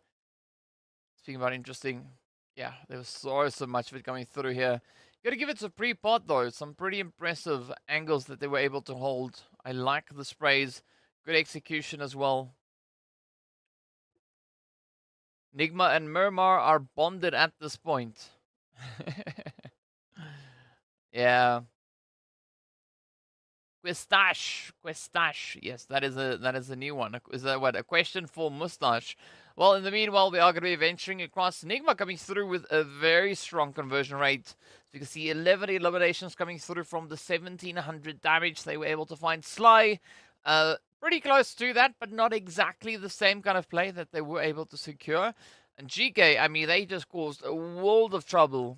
Speaking about interesting, yeah, there was so much of it coming through here. Gotta give it to pre-pot though. Some pretty impressive angles that they were able to hold. I like the sprays. Good execution as well. Nigma and Miramar are bonded at this point. Yeah. Questache. Yes, that is a new one. Is that what, a question for Mustache? Well, in the meanwhile, we are going to be venturing across. Nigma coming through with a very strong conversion rate. So you can see 11 eliminations coming through from the 1700 damage. They were able to find Sly. Pretty close to that, but not exactly the same kind of play that they were able to secure. And GK, I mean, they just caused a world of trouble.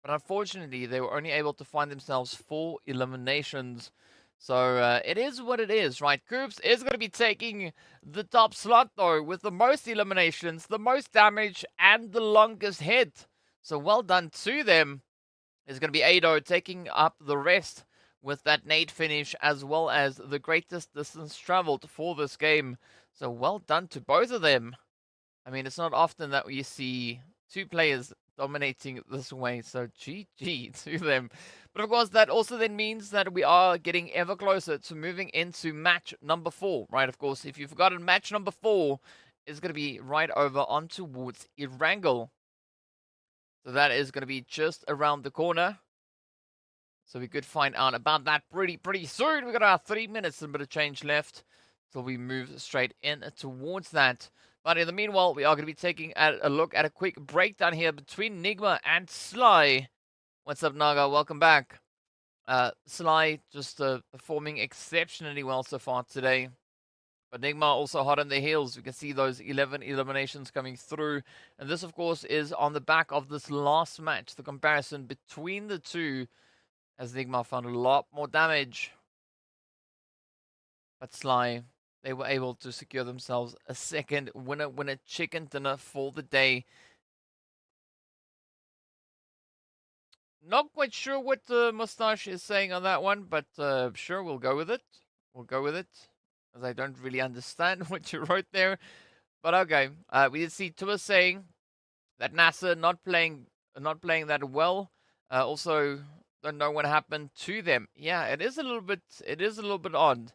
But unfortunately, they were only able to find themselves 4 eliminations. So it is what it is, right? Coops is going to be taking the top slot, though, with the most eliminations, the most damage, and the longest hit. So well done to them. It's going to be Ado taking up the rest with that nade finish, as well as the greatest distance traveled for this game. So well done to both of them. I mean, it's not often that we see two players dominating this way, so GG to them. But of course, that also then means that we are getting ever closer to moving into match number 4, right? Of course, if you've forgotten, match number 4 is going to be right over on towards Erangel. So that is going to be just around the corner. So we could find out about that pretty soon. We've got about 3 minutes and a bit of change left till we move straight in towards that. But in the meanwhile, we are going to be taking a look at a quick breakdown here between Nigma and Sly. What's up, Naga? Welcome back. Sly just performing exceptionally well so far today. But Nigma also hot on their heels. We can see those 11 eliminations coming through. And this, of course, is on the back of this last match. The comparison between the two, as Nigma found a lot more damage. But Sly, they were able to secure themselves a second winner chicken dinner for the day. Not quite sure what Mustache is saying on that one, but sure, we'll go with it. We'll go with it, as I don't really understand what you wrote there. But okay, we did see Tua saying that NASR not playing that well. Also, don't know what happened to them. Yeah, it is a little bit odd.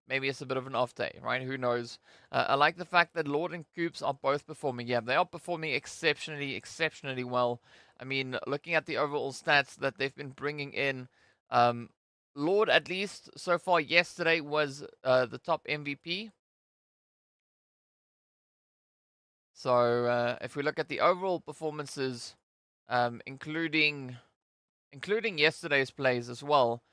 Maybe it's a bit of an off day, right? Who knows? I like the fact that Lord and Coops are both performing. Yeah, they are performing exceptionally well. I mean, looking at the overall stats that they've been bringing in, Lord, at least so far yesterday, was the top MVP. So if we look at the overall performances, including yesterday's plays as well,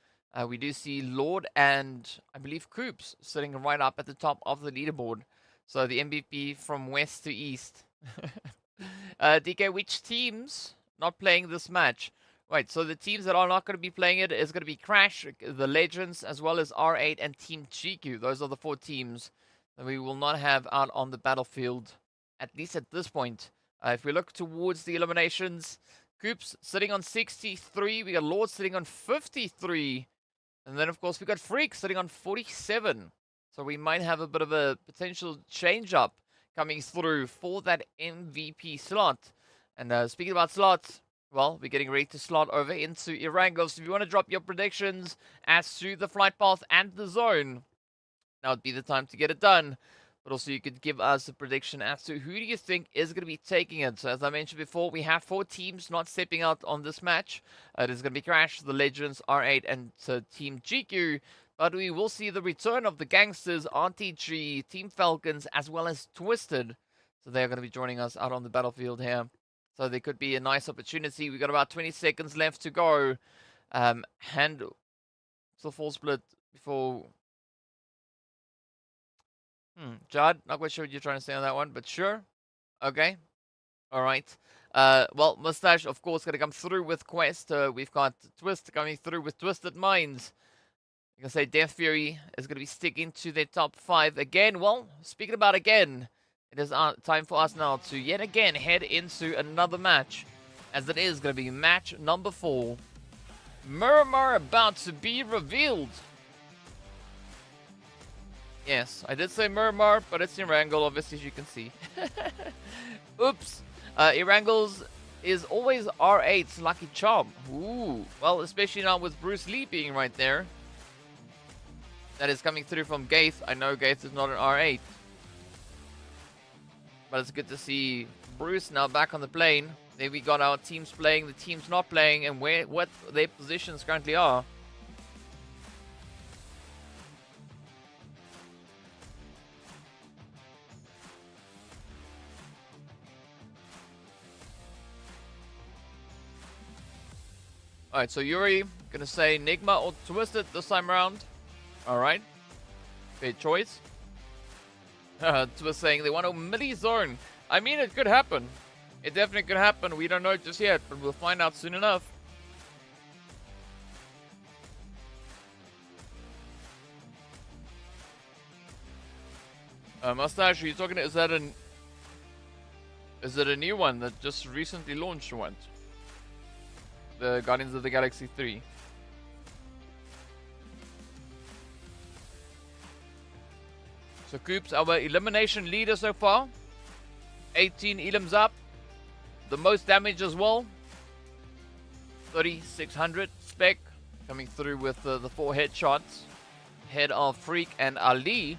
we do see Lord and I believe Coops sitting right up at the top of the leaderboard. So the MVP from west to east. DK, which teams not playing this match? Right, so the teams that are not going to be playing it is going to be Crash, the Legends, as well as R8 and Team GQ. Those are the 4 teams that we will not have out on the battlefield, at least at this point. If we look towards the eliminations, Coops sitting on 63. We got Lord sitting on 53. And then, of course, we got Freak sitting on 47. So we might have a bit of a potential change-up coming through for that MVP slot. And speaking about slots, well, we're getting ready to slot over into Erangel. So if you want to drop your predictions as to the flight path and the zone, now would be the time to get it done. But also you could give us a prediction as to who do you think is going to be taking it. So as I mentioned before, we have 4 teams not stepping out on this match. It is going to be Crash, the Legends, R8, and Team GQ. But we will see the return of the GANGSTERS, RTG, Team FALCONS, as well as Twisted. So they're going to be joining us out on the battlefield here. So there could be a nice opportunity. We've got about 20 seconds left to go. Hand still full split before... Judd, not quite sure what you're trying to say on that one, but sure. Okay. All right. Well, Mustache, of course, going to come through with Quest. We've got Twist coming through with Twisted Minds. You can say Death Fury is going to be sticking to their top 5 again. Well, speaking about again, it is time for us now to yet again head into another match, as it is going to be match number 4. Miramar about to be revealed. Yes, I did say Miramar, but it's Erangel, obviously, as you can see. Oops. Erangel's is always R8's lucky charm. Ooh. Well, especially now with Bruce Lee being right there. That is coming through from Gaith. I know Gaith is not an R8. But it's good to see Bruce now back on the plane. There we got our teams playing, the teams not playing, and what their positions currently are. Alright, so Yuri, gonna say Nigma or Twisted this time around. Alright. Fair choice. Twist saying they want a midi zone. I mean, it could happen. It definitely could happen. We don't know just yet, but we'll find out soon enough. Mustache, are you talking? Is that an? Is it a new one that just recently launched? What? The Guardians of the Galaxy 3. So Coops, our elimination leader so far. 18 elims up. The most damage as well. 3,600 spec. Coming through with the 4 headshots. Head of Freak and Ali.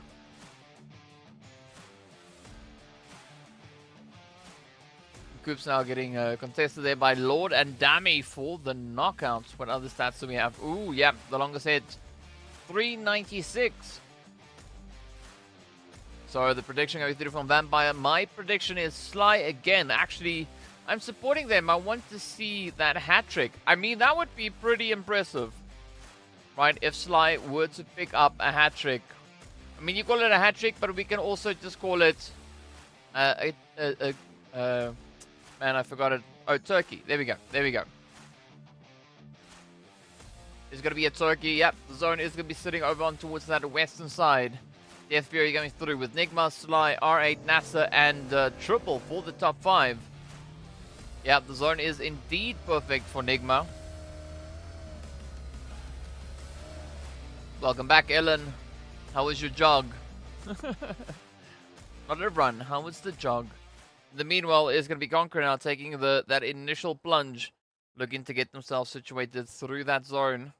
Coops now getting contested there by Lord and Dami for the knockouts. What other stats do we have? Ooh, yeah, the longest head. 396. So the prediction going through from Vampire. My prediction is Sly again. Actually, I'm supporting them. I want to see that hat trick. I mean, that would be pretty impressive, right? If Sly were to pick up a hat trick. I mean, you call it a hat trick, but we can also just call it man, I forgot it. Oh, Turkey. There we go. There we go. It's going to be a Turkey. Yep, the zone is going to be sitting over on towards that western side. Death Fury going through with Nigma, Sly, R8, NASR, and Triple for the top 5. Yep, the zone is indeed perfect for Nigma. Welcome back, Ellen. How was your jog? Not a run. How was the jog? The meanwhile is going to be Conqueror now taking that initial plunge, looking to get themselves situated through that zone.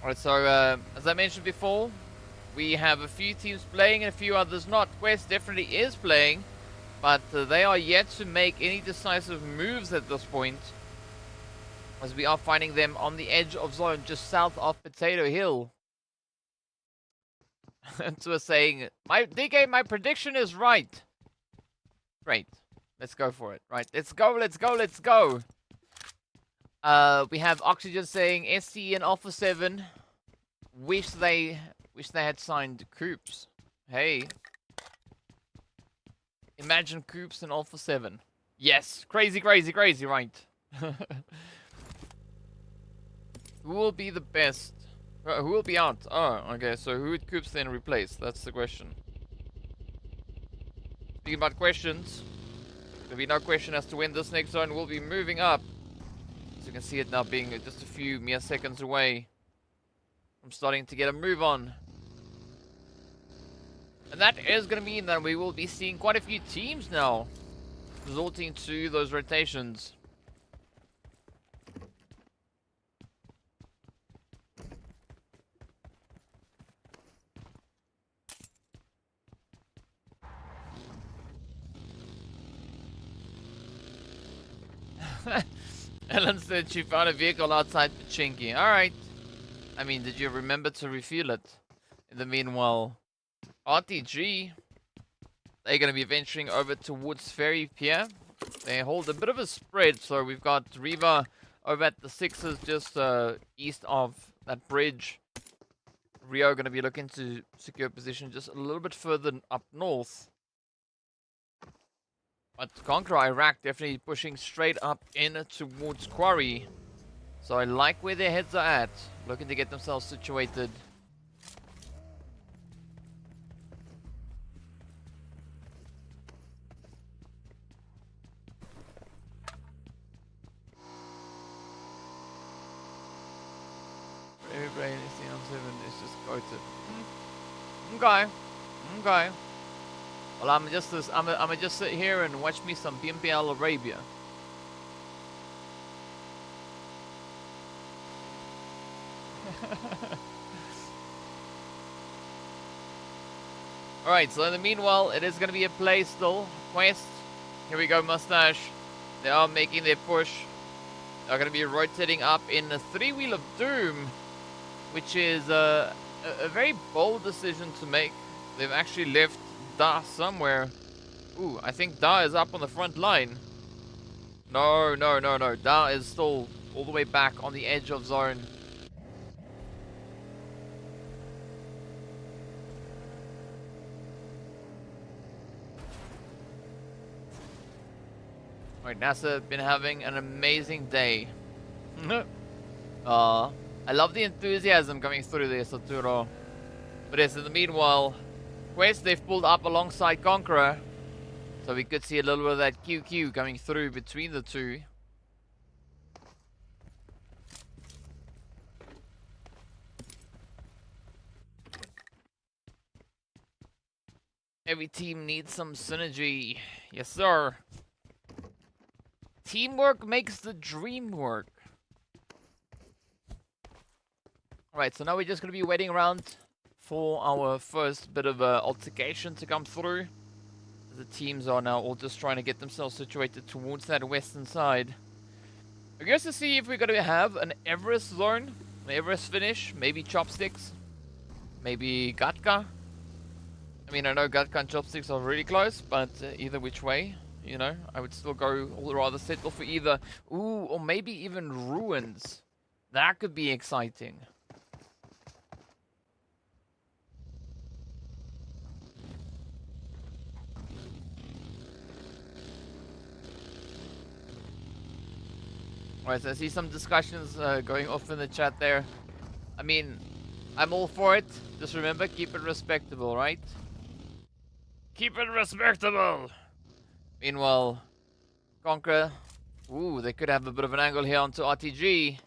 Alright, so as I mentioned before, we have a few teams playing and a few others not. Quest definitely is playing, but they are yet to make any decisive moves at this point, as we are finding them on the edge of zone just south of Potato Hill. And so saying, DK, my prediction is right. Great. Let's go for it. Right, let's go, let's go, let's go. We have Oxygen saying SC and Alpha 7 wish they had signed Coops. Hey. Imagine Coops and Alpha 7. Yes, crazy, crazy, crazy, right. Who will be the best? Who will be out? Oh, okay, so who would Coops then replace? That's the question. Speaking about questions, there'll be no question as to when this next zone will be moving up. As you can see it now being just a few mere seconds away from starting to get a move on. And that is going to mean that we will be seeing quite a few teams now resorting to those rotations. Ellen said she found a vehicle outside Pachinki. Alright. I mean, did you remember to refuel it? In the meanwhile, RTG, they're going to be venturing over towards Ferry Pier. They hold a bit of a spread, so we've got Reva over at the 6s just east of that bridge. Rio going to be looking to secure position just a little bit further up north. But Conqueror Iraq definitely pushing straight up in towards Quarry. So I like where their heads are at. Looking to get themselves situated. Everybody anything on 7 is just quoted. Okay. Okay. Well, I'm just sit here and watch me some PMPL Arabia. Alright, so in the meanwhile, it is going to be a play still. Quest. Here we go, Mustache. They are making their push. They're going to be rotating up in the 3-wheel of doom, which is a very bold decision to make. They've actually left Da somewhere. Ooh, I think Da is up on the front line. No. Da is still all the way back on the edge of zone. Alright, NASR been having an amazing day. I love the enthusiasm coming through there, Saturo. But yes, in the meanwhile, Quest, they've pulled up alongside Conqueror. So we could see a little bit of that QQ coming through between the two. Every team needs some synergy. Yes, sir. Teamwork makes the dream work. Alright, so now we're just going to be waiting around for our first bit of altercation to come through. The teams are now all just trying to get themselves situated towards that western side. I guess to see if we're going to have an Everest zone, an Everest finish, maybe Chopsticks, maybe Gatka. I mean, I know Gatka and Chopsticks are really close, but either which way, you know, I would still go, or rather settle for either, ooh, or maybe even Ruins. That could be exciting. Alright, so I see some discussions going off in the chat there. I mean, I'm all for it. Just remember, keep it respectable, right? Keep it respectable! Meanwhile, Conqueror. Ooh, they could have a bit of an angle here onto RTG.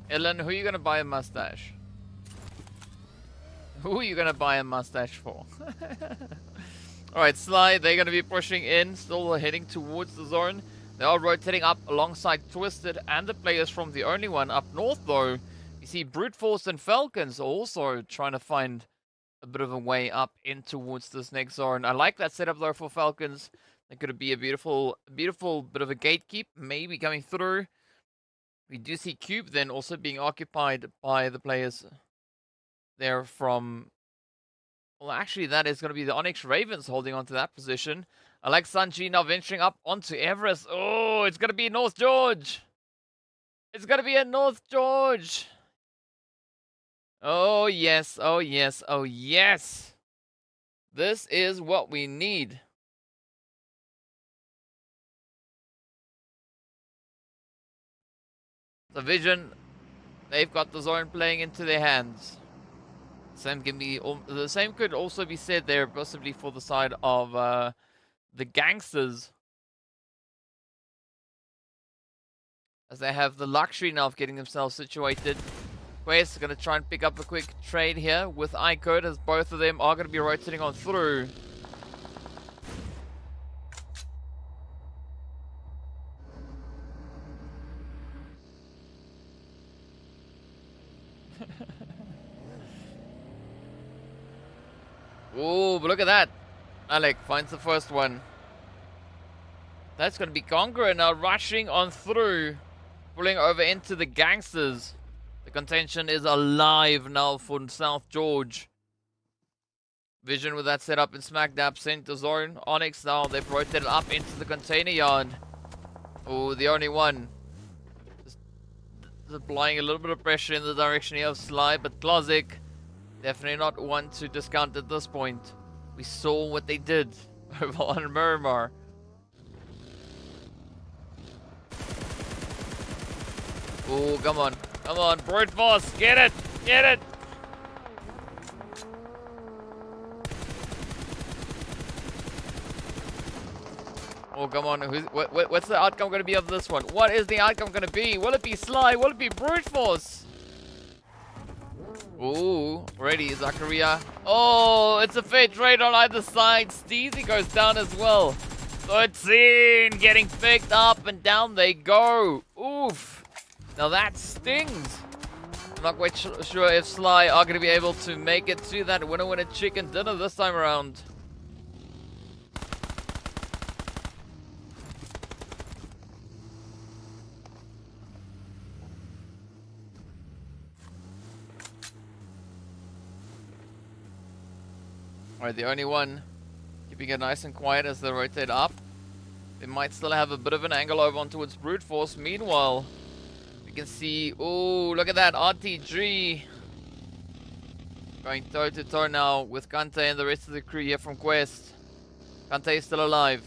Ellen, who are you gonna buy a mustache? Who are you gonna buy a mustache for? Alright, Sly, they're gonna be pushing in, still heading towards the zone. They are rotating up alongside Twisted and the players from the only one up north though. You see Brute Force and Falcons also trying to find a bit of a way up in towards this next zone. I like that setup though for Falcons. It could be a beautiful bit of a gatekeep, maybe coming through. We do see Cube then also being occupied by the players there from... Well, actually, that is going to be the ONYX Ravens holding on to that position. I like Sanji now venturing up onto Everest. Oh, it's going to be North George. It's going to be a North George. Oh, yes. Oh, yes. Oh, yes. This is what we need. The Vision, they've got the zone playing into their hands. The same could also be said there, possibly for the side of the GANGSTERS, as they have the luxury now of getting themselves situated. Quest going to try and pick up a quick trade here with IKURD, as both of them are going to be rotating on through. Ooh, but look at that. Alec finds the first one. That's going to be Conqueror now rushing on through. Pulling over into the GANGSTERS. The contention is alive now for South George. Vision with that setup in smack dab center zone. ONYX now, they've rotated up into the container yard. Oh, the only one. Just applying a little bit of pressure in the direction here of Sly, but Classic, definitely not one to discount at this point. We saw what they did over on Miramar. Oh, come on. Come on, Brute Force. Get it. Get it. Oh, come on. What's the outcome going to be of this one? What is the outcome going to be? Will it be Sly? Will it be Brute Force? Ooh, ready, Zakaria. Oh, it's a fair trade on either side. Steezy goes down as well. 13 getting picked up and down they go. Oof. Now that stings. I'm not quite sure if Sly are going to be able to make it to that winner chicken dinner this time around. Alright, the only one keeping it nice and quiet as they rotate up. They might still have a bit of an angle over on towards Brute Force. Meanwhile, we can see, oh, look at that, RTG Going toe to toe now with Kante and the rest of the crew here from Quest. Kante is still alive.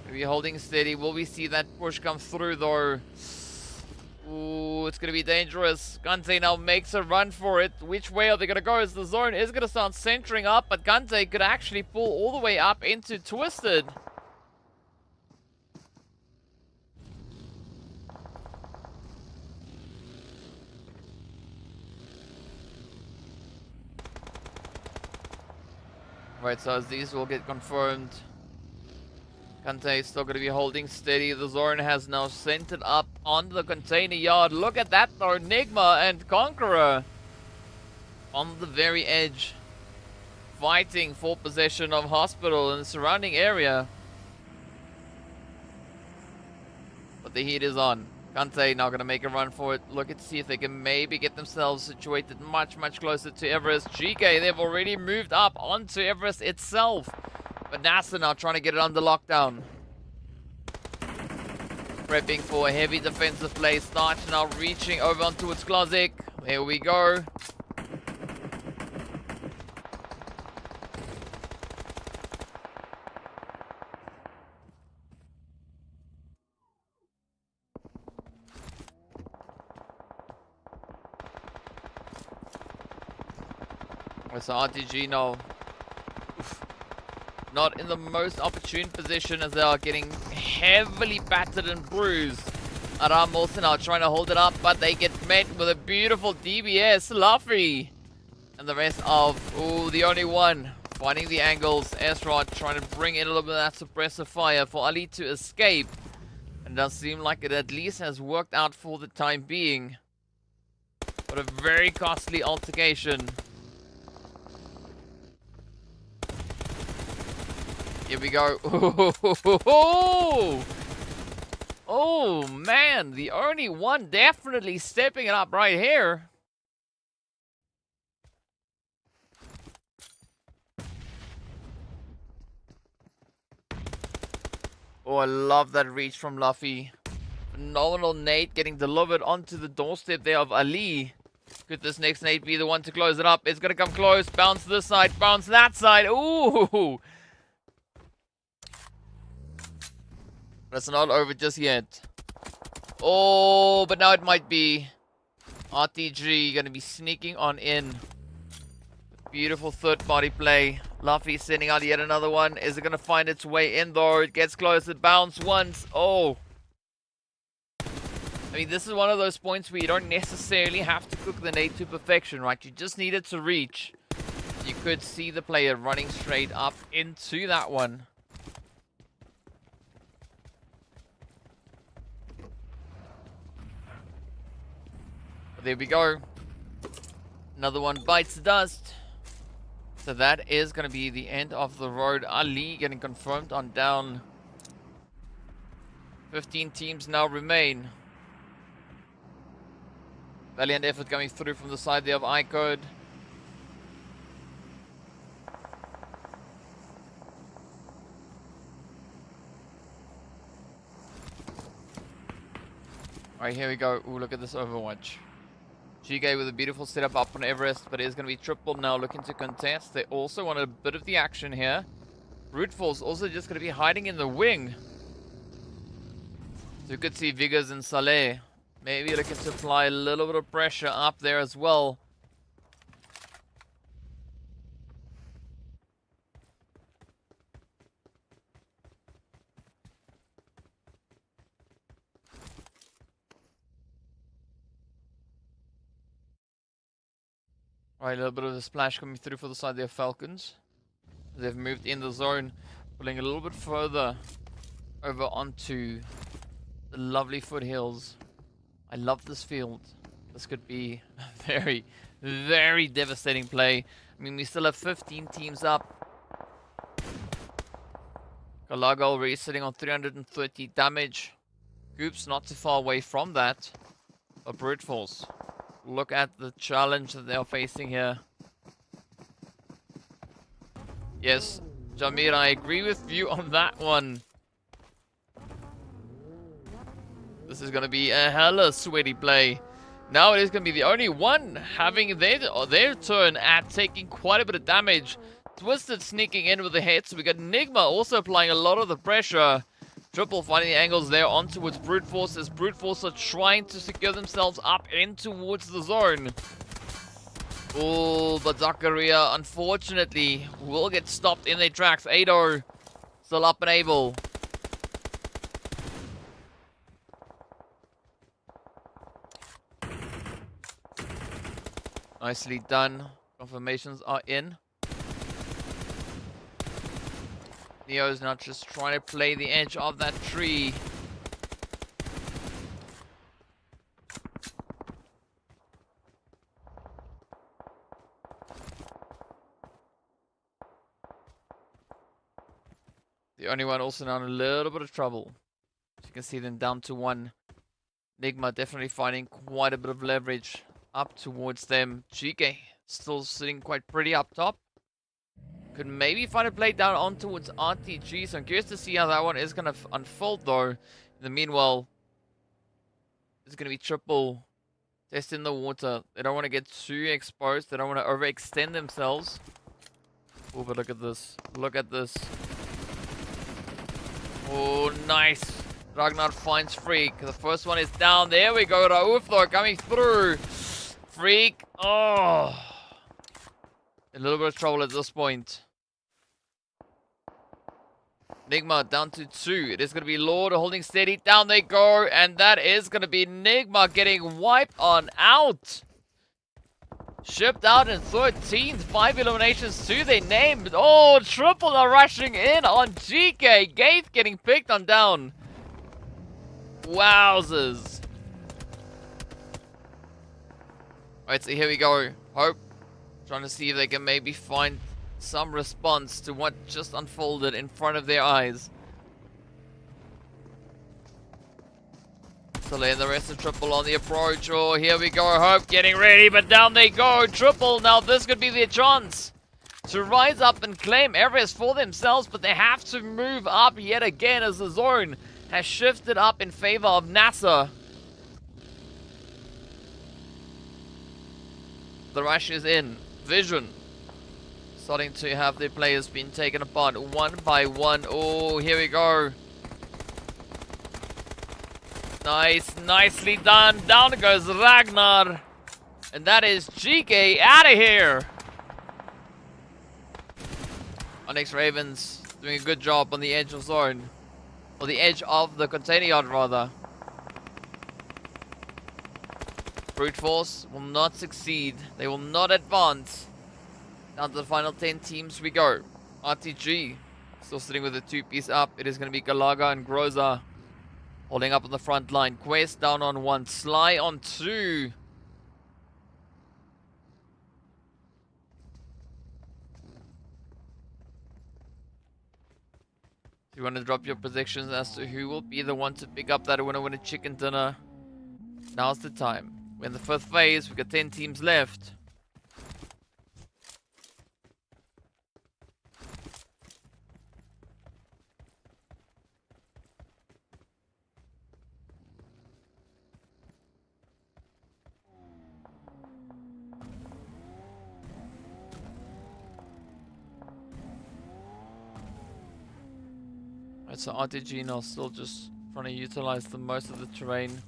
Maybe holding steady. Will we see that push come through though? Ooh, it's going to be dangerous. Kante now makes a run for it. Which way are they going to go? As the zone is going to start centering up, but Kante could actually pull all the way up into Twisted. Right, so as these will get confirmed, Kante is still going to be holding steady. The Zorn has now centered up on the container yard. Look at that though, Nigma and CONQUEROR on the very edge, fighting for possession of hospital and the surrounding area. But the heat is on. Kante now going to make a run for it. Look and see if they can maybe get themselves situated much closer to Everest. Geekay, they've already moved up onto Everest itself. But NASR now trying to get it under lockdown. Prepping for a heavy defensive play. Starch now reaching over onto its Klozik. Here we go. So RTG now not in the most opportune position as they are getting heavily battered and bruised. Aram also now trying to hold it up, but they get met with a beautiful DBS. Luffy and the rest of, the only one finding the angles. Ezra trying to bring in a little bit of that suppressive fire for Ali to escape. And does seem like it at least has worked out for the time being. But a very costly altercation. Here we go. Oh man, the only one definitely stepping it up right here. Oh, I love that reach from Luffy. Phenomenal nade getting delivered onto the doorstep there of Ali. Could this next nade be the one to close it up? It's going to come close. Bounce this side, bounce that side. Ooh. But it's not over just yet. Oh, but now it might be. RTG going to be sneaking on in. Beautiful third party play. Luffy sending out yet another one. Is it going to find its way in though? It gets close. It bounced once. Oh. I mean, this is one of those points where you don't necessarily have to cook the nade to perfection, right? You just need it to reach. You could see the player running straight up into that one. There we go. Another one bites the dust. So that is going to be the end of the road. Ali getting confirmed on down. 15 teams now remain. Valiant effort coming through from the side there of IKURD. Alright, here we go. Ooh, look at this Overwatch. Geekay with a beautiful setup up on Everest, but it is going to be triple now looking to contest. They also want a bit of the action here. Brute Force also just going to be hiding in the wing. So you could see Vigas and Saleh maybe looking to apply a little bit of pressure up there as well. Right, a little bit of a splash coming through for the side there of Falcons. They've moved in the zone, pulling a little bit further over onto the lovely foothills. I love this field. This could be a very, very devastating play. I mean, we still have 15 teams up. Galaga already sitting on 330 damage. Goop's not too far away from that. A Brute Force. Look at the challenge that they're facing here. Yes, Jamir, I agree with you on that one. This is going to be a hella sweaty play. Now it is going to be the only one having their turn at taking quite a bit of damage. Twisted sneaking in with the hits. We got Nigma also applying a lot of the pressure. Triple finding the angles there on towards Brute Force, as Brute Force are trying to secure themselves up in towards the zone. Oh, but Zakaria, unfortunately, will get stopped in their tracks. Ado still up and able. Nicely done. Confirmations are in. Neo's now just trying to play the edge of that tree. The only one also now in a little bit of trouble. As you can see them down to one. Nigma definitely finding quite a bit of leverage up towards them. Geekay still sitting quite pretty up top. Could maybe find a play down on towards RTG. So I'm curious to see how that one is going to unfold though. In the meanwhile, it's going to be triple testing the water. They don't want to get too exposed. They don't want to overextend themselves. Oh, but look at this. Look at this. Oh, nice. Ragnar finds Freak. The first one is down. There we go. Rauf though coming through. Freak. Oh. A little bit of trouble at this point. Nigma down to 2. It is going to be Lord holding steady. Down they go. And that is going to be Nigma getting wiped on out. Shipped out in 13th. 5 eliminations to their name. Oh, triple are rushing in on GK. Gaith getting picked on down. Wowzers. Alright, so here we go. Hope. Trying to see if they can maybe find some response to what just unfolded in front of their eyes. So laying the rest of triple on the approach. Oh, here we go. Hope getting ready, but down they go. Triple. Now this could be their chance to rise up and claim areas for themselves, but they have to move up yet again as the zone has shifted up in favor of NASR. The rush is in. Vision starting to have their players being taken apart one by one. Oh, here we go. Nice, nicely done. Down goes Ragnar. And that is GK out of here. ONYX Ravens doing a good job on the edge of zone. Or the edge of the container yard rather. Brute Force will not succeed. They will not advance. Down to the final 10 teams we go. RTG still sitting with a 2-piece up. It is going to be Galaga and Groza holding up on the front line. Quest down on 1. Sly on 2. If you want to drop your predictions as to who will be the one to pick up that winner chicken dinner, now's the time. We're in the 5th phase. We've got 10 teams left. Right, so RTG now still just trying to utilize the most of the terrain.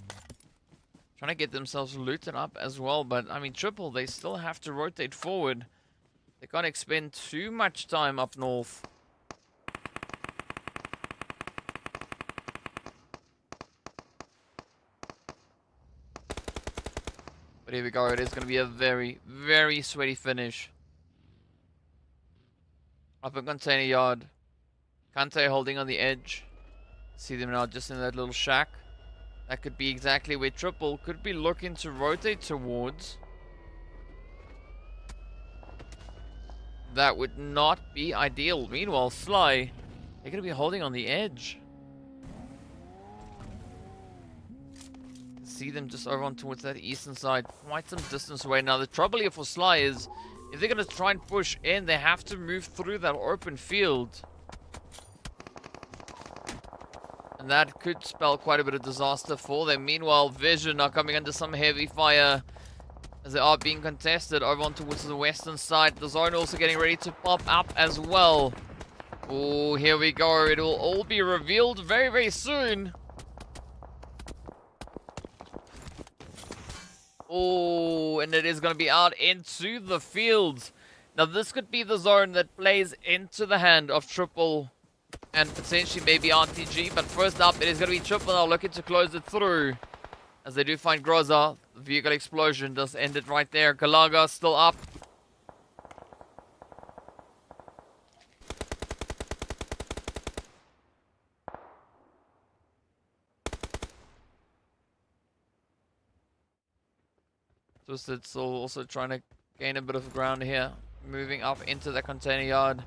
Trying to get themselves looted up as well, but I mean triple, they still have to rotate forward. They can't expend too much time up north. But here we go, it is going to be a very, very sweaty finish. Up in container yard. Kante holding on the edge. See them now just in that little shack. That could be exactly where triple could be looking to rotate towards. That would not be ideal. Meanwhile, Sly, they're going to be holding on the edge. See them just over on towards that eastern side, quite some distance away. Now the trouble here for Sly is, if they're going to try and push in, they have to move through that open field. And that could spell quite a bit of disaster for them. Meanwhile, Vision are coming under some heavy fire as they are being contested over on towards the western side. The zone also getting ready to pop up as well. Oh, here we go. It will all be revealed very, very soon. Oh, and it is going to be out into the fields. Now, this could be the zone that plays into the hand of Triple and potentially maybe RTG. But first up, it is going to be Triple now looking to close it through. As they do find Groza. The vehicle explosion does end it right there. Galaga still up. Twisted still also trying to gain a bit of ground here. Moving up into the container yard.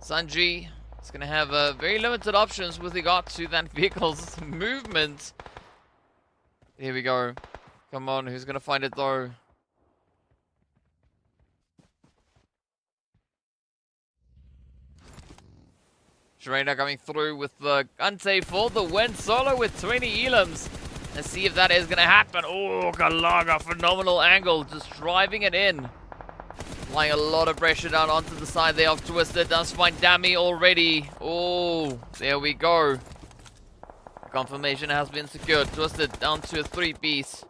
Sanji is going to have very limited options with regard to that vehicle's movement. Here we go. Come on, who's going to find it though? Sharena coming through with the Ante for the win. Solo with 20 elims. Let's see if that is going to happen. Oh, Galaga, phenomenal angle. Just driving it in. Applying a lot of pressure down onto the side there of Twisted. Does find Dami already. Oh, there we go. Confirmation has been secured. Twisted down to a 3-piece.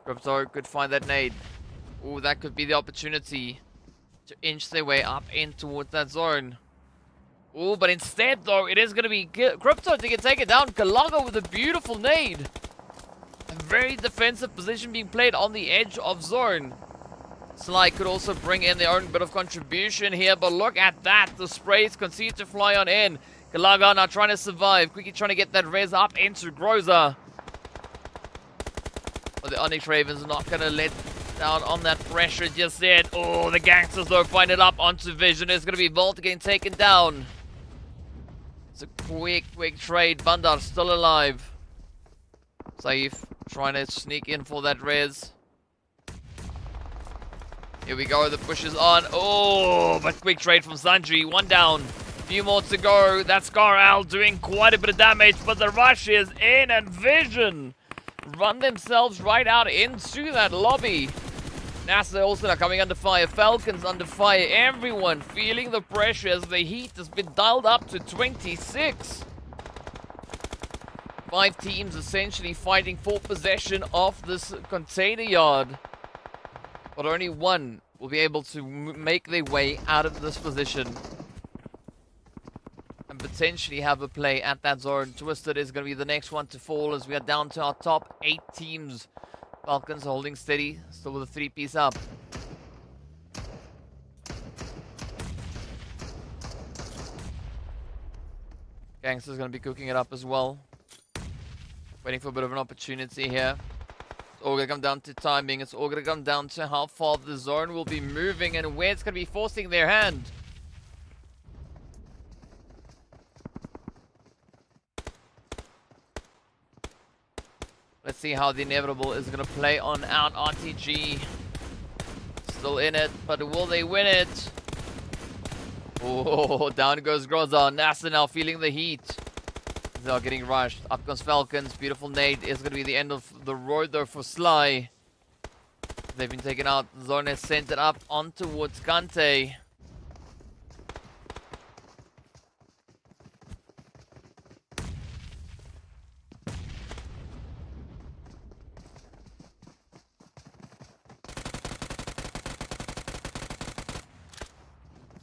Crypto could find that nade. Oh, that could be the opportunity to inch their way up in towards that zone. Oh, but instead, though, it is going to be Crypto to get taken down. Galaga with a beautiful nade. A very defensive position being played on the edge of zone. Sly could also bring in their own bit of contribution here, but look at that. The sprays continue to fly on in. Galaga now trying to survive. Quickly trying to get that res up into Groza. But the ONYX Ravens are not going to let down on that pressure just yet. Oh, the gangsters though find it up onto Vision. It's going to be Volta getting taken down. It's a quick trade. Bandar still alive. Safe trying to sneak in for that res. Here we go, the push is on. Oh, but quick trade from Sanji. One down. Few more to go. That's Scar doing quite a bit of damage, but the rush is in and Vision run themselves right out into that lobby. NASR also now coming under fire. Falcons under fire. Everyone feeling the pressure as the heat has been dialed up to 26. 5 teams essentially fighting for possession of this container yard. But only one will be able to make their way out of this position. And potentially have a play at that zone. Twisted is going to be the next one to fall as we are down to our top 8 teams. Falcons holding steady, still with a 3-piece up. Gangster's going to be cooking it up as well. Waiting for a bit of an opportunity here. It's all going to come down to timing. It's all going to come down to how far the zone will be moving and where it's going to be forcing their hand. Let's see how the inevitable is going to play on out. RTG still in it, but will they win it? Oh, down goes Groza. NASR now feeling the heat. They are getting rushed. Up comes Falcons. Beautiful nade is going to be the end of the road though for Sly. They've been taken out. The zone has sent it up on towards Kante.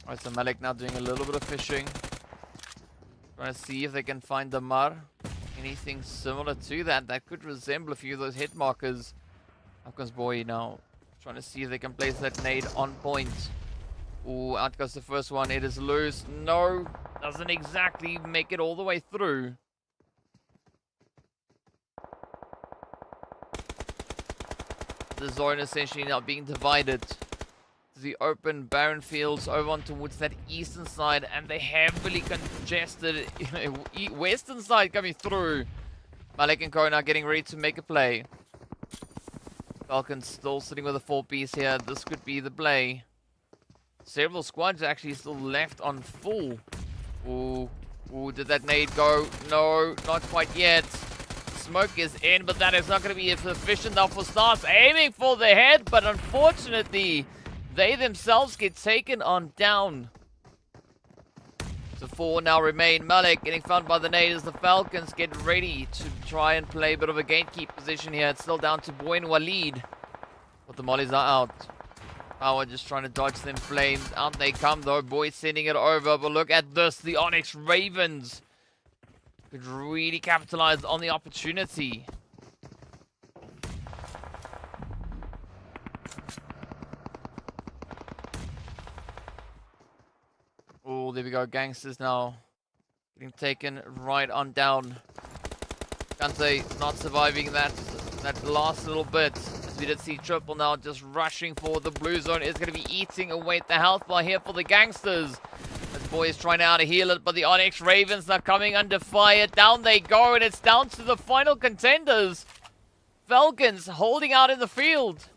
Alright, so Malik now doing a little bit of fishing. Trying to see if they can find the Mar. Anything similar to that that could resemble a few of those hit markers. Up comes Boy now. Trying to see if they can place that nade on point. Ooh, out goes the first one. It is loose. No, doesn't exactly make it all the way through. The zone essentially now being divided. The open barren fields over on towards that eastern side and the heavily congested western side coming through. Malik and Kona getting ready to make a play. Falcons still sitting with a 4-piece here. This could be the play. Several squads actually still left on full. Ooh, did that nade go? No, not quite yet. Smoke is in, but that is not going to be sufficient enough for Stars. Aiming for the head, but unfortunately, they themselves get taken on down. So 4 now remain. Malik getting found by the nade as the Falcons get ready to try and play a bit of a gatekeep position here. It's still down to Boy and Walid, but the mollies are out. Power just trying to dodge them flames. Out they come though. Boy sending it over. But look at this. The ONYX Ravens could really capitalize on the opportunity. Oh, there we go. Gangsters now getting taken right on down. Kante not surviving that last little bit. We did see Triple now just rushing for the blue zone. Is going to be eating away at the health bar here for the Gangsters. This boy is trying to heal it, but the ONYX Ravens are coming under fire. Down they go, and it's down to the final contenders. Falcons holding out in the field.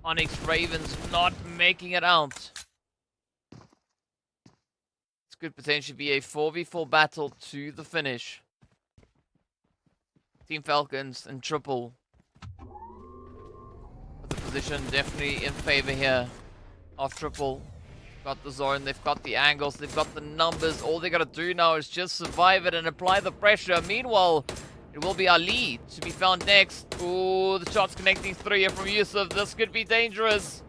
ONYX Ravens not making it out. This could potentially be a 4v4 battle to the finish. Team Falcons and Triple. But the position definitely in favor here of Triple. Got the zone, they've got the angles, they've got the numbers. All they gotta do now is just survive it and apply the pressure. Meanwhile, it will be Ali to be found next. Ooh, the shots connecting through here from Yusuf. This could be dangerous.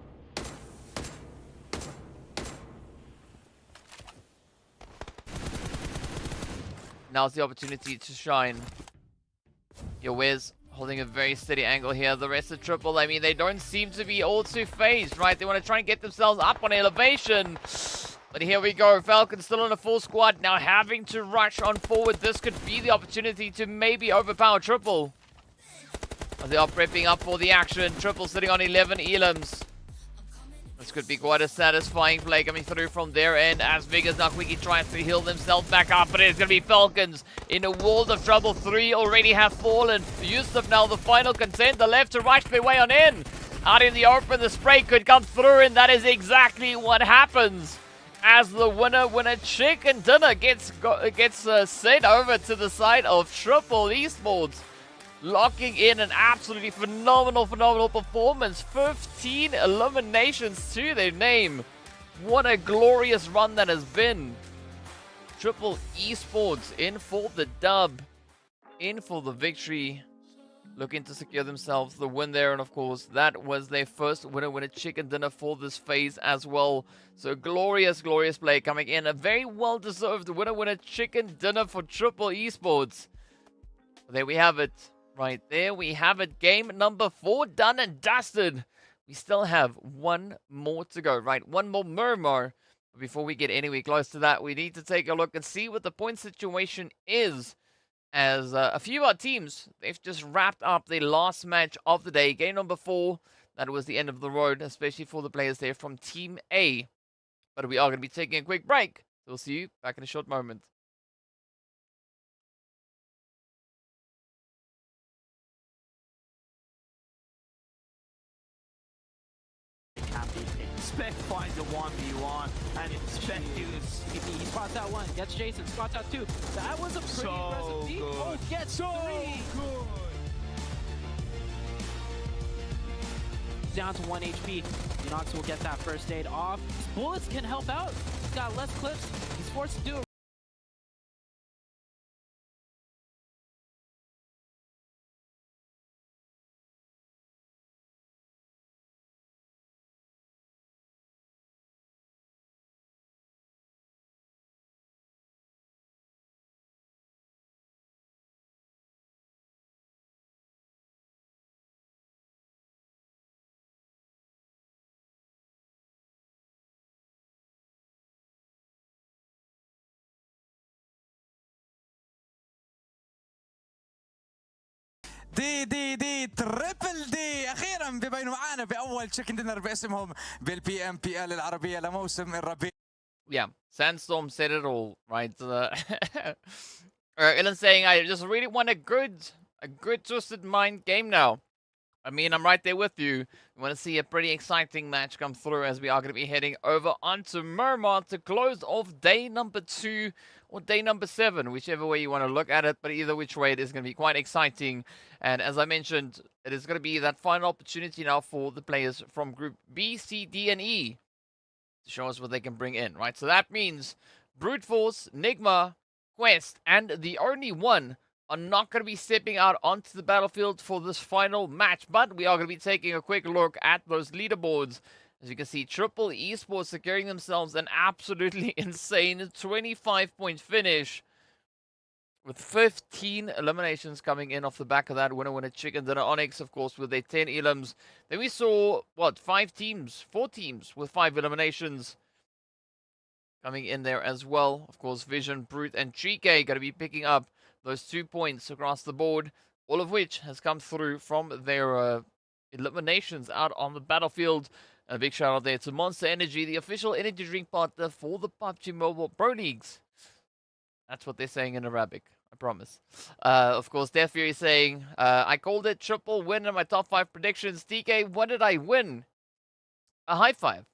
Now's the opportunity to shine. Wiz holding a very steady angle here. The rest of Triple, I mean, they don't seem to be all too phased, right? They want to try and get themselves up on elevation. But here we go. Falcons still in a full squad. Now having to rush on forward. This could be the opportunity to maybe overpower Triple. They are prepping up for the action. Triple sitting on 11 elims. This could be quite a satisfying play coming through from their end as Big as Nakwiki tries to heal themselves back up, but it's going to be Falcons in a world of trouble. 3 already have fallen. Yusuf now the final contender left to rush their way on in. Out in the open, the spray could come through, and that is exactly what happens as the winner chicken dinner gets sent over to the side of Triple Esports. Locking in an absolutely phenomenal performance. 15 eliminations to their name. What a glorious run that has been. Triple Esports in for the dub. In for the victory. Looking to secure themselves the win there. And of course, that was their first winner chicken dinner for this phase as well. So glorious play coming in. A very well-deserved winner chicken dinner for Triple Esports. There we have it. Right there, we have it. Game number 4 done and dusted. We still have one more to go, right? One more Miramar. But before we get anywhere close to that, we need to take a look and see what the point situation is. As a few of our teams, they've just wrapped up their last match of the day. Game number 4, that was the end of the road, especially for the players there from Team A. But we are going to be taking a quick break. So we'll see you back in a short moment. Spec finds a 1v1 and Spec dudes. He spots out 1, gets Jason, spots out 2. That was a pretty impressive beat. Oh, gets 3. Good. Down to 1 HP. Unox will get that first aid off. His bullets can help out. He's got less clips. He's forced to do it. دي تريبل دي اخيرا بيبينوا معانا باول تشيكن دينر باسمهم بالبي ام بي ال العربيه لموسم الربيع. Yeah, Sandstorm said it all, right? Ilan saying, I just really want a good Twisted Mind game now. I mean, I'm right there with you. We want to see a pretty exciting match come through as we are going to be heading over onto Miramar to close off day number 2 or day number 7, whichever way you want to look at it. But either which way, it is going to be quite exciting. And as I mentioned, it is going to be that final opportunity now for the players from Group B, C, D, and E to show us what they can bring in, right? So that means Brute Force, Nigma, Quest, and the only one are not going to be stepping out onto the battlefield for this final match, but we are going to be taking a quick look at those leaderboards. As you can see, Triple Esports securing themselves an absolutely insane 25-point finish with 15 eliminations coming in off the back of that winner chicken dinner. ONYX, of course, with their 10 elims. Then we saw, what, 4 teams with 5 eliminations coming in there as well. Of course, Vision, Brute, and Geekay going to be picking up those 2 points across the board, all of which has come through from their eliminations out on the battlefield. And a big shout out there to Monster Energy, the official energy drink partner for the PUBG Mobile Pro Leagues. That's what they're saying in Arabic, I promise. Of course, Death Fury saying, I called it triple win in my top 5 predictions. TK, what did I win? A high five.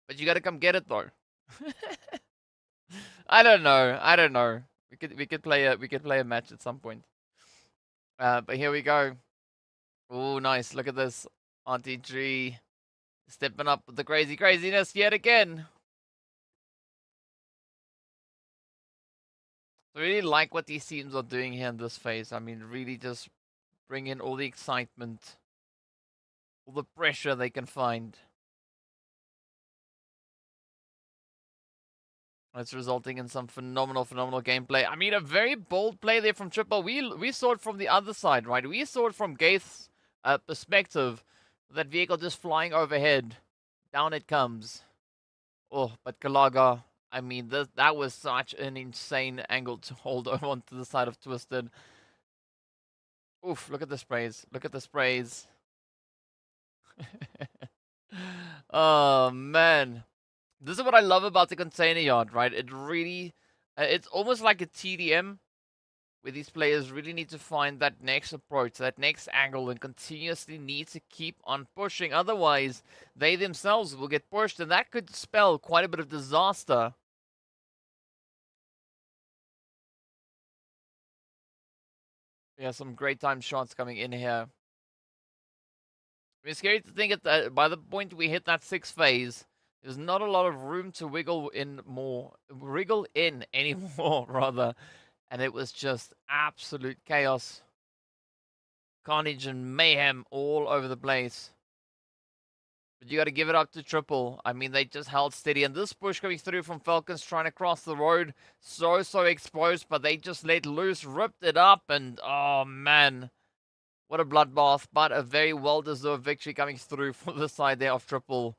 But you gotta come get it though. I don't know. We could play a match at some point. But here we go. Oh, nice. Look at this. Auntie G stepping up with the craziness yet again. I really like what these teams are doing here in this phase. I mean, really just bring in all the excitement, all the pressure they can find. It's resulting in some phenomenal gameplay. I mean, a very bold play there from Triple. We saw it from the other side, right? We saw it from Gaith's perspective. That vehicle just flying overhead. Down it comes. Oh, but Kalaga, I mean, that was such an insane angle to hold on to the side of Twisted. Oof, look at the sprays. Look at the sprays. Oh, man. This is what I love about the container yard, right? It really, it's almost like a TDM, where these players really need to find that next approach, that next angle, and continuously need to keep on pushing. Otherwise, they themselves will get pushed, and that could spell quite a bit of disaster. Yeah, some great time shots coming in here. It's scary to think that by the point we hit that 6th phase, there's not a lot of room to wriggle in anymore, rather. And it was just absolute chaos. Carnage and mayhem all over the place. But you got to give it up to Triple. I mean, they just held steady. And this push coming through from FALCONS trying to cross the road. So exposed, but they just let loose, ripped it up. And, oh, man. What a bloodbath. But a very well-deserved victory coming through for the side there of Triple.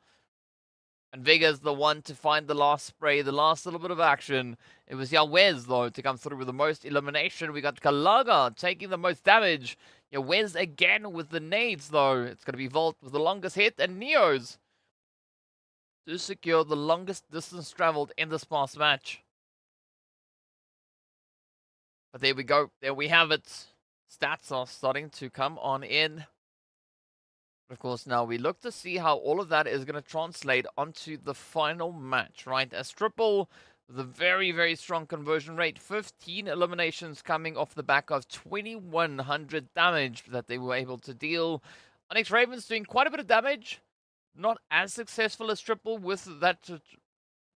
And Vega's the one to find the last spray, the last little bit of action. It was Yawez, though, to come through with the most elimination. We got Kalaga taking the most damage. Yawez again with the nades, though. It's going to be Volt with the longest hit, and Neos to secure the longest distance traveled in this past match. But there we go. There we have it. Stats are starting to come on in. Of course, now we look to see how all of that is going to translate onto the final match, right? As Triple, the very strong conversion rate, 15 eliminations coming off the back of 2100 damage that they were able to deal. ONYX Ravens doing quite a bit of damage. Not as successful as Triple with that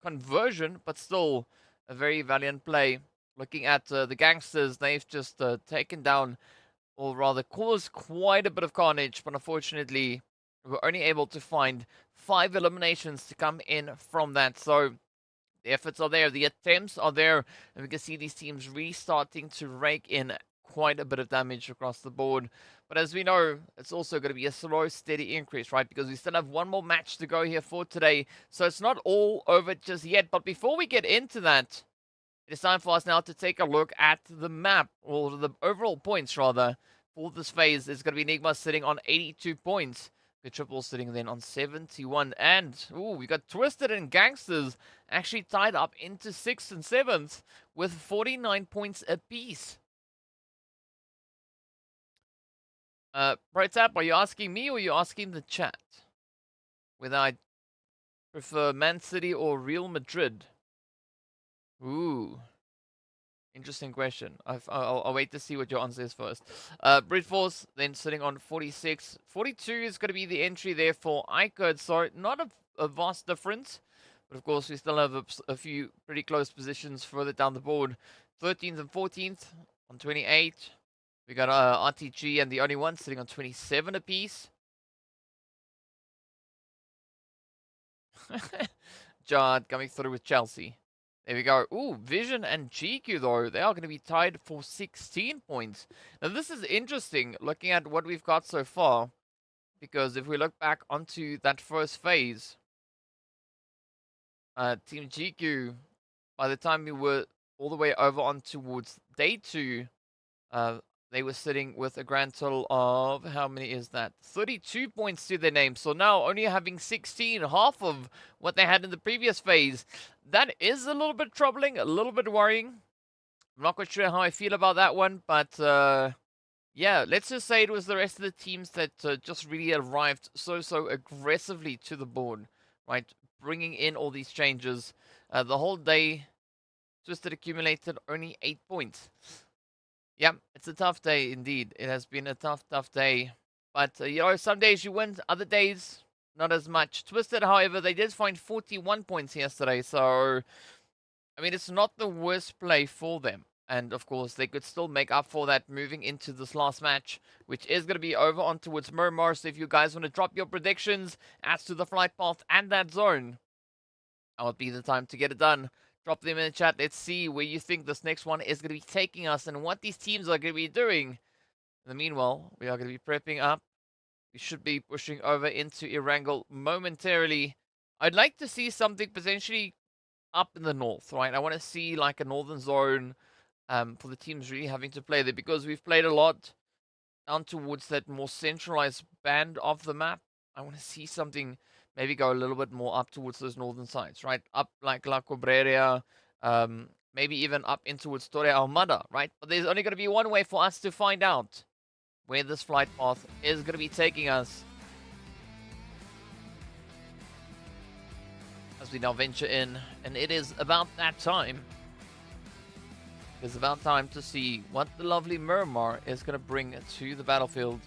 conversion, but still a very valiant play. Looking at the GANGSTERS, they've just taken down, or rather caused quite a bit of carnage, but unfortunately we were only able to find 5 eliminations to come in from that. So the efforts are there, the attempts are there, and we can see these teams restarting to rake in quite a bit of damage across the board. But as we know, it's also going to be a slow, steady increase, right? Because we still have one more match to go here for today, so it's not all over just yet. But before we get into that, it is time for us now to take a look at the map, or the overall points, rather, for this phase. It's going to be Nigma sitting on 82 points. The Triple sitting then on 71. And, ooh, we got Twisted and GANGSTERS actually tied up into 6th and 7th with 49 points apiece. Protap, are you asking me or are you asking the chat? Whether I prefer Man City or Real Madrid? Ooh. Interesting question. I'll wait to see what your answer is first. Brute Force then sitting on 46. 42 is going to be the entry there for IKURD. So not a vast difference. But of course, we still have a few pretty close positions further down the board. 13th and 14th on 28. We got RTG and the only one sitting on 27 apiece. Jard coming through with Chelsea. There we go. Ooh, Vision and GQ, though, they are going to be tied for 16 points. Now, this is interesting, looking at what we've got so far. Because if we look back onto that first phase, Team GQ, by the time we were all the way over on towards day 2, they were sitting with a grand total of, how many is that? 32 points to their name. So now only having 16, half of what they had in the previous phase. That is a little bit troubling, a little bit worrying. I'm not quite sure how I feel about that one, but yeah, let's just say it was the rest of the teams that just really arrived so aggressively to the board, right? Bringing in all these changes. The whole day, Twisted accumulated only 8 points. Yeah, it's a tough day indeed. It has been a tough day. But, you know, some days you win, other days, not as much. Twisted, however, they did find 41 points yesterday. So, I mean, it's not the worst play for them. And, of course, they could still make up for that moving into this last match, which is going to be over on towards Miramar. So if you guys want to drop your predictions as to the flight path and that zone, that would be the time to get it done. Drop them in the chat. Let's see where you think this next one is going to be taking us and what these teams are going to be doing. In the meanwhile, we are going to be prepping up. We should be pushing over into Erangel momentarily. I'd like to see something potentially up in the north, right? I want to see like a northern zone for the teams really having to play there because we've played a lot down towards that more centralized band of the map. I want to see something maybe go a little bit more up towards those northern sides, right? Up like La Cobreria, maybe even up in towards Torre Ahumada, right? But there's only going to be one way for us to find out where this flight path is going to be taking us. As we now venture in, and it is about that time. It's about time to see what the lovely Miramar is going to bring to the battlefield.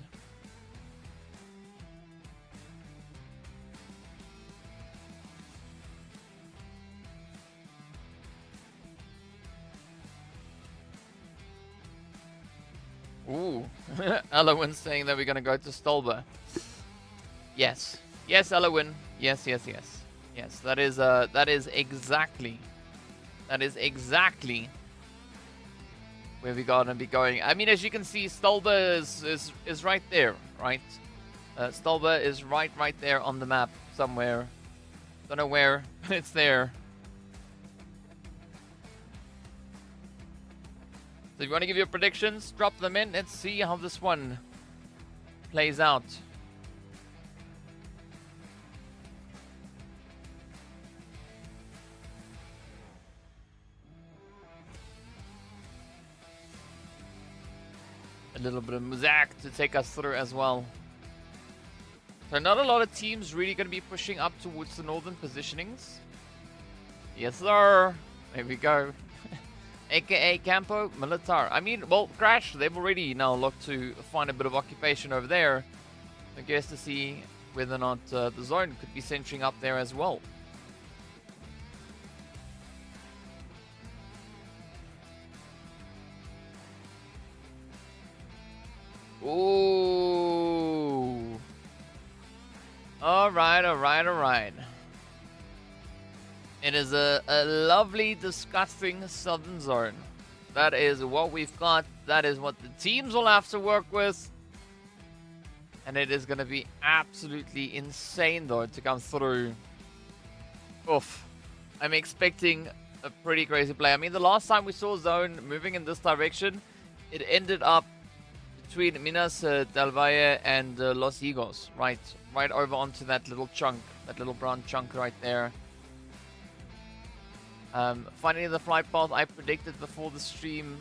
Ooh, Elowin saying that we're going to go to Stolba. Yes. Yes, Elowin. Yes. Yes, that is exactly where we're going to be going. I mean, as you can see, Stolba is right there, right? Stolba is right there on the map somewhere. Don't know where, but it's there. So if you want to give your predictions, drop them in. Let's see how this one plays out. A little bit of Muzak to take us through as well. So not a lot of teams really going to be pushing up towards the northern positionings. Yes, sir. There we go. AKA Campo Militar. I mean, well, Crash, they've already now looked to find a bit of occupation over there. I guess to see whether or not the zone could be centering up there as well. Ooh. Alright. It is a lovely, disgusting southern zone. That is what we've got. That is what the teams will have to work with. And it is going to be absolutely insane, though, to come through. Oof. I'm expecting a pretty crazy play. I mean, the last time we saw zone moving in this direction, it ended up between Minas del Valle and Los Higos, right over onto that little chunk, that little brown chunk right there. Finding the flight path I predicted before the stream.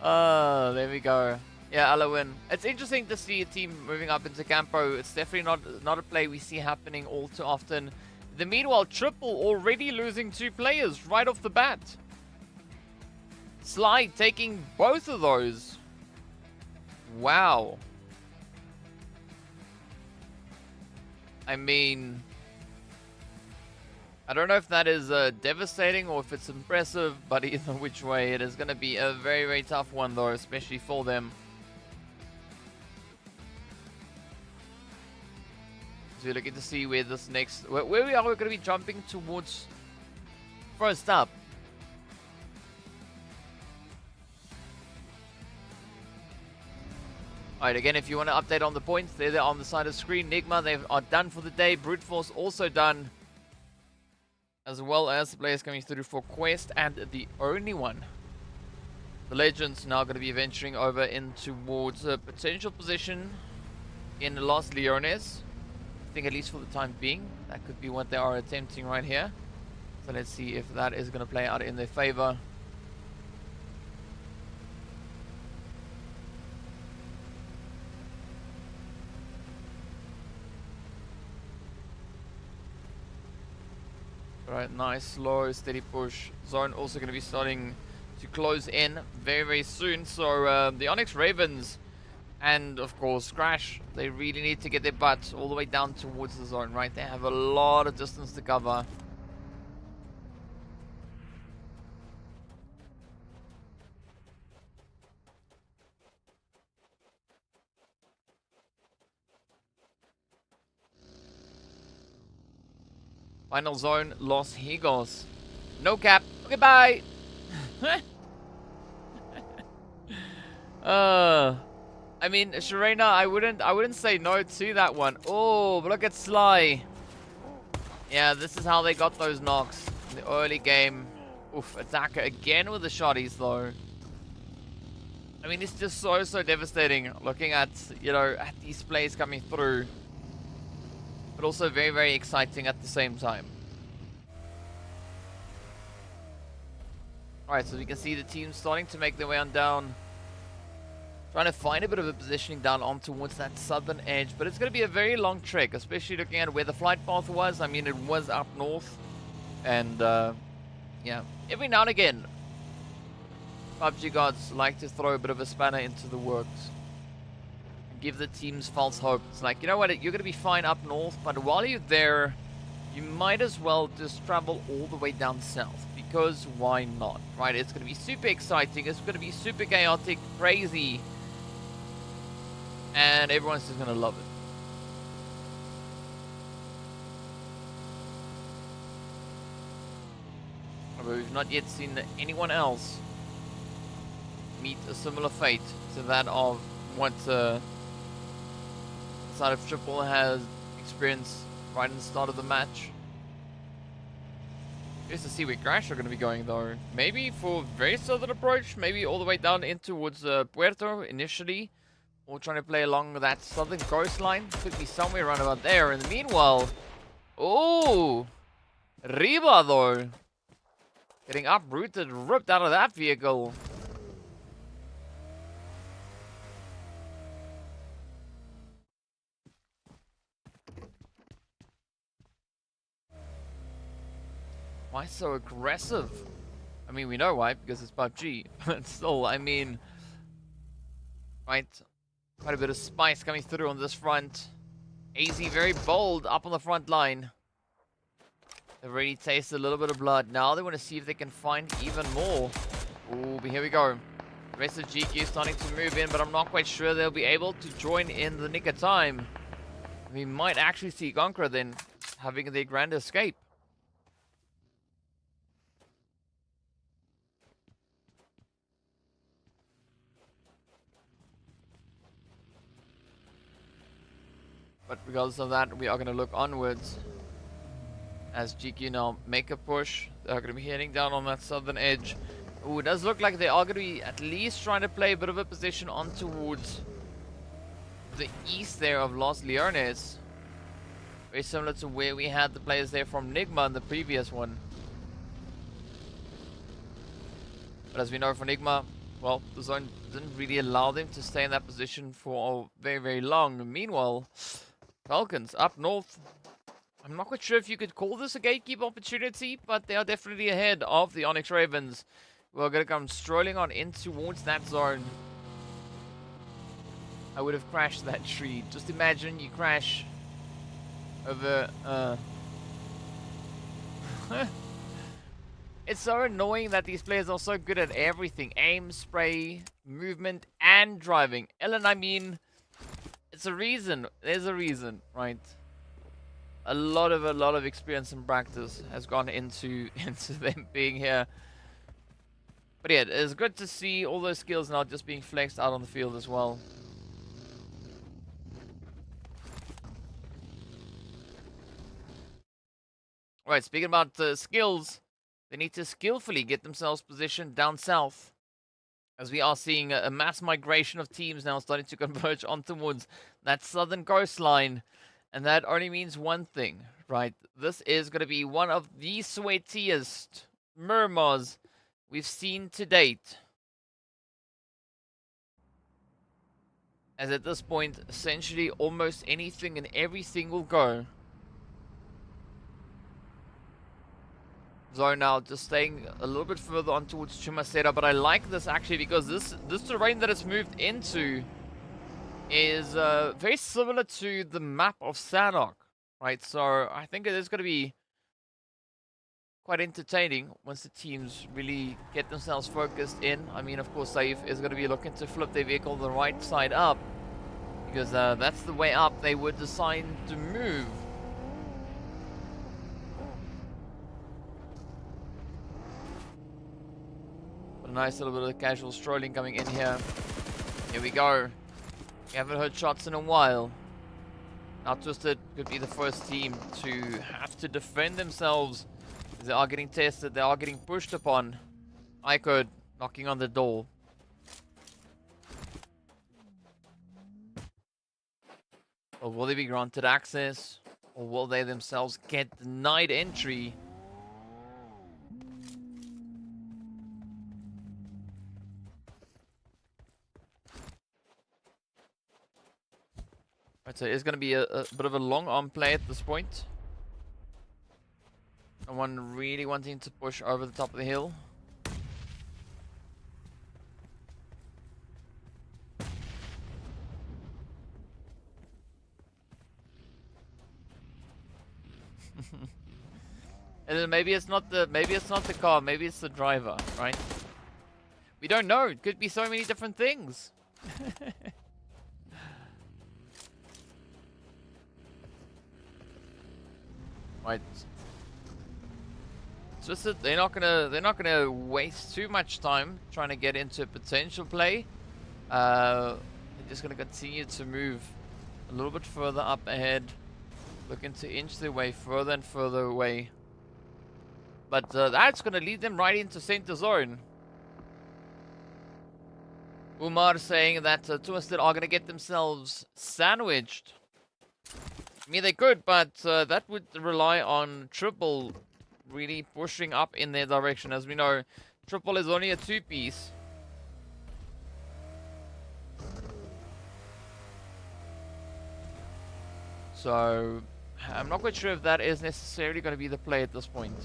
There we go. Yeah, Alowin. It's interesting to see a team moving up into Campo. It's definitely not a play we see happening all too often. The meanwhile, Triple already losing 2 players right off the bat. Sly taking both of those. Wow. I mean, I don't know if that is devastating or if it's impressive, but either which way, it is going to be a very, very tough one though, especially for them. So we're looking to see where this next, where we are. We're going to be jumping towards first up. Alright, again, if you want to update on the points, they're there on the side of the screen. Nigma, they are done for the day. Brute Force also done. As well as the players coming through for Quest and the only one. The Legends now going to be venturing over in towards a potential position in Los Leones. I think at least for the time being, that could be what they are attempting right here. So let's see if that is going to play out in their favor. Right, nice, slow, steady push. Zone also going to be starting to close in very, very soon. So the ONYX Ravens and, of course, Crash, they really need to get their butts all the way down towards the zone, right? They have a lot of distance to cover. Final zone, Los Higos. No cap. Goodbye. I mean, Sharena, I wouldn't say no to that one. Oh, but look at Sly. Yeah, this is how they got those knocks in the early game. Oof, Attacker again with the shotties though. I mean, it's just so devastating looking at, you know, at these plays coming through. But also very, very exciting at the same time. Alright, so we can see the team starting to make their way on down. Trying to find a bit of a positioning down on towards that southern edge. But it's going to be a very long trek, especially looking at where the flight path was. I mean, it was up north. And, yeah, every now and again, PUBG gods like to throw a bit of a spanner into the works. Give the teams false hope. It's like, you know what, you're going to be fine up north, but while you're there, you might as well just travel all the way down south, because why not, right? It's going to be super exciting, it's going to be super chaotic, crazy, and everyone's just going to love it. But we've not yet seen anyone else meet a similar fate to that of what side of Triple has experienced right in the start of the match. Just to see where Crash are going to be going though. Maybe for very southern approach, maybe all the way down in towards Puerto initially, or trying to play along that southern coastline. Could be somewhere around about there. In the meanwhile, oh, Riva though, getting uprooted, ripped out of that vehicle. Why so aggressive? I mean, we know why, because it's PUBG. But still, I mean, right, quite a bit of spice coming through on this front. AZ very bold up on the front line. They've already tasted a little bit of blood. Now they want to see if they can find even more. Ooh, but here we go. The rest of GQ is starting to move in, but I'm not quite sure they'll be able to join in the nick of time. We might actually see CONQUEROR then having their grand escape. But regardless of that, we are going to look onwards as GQ now make a push. They're going to be heading down on that southern edge. Ooh, it does look like they are going to be at least trying to play a bit of a position on towards the east there of Los Leones. Very similar to where we had the players there from Nigma in the previous one. But as we know for Nigma, well, the zone didn't really allow them to stay in that position for very, very long. Meanwhile, Falcons up north. I'm not quite sure if you could call this a gatekeep opportunity, but they are definitely ahead of the ONYX Ravens, who are going to come strolling on in towards that zone. I would have crashed that tree. Just imagine you crash over... It's so annoying that these players are so good at everything. Aim, spray, movement, and driving. Ellen, I mean, it's a reason. There's a reason, right? A lot of experience and practice has gone into them being here. But yeah, it's good to see all those skills now just being flexed out on the field as well. Alright, speaking about skills, they need to skillfully get themselves positioned down south, as we are seeing a mass migration of teams now starting to converge on towards that southern coastline. And that only means one thing, right? This is going to be one of the sweatiest Miramars we've seen to date. As at this point, essentially almost anything and everything will go. Zone now just staying a little bit further on towards Chumacera, but I like this actually because this terrain that it's moved into is very similar to the map of Sanhok, right? So I think it is going to be quite entertaining once the teams really get themselves focused in. I mean, of course, Saif is going to be looking to flip their vehicle the right side up, because that's the way up they were designed to move. But a nice little bit of casual strolling coming in here. Here we go. We haven't heard shots in a while. Now Twisted could be the first team to have to defend themselves. They are getting tested, they are getting pushed upon. IKURD knocking on the door. Or will they be granted access? Or will they themselves get denied entry? Right, so it's going to be a bit of a long arm play at this point. No one really wanting to push over the top of the hill. And then maybe it's not the car, maybe it's the driver, right? We don't know. It could be so many different things. Right. So they're not gonna waste too much time trying to get into potential play. They're just gonna continue to move a little bit further up ahead, looking to inch their way further and further away. But that's gonna lead them right into center zone. Umar saying that Twisted are gonna get themselves sandwiched. I mean, they could, but that would rely on Triple really pushing up in their direction. As we know, Triple is only a two-piece. So, I'm not quite sure if that is necessarily going to be the play at this point.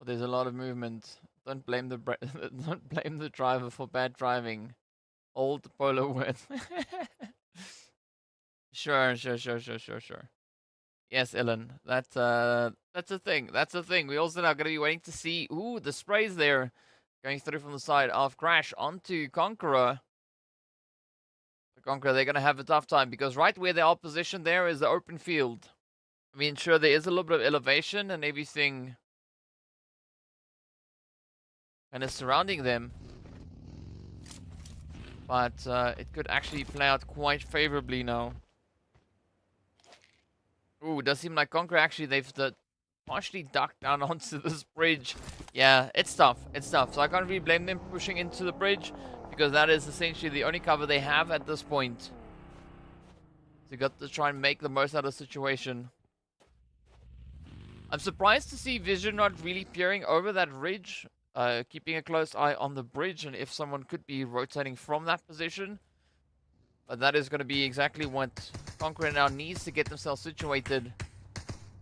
There's a lot of movement. Don't blame the don't blame the driver for bad driving. Old polo with. Sure. Yes, Ellen. That's a thing. That's a thing. We also are gonna be waiting to see. Ooh, the sprays there going through from the side of Crash onto CONQUEROR. The CONQUEROR, they're gonna have a tough time because right where they are positioned there is the open field. I mean, sure, there is a little bit of elevation and everything kind of surrounding them, but it could actually play out quite favorably now. Ooh, it does seem like CONQUEROR actually they've partially ducked down onto this bridge. Yeah, it's tough. It's tough. So I can't really blame them pushing into the bridge because that is essentially the only cover they have at this point. So you got to try and make the most out of the situation. I'm surprised to see Vision not really peering over that ridge, keeping a close eye on the bridge and if someone could be rotating from that position. But that is going to be exactly what CONQUEROR now needs to get themselves situated.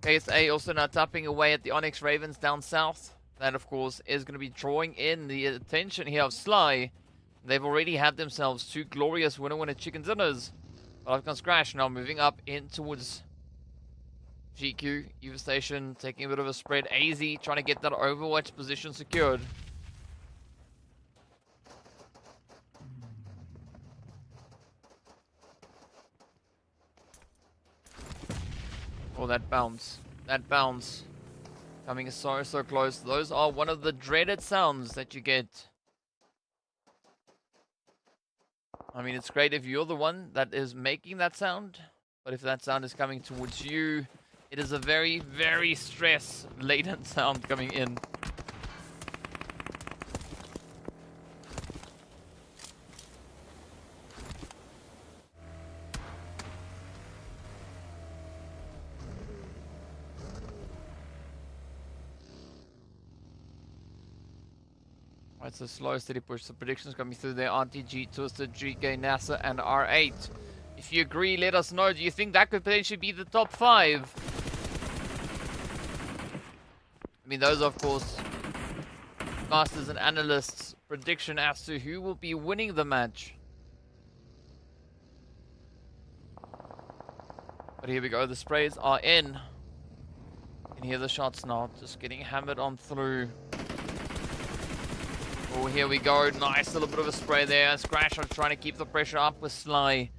KSA also now tapping away at the ONYX Ravens down south. That, of course, is going to be drawing in the attention here of Sly. They've already had themselves 2 glorious winner-winner chicken dinners. FALCONS Crash now moving up in towards GQ. Eva Station taking a bit of a spread. AZ trying to get that Overwatch position secured. Oh, that bounce. That bounce. Coming so close. Those are one of the dreaded sounds that you get. I mean, it's great if you're the one that is making that sound. But if that sound is coming towards you, it is a very, very stress-laden sound coming in. It's a slow, steady push. The predictions coming through there. RTG, Twisted, Geekay, NASR, and R8. If you agree, let us know. Do you think that could potentially be the top 5? I mean, those are, of course, casters and analysts' prediction as to who will be winning the match. But here we go. The sprays are in. You can hear the shots now. Just getting hammered on through. Oh, here we go. Nice little bit of a spray there. Scratch on trying to keep the pressure up with Sly.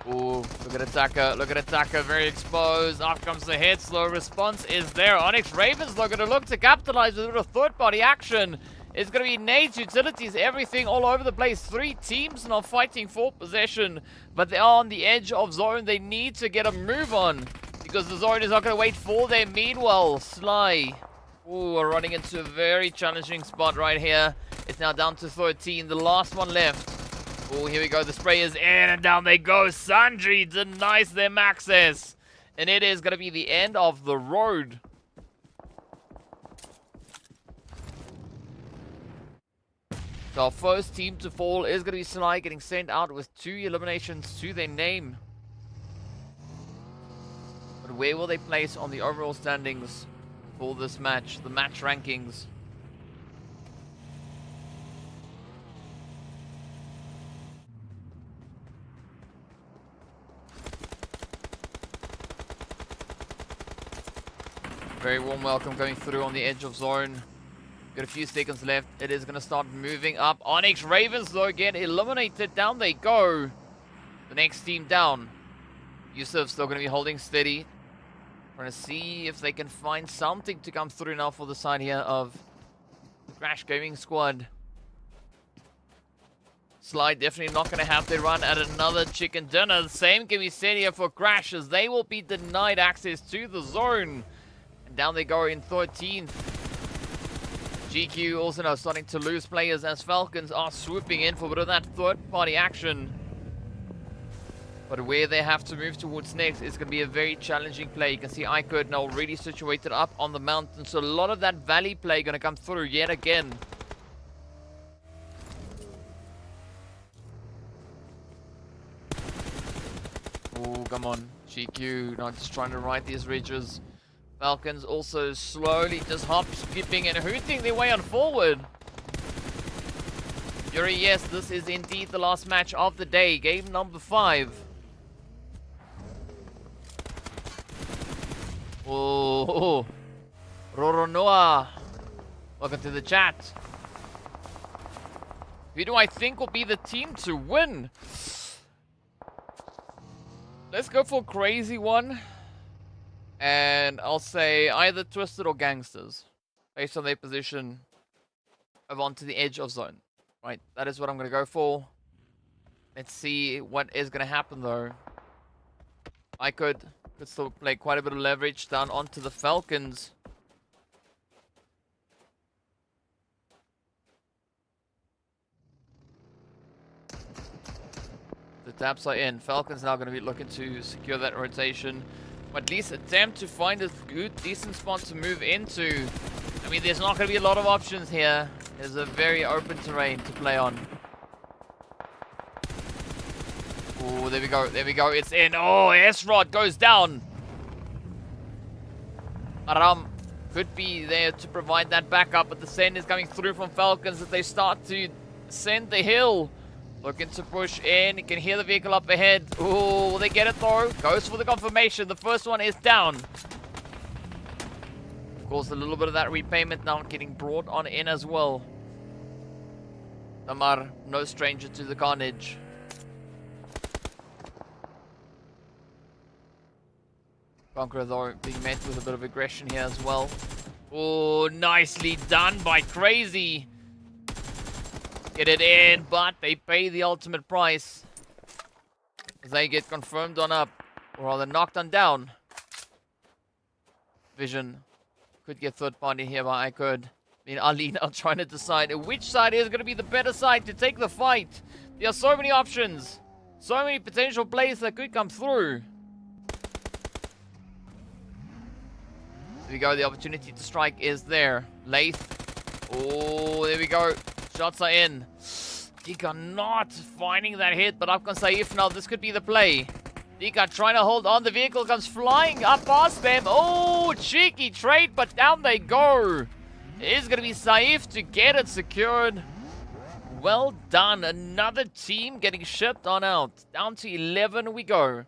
Oh, look at Attacker. Look at Attacker. Very exposed. Up comes the head. Slow response is there. ONYX Ravens are going to look to capitalize with a bit of third-party action. It's going to be nades, utilities, everything all over the place. 3 teams now fighting for possession. But they are on the edge of zone. They need to get a move on. Because the zone is not going to wait for them. Meanwhile, Sly. Ooh, we're running into a very challenging spot right here. It's now down to 13. The last one left. Oh, here we go. The spray is in and down they go. Sanji denies them access. And it is going to be the end of the road. So our first team to fall is going to be Sly, getting sent out with 2 eliminations to their name. But where will they place on the overall standings for this match? The match rankings. Very warm welcome going through on the edge of zone. Got a few seconds left. It is going to start moving up. ONYX Ravens, though, get eliminated. Down they go. The next team down. Yusuf still going to be holding steady. Trying to see if they can find something to come through now for the side here of the Crash Gaming squad. Sly definitely not going to have their run at another chicken dinner. The same can be said here for Crash, as they will be denied access to the zone. And down they go in 13th. GQ also now starting to lose players as FALCONS are swooping in for a bit of that third-party action. But where they have to move towards next is going to be a very challenging play. You can see IKURD now already situated up on the mountain. So a lot of that valley play going to come through yet again. Oh, come on. GQ not just trying to ride these ridges. FALCONS also slowly just skipping and hooting their way on forward. Yuri, yes, this is indeed the last match of the day. Game number 5. Oh, Roronoa. Welcome to the chat. Who do I think will be the team to win? Let's go for a crazy one. And I'll say either Twisted or GANGSTERS. Based on their position of onto the edge of zone. Right, that is what I'm going to go for. Let's see what is going to happen though. I could still play quite a bit of leverage down onto the FALCONS. The taps are in. Falcons now going to be looking to secure that rotation. Or at least attempt to find a good, decent spot to move into. I mean, there's not going to be a lot of options here. There's a very open terrain to play on. Oh, there we go. There we go. It's in. Oh, S-Rod goes down. Aram could be there to provide that backup, but the send is coming through from Falcons as they start to send the hill. Looking to push in. You can hear the vehicle up ahead. Oh, will they get it though? Goes for the confirmation. The first one is down. Of course, a little bit of that repayment now getting brought on in as well. Amar, no stranger to the carnage. CONQUEROR though being met with a bit of aggression here as well. Oh, nicely done by Crazy. Get it in, but they pay the ultimate price. As they get confirmed on up, or rather knocked on down. Vision could get third party here by IKURD. I mean, Ali now trying to decide which side is going to be the better side to take the fight. There are so many options. So many potential plays that could come through. There we go, the opportunity to strike is there. Lath. Oh, there we go. Shots are in. Dika not finding that hit, but up comes Saif now. This could be the play. Dika trying to hold on. The vehicle comes flying up past them. Oh, cheeky trade, but down they go. It is going to be Saif to get it secured. Well done. Another team getting shipped on out. Down to 11 we go.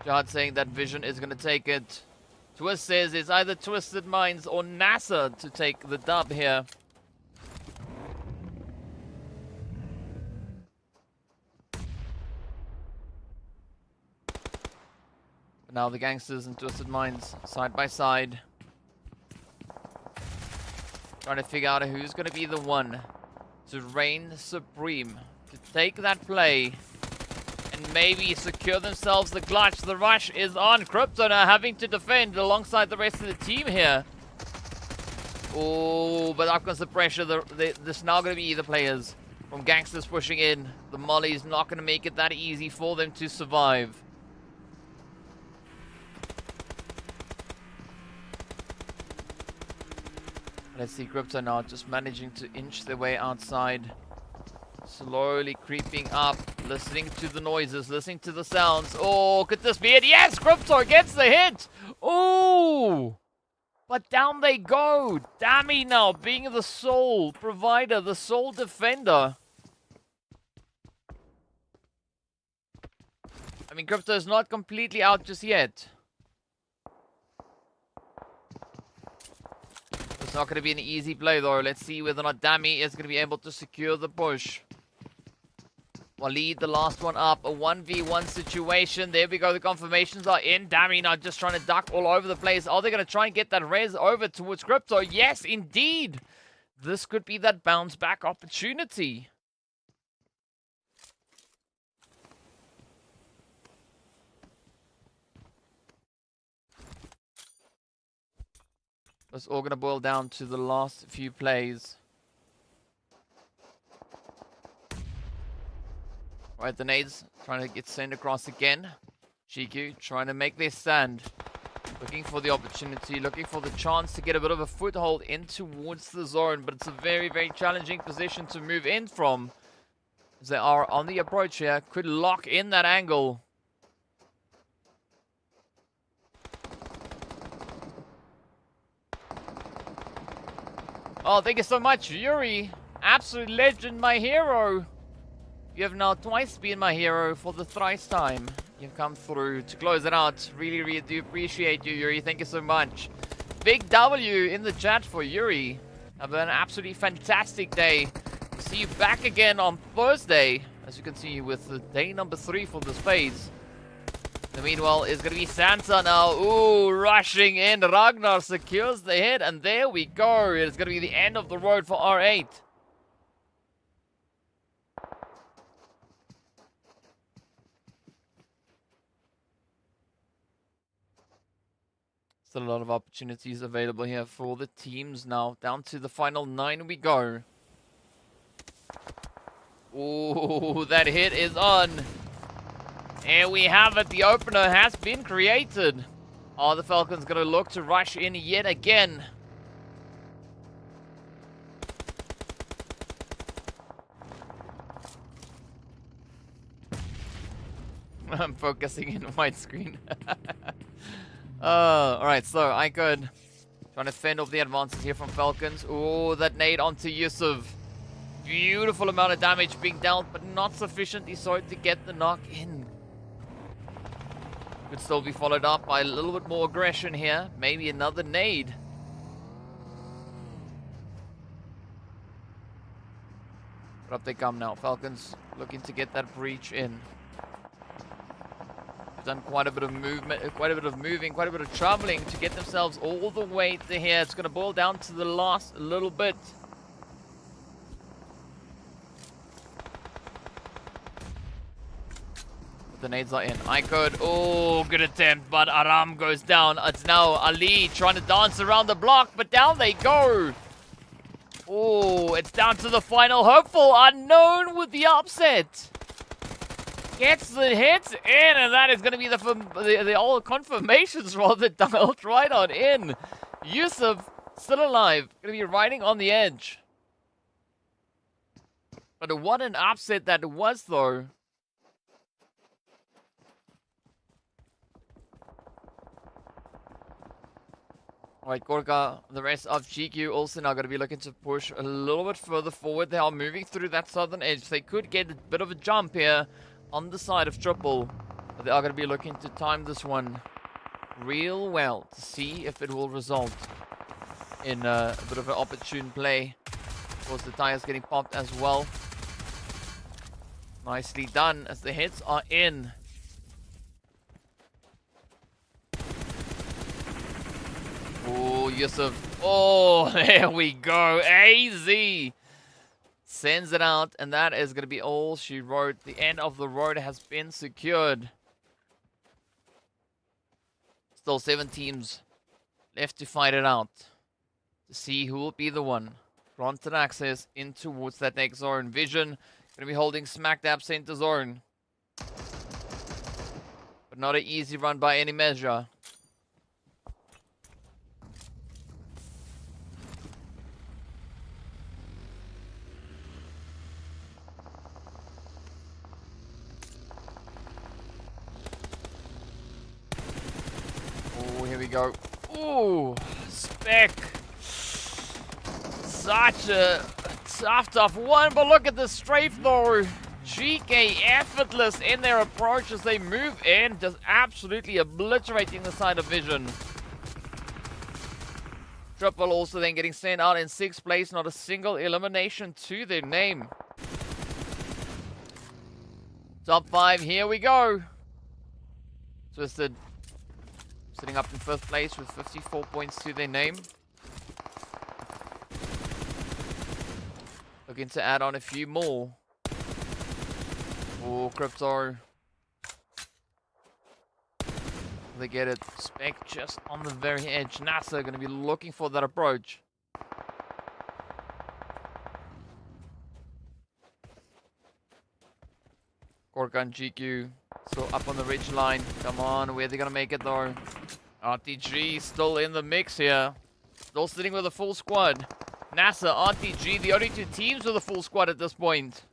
Jihad saying that Vision is going to take it. Twist says it's either Twisted Minds or NASR to take the dub here. But now the Gangsters and Twisted Minds side by side. Trying to figure out who's going to be the one to reign supreme. To take that play. And maybe secure themselves the clutch. The rush is on. Crypto now having to defend alongside the rest of the team here. Oh, but up comes the pressure. There's now going to be the players from Gangsters pushing in. The Molly's not going to make it that easy for them to survive. Let's see Crypto now just managing to inch their way outside. Slowly creeping up, listening to the noises, listening to the sounds. Oh, could this be it? Yes, Crypto gets the hit. Oh, but down they go. Dammy now being the sole provider, the sole defender. I mean, Crypto is not completely out just yet. It's not going to be an easy play though. Let's see whether or not Dammy is going to be able to secure the push. Waleed, the last one up, a 1v1 situation. There we go, the confirmations are in. Dammy now just trying to duck all over the place. Are they going to try and get that res over towards Crypto? Yes, indeed. This could be that bounce back opportunity. It's all going to boil down to the last few plays. Right, the nades trying to get sent across again. Shiku trying to make their stand. Looking for the opportunity, looking for the chance to get a bit of a foothold in towards the zone. But it's a very, very challenging position to move in from. As they are on the approach here. Could lock in that angle. Oh, thank you so much, Yuri. Absolute legend, my hero. You have now twice been my hero for the thrice time. You've come through to close it out. Really, really do appreciate you, Yuri. Thank you so much. Big W in the chat for Yuri. Have an absolutely fantastic day. See you back again on Thursday. As you can see, with the day number 3 for this phase. The meanwhile is going to be Santa now. Ooh, rushing in. Ragnar secures the hit. And there we go. It's going to be the end of the road for R8. Still a lot of opportunities available here for the teams now. Down to the final 9 we go. Ooh, that hit is on. And we have it. The opener has been created. Are the Falcons going to look to rush in yet again? I'm focusing in widescreen. Alright, so IKURD trying to fend off the advances here from Falcons. Oh, that nade onto Yusuf. Beautiful amount of damage being dealt, but not sufficiently so to get the knock in. Could still be followed up by a little bit more aggression here. Maybe another nade. But up they come now. Falcons looking to get that breach in. Done quite a bit of movement, quite a bit of moving, quite a bit of traveling to get themselves all the way to here. It's going to boil down to the last little bit. The nades are in. IKURD, oh, good attempt, but Aram goes down. It's now Ali trying to dance around the block, but down they go. Oh, it's down to the final hopeful unknown with the upset. Gets the hit in, and that is going to be the old confirmations rather dialed right on in. Yusuf still alive, going to be riding on the edge. But what an upset that was, though. Alright, Gorka, the rest of GQ also now going to be looking to push a little bit further forward. They are moving through that southern edge. They could get a bit of a jump here on the side of triple, but they are going to be looking to time this one real well to see if it will result in a bit of an opportune play. Of course, the tires getting popped as well. Nicely done as the hits are in. Oh, Yusuf. Oh, there we go. AZ sends it out, and that is going to be all she wrote. The end of the road has been secured. Still 7 teams left to fight it out. To see who will be the one granted access in towards that next zone. Vision going to be holding smack dab center zone. But not an easy run by any measure. Go. Ooh, Spec. Such a tough one, but look at the strafe though. Geekay effortless in their approach as they move in, just absolutely obliterating the side of Vision. Triple also then getting sent out in 6th place, not a single elimination to their name. Top 5, here we go. Twisted sitting up in 1st place with 54 points to their name. Looking to add on a few more. Oh, Crypto. They get it. Spec just on the very edge. NASR going to be looking for that approach. Gorka and GQ still up on the ridge line. Come on, where are they going to make it though? RTG still in the mix here. Still sitting with a full squad. NASR, RTG, the only 2 teams with a full squad at this point.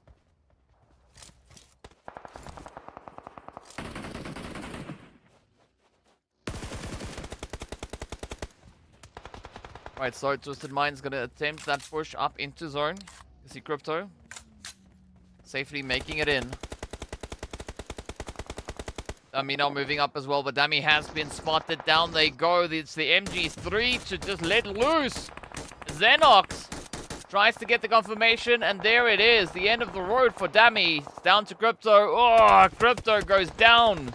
Right, so Twisted Mind's going to attempt that push up into zone. You see Crypto safely making it in. Dummy now moving up as well, but Dummy has been spotted. Down they go. It's the MG3 to just let loose. Xenox tries to get the confirmation, and there it is. The end of the road for Dummy. It's down to Crypto. Oh, Crypto goes down.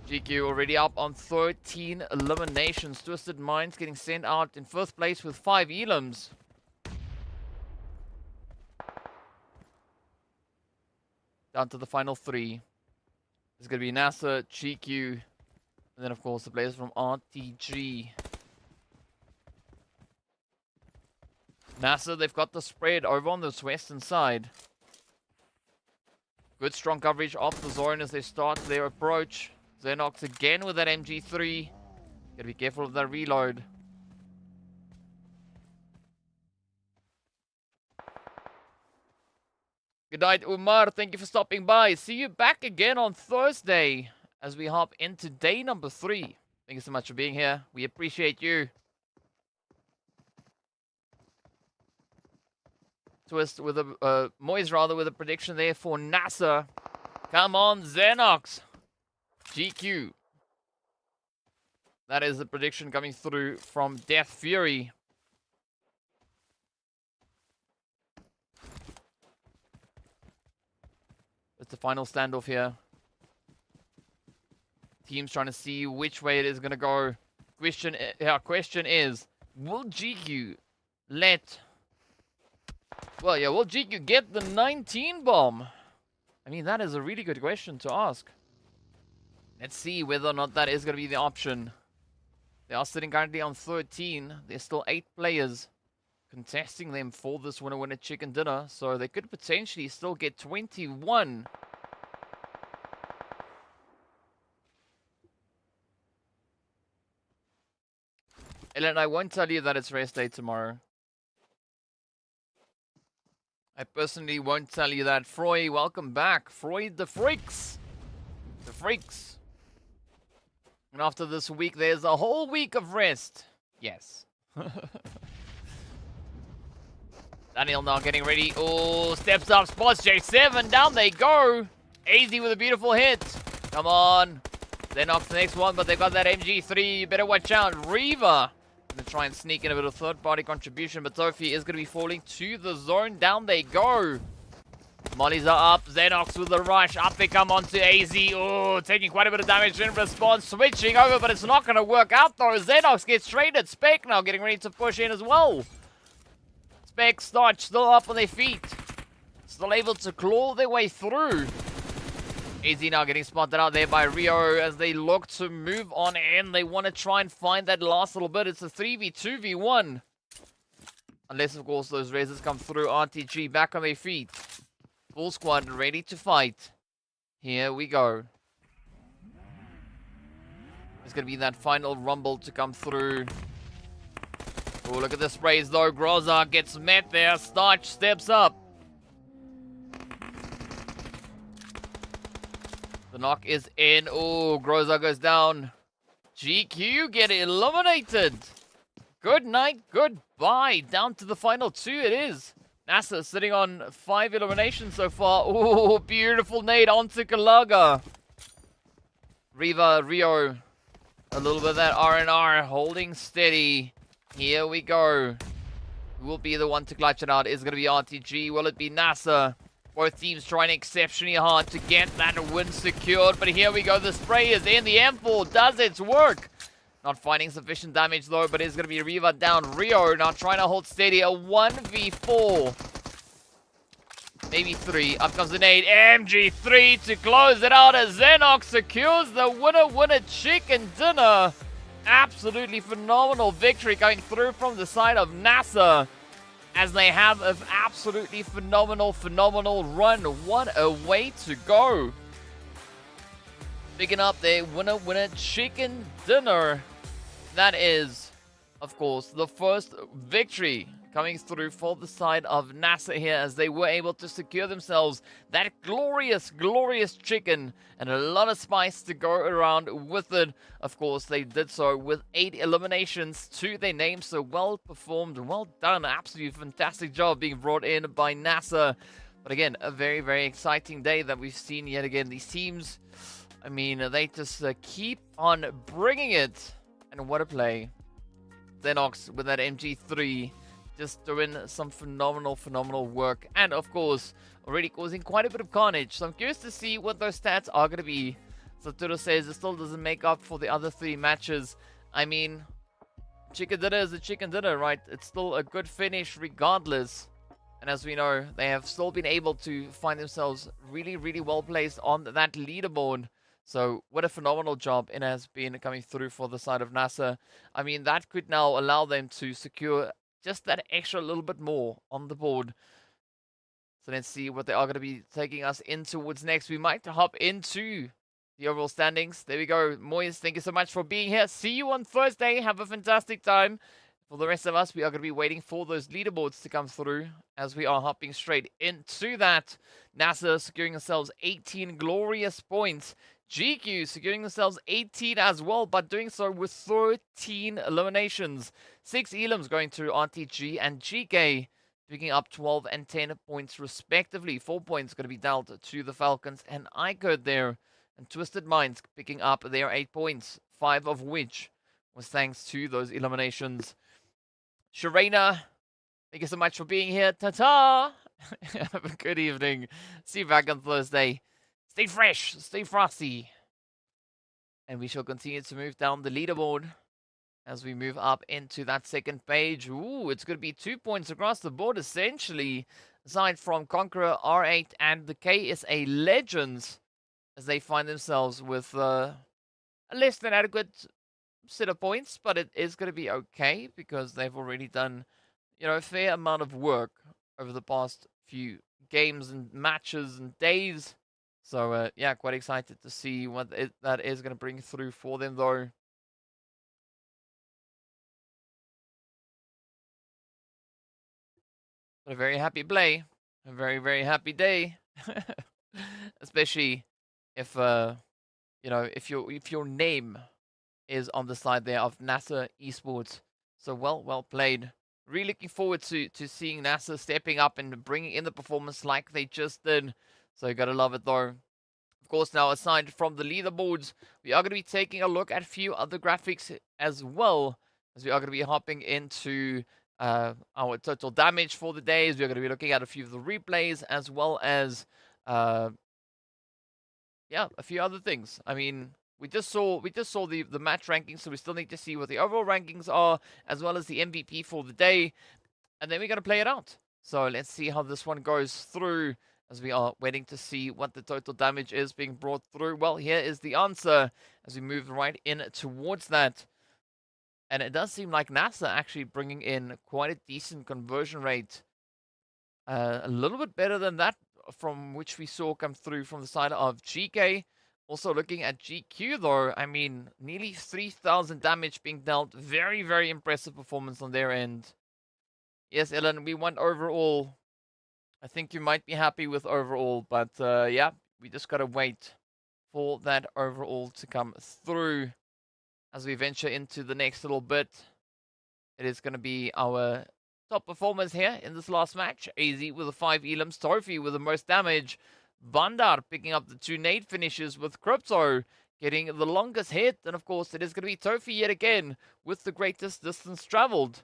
GQ already up on 13 eliminations. Twisted Minds getting sent out in 1st place with 5 elims. Down to the final 3. It's going to be NASR, GQ, and then, of course, the players from RTG. NASR, they've got the spread over on this western side. Good strong coverage off the zone as they start their approach. Xenox again with that MG3. Gotta be careful of that reload. Good night, Umar. Thank you for stopping by. See you back again on Thursday as we hop into day number 3. Thank you so much for being here. We appreciate you. Twist with a Moise rather with a prediction there for NASR. Come on, Xenox. GQ. That is the prediction coming through from Death Fury. It's the final standoff here. Teams trying to see which way it is going to go. Question is, will GQ let... Well, yeah, will GQ get the 19 bomb? I mean, that is a really good question to ask. Let's see whether or not that is going to be the option. They are sitting currently on 13. There's still 8 players contesting them for this winner chicken dinner. So they could potentially still get 21. Ellen, I won't tell you that it's rest day tomorrow. I personally won't tell you that. Freud, welcome back. Freud the Freaks. The Freaks. And after this week, there's a whole week of rest. Yes. Daniel now getting ready. Oh, steps up, spots J7. Down they go. AZ with a beautiful hit. Come on. They're not the next one, but they've got that MG3. You better watch out. Reva. Gonna try and sneak in a bit of third-party contribution, but Sophie is gonna be falling to the zone. Down they go. Mollies are up. Xenox with the rush. Up they come onto AZ. Oh, taking quite a bit of damage in response. Switching over, but it's not gonna work out though. Xenox gets traded. Spec now getting ready to push in as well. Spec, Starch still up on their feet. Still able to claw their way through. AZ now getting spotted out there by Rio as they look to move on in. They want to try and find that last little bit. It's a 3v2v1. Unless, of course, those razors come through. RTG back on their feet. Full squad ready to fight. Here we go. There's going to be that final rumble to come through. Oh, look at the sprays though. Groza gets met there. Starch steps up. The knock is in. Oh, Groza goes down. GQ get eliminated. Good night, goodbye. Down to the final 2 it is. NASR sitting on 5 eliminations so far. Oh, beautiful nade onto Kalaga. Reva, Rio. A little bit of that R&R holding steady. Here we go. Who will be the one to clutch it out? Is it going to be RTG? Will it be NASR? Both teams trying exceptionally hard to get that win secured. But here we go. The spray is in. The M4 does its work. Not finding sufficient damage though, but it's going to be Reva down. Rio now trying to hold steady. A 1v4. Maybe 3. Up comes the nade. MG3 to close it out as Xenox secures the winner chicken dinner. Absolutely phenomenal victory coming through from the side of NASR. As they have an absolutely phenomenal run. What a way to go. Picking up their winner chicken dinner. That is, of course, the first victory coming through for the side of NASR here as they were able to secure themselves that glorious chicken and a lot of spice to go around with it. Of course, they did so with 8 eliminations to their name, so well performed, well done, absolutely fantastic job being brought in by NASR. But again, a very exciting day that we've seen yet again. These teams, I mean, they just keep on bringing it, and what a play. Xenox with that MG3. Just doing some phenomenal work. And, of course, already causing quite a bit of carnage. So I'm curious to see what those stats are going to be. Saturo says it still doesn't make up for the other 3 matches. I mean, chicken dinner is a chicken dinner, right? It's still a good finish regardless. And as we know, they have still been able to find themselves really well placed on that leaderboard. So what a phenomenal job it has been coming through for the side of NASR. I mean, that could now allow them to secure just that extra little bit more on the board. So let's see what they are going to be taking us in towards next. We might hop into the overall standings. There we go. Moyes, thank you so much for being here. See you on Thursday. Have a fantastic time. For the rest of us, we are going to be waiting for those leaderboards to come through as we are hopping straight into that. NASR securing themselves 18 glorious points. GQ securing themselves 18 as well, but doing so with 13 eliminations. 6 elims going to RTG and Geekay, picking up 12 and 10 points respectively. 4 points going to be dealt to the Falcons and IKURD there. And Twisted Minds picking up their 8 points, 5 of which was thanks to those eliminations. Sharena, thank you so much for being here. Ta-ta! Have a good evening. See you back on Thursday. Stay fresh, stay frosty. And we shall continue to move down the leaderboard as we move up into that second page. Ooh, it's going to be 2 points across the board, essentially, aside from CONQUEROR, R8, and the KSA Legends, as they find themselves with a less than adequate set of points, but it is going to be okay because they've already done, you know, a fair amount of work over the past few games and matches and days. So, yeah, quite excited to see what that is going to bring through for them, though. But a very happy play, a very, very happy day, especially if, you know, if your name is on the side there of NASR Esports. So well played. Really looking forward to seeing NASR stepping up and bringing in the performance like they just did. So you gotta love it though. Of course, now aside from the leaderboards, we are going to be taking a look at a few other graphics as well, as we are going to be hopping into our total damage for the days. We're going to be looking at a few of the replays as well as yeah, a few other things. I mean, we just saw the match rankings, so we still need to see what the overall rankings are, as well as the MVP for the day, and then we're going to play it out. So let's see how this one goes through, as we are waiting to see what the total damage is being brought through. Well, here is the answer, as we move right in towards that. And it does seem like NASR actually bringing in quite a decent conversion rate. A little bit better than that from which we saw come through from the side of GK. Also looking at GQ though, I mean, nearly 3,000 damage being dealt. Very, very impressive performance on their end. Yes, Ellen, we want overall. I think you might be happy with overall, but yeah, we just gotta wait for that overall to come through as we venture into the next little bit. It is gonna be our top performers here in this last match. AZ with the 5 elims, Tofi with the most damage, Bandar picking up the 2 nade finishes, with Crypto getting the longest hit, and of course it is going to be Tofi yet again with the greatest distance traveled.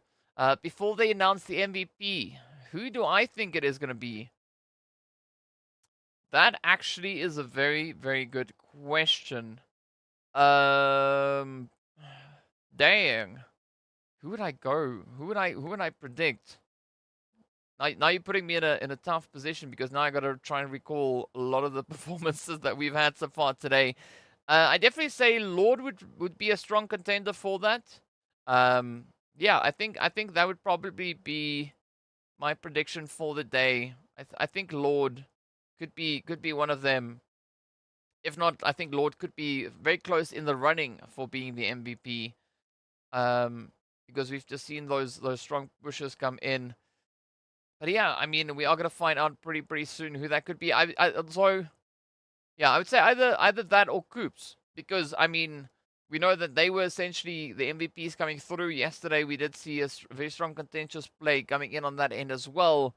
Before they announce the MVP, who do I think it is going to be? That actually is a very, very good question. Dang. Who would I go? Who would I predict? Now you're putting me in a tough position, because now I got to try and recall a lot of the performances that we've had so far today. I definitely say Lord would be a strong contender for that. Yeah, I think that would probably be my prediction for the day. I think Lord could be one of them. If not, I think Lord could be very close in the running for being the MVP. Because we've just seen those strong pushes come in. But yeah, I mean, we are gonna find out pretty soon who that could be. So yeah, I would say either that or Coops, because I mean, we know that they were essentially the MVPs coming through. Yesterday, we did see a very strong contentious play coming in on that end as well.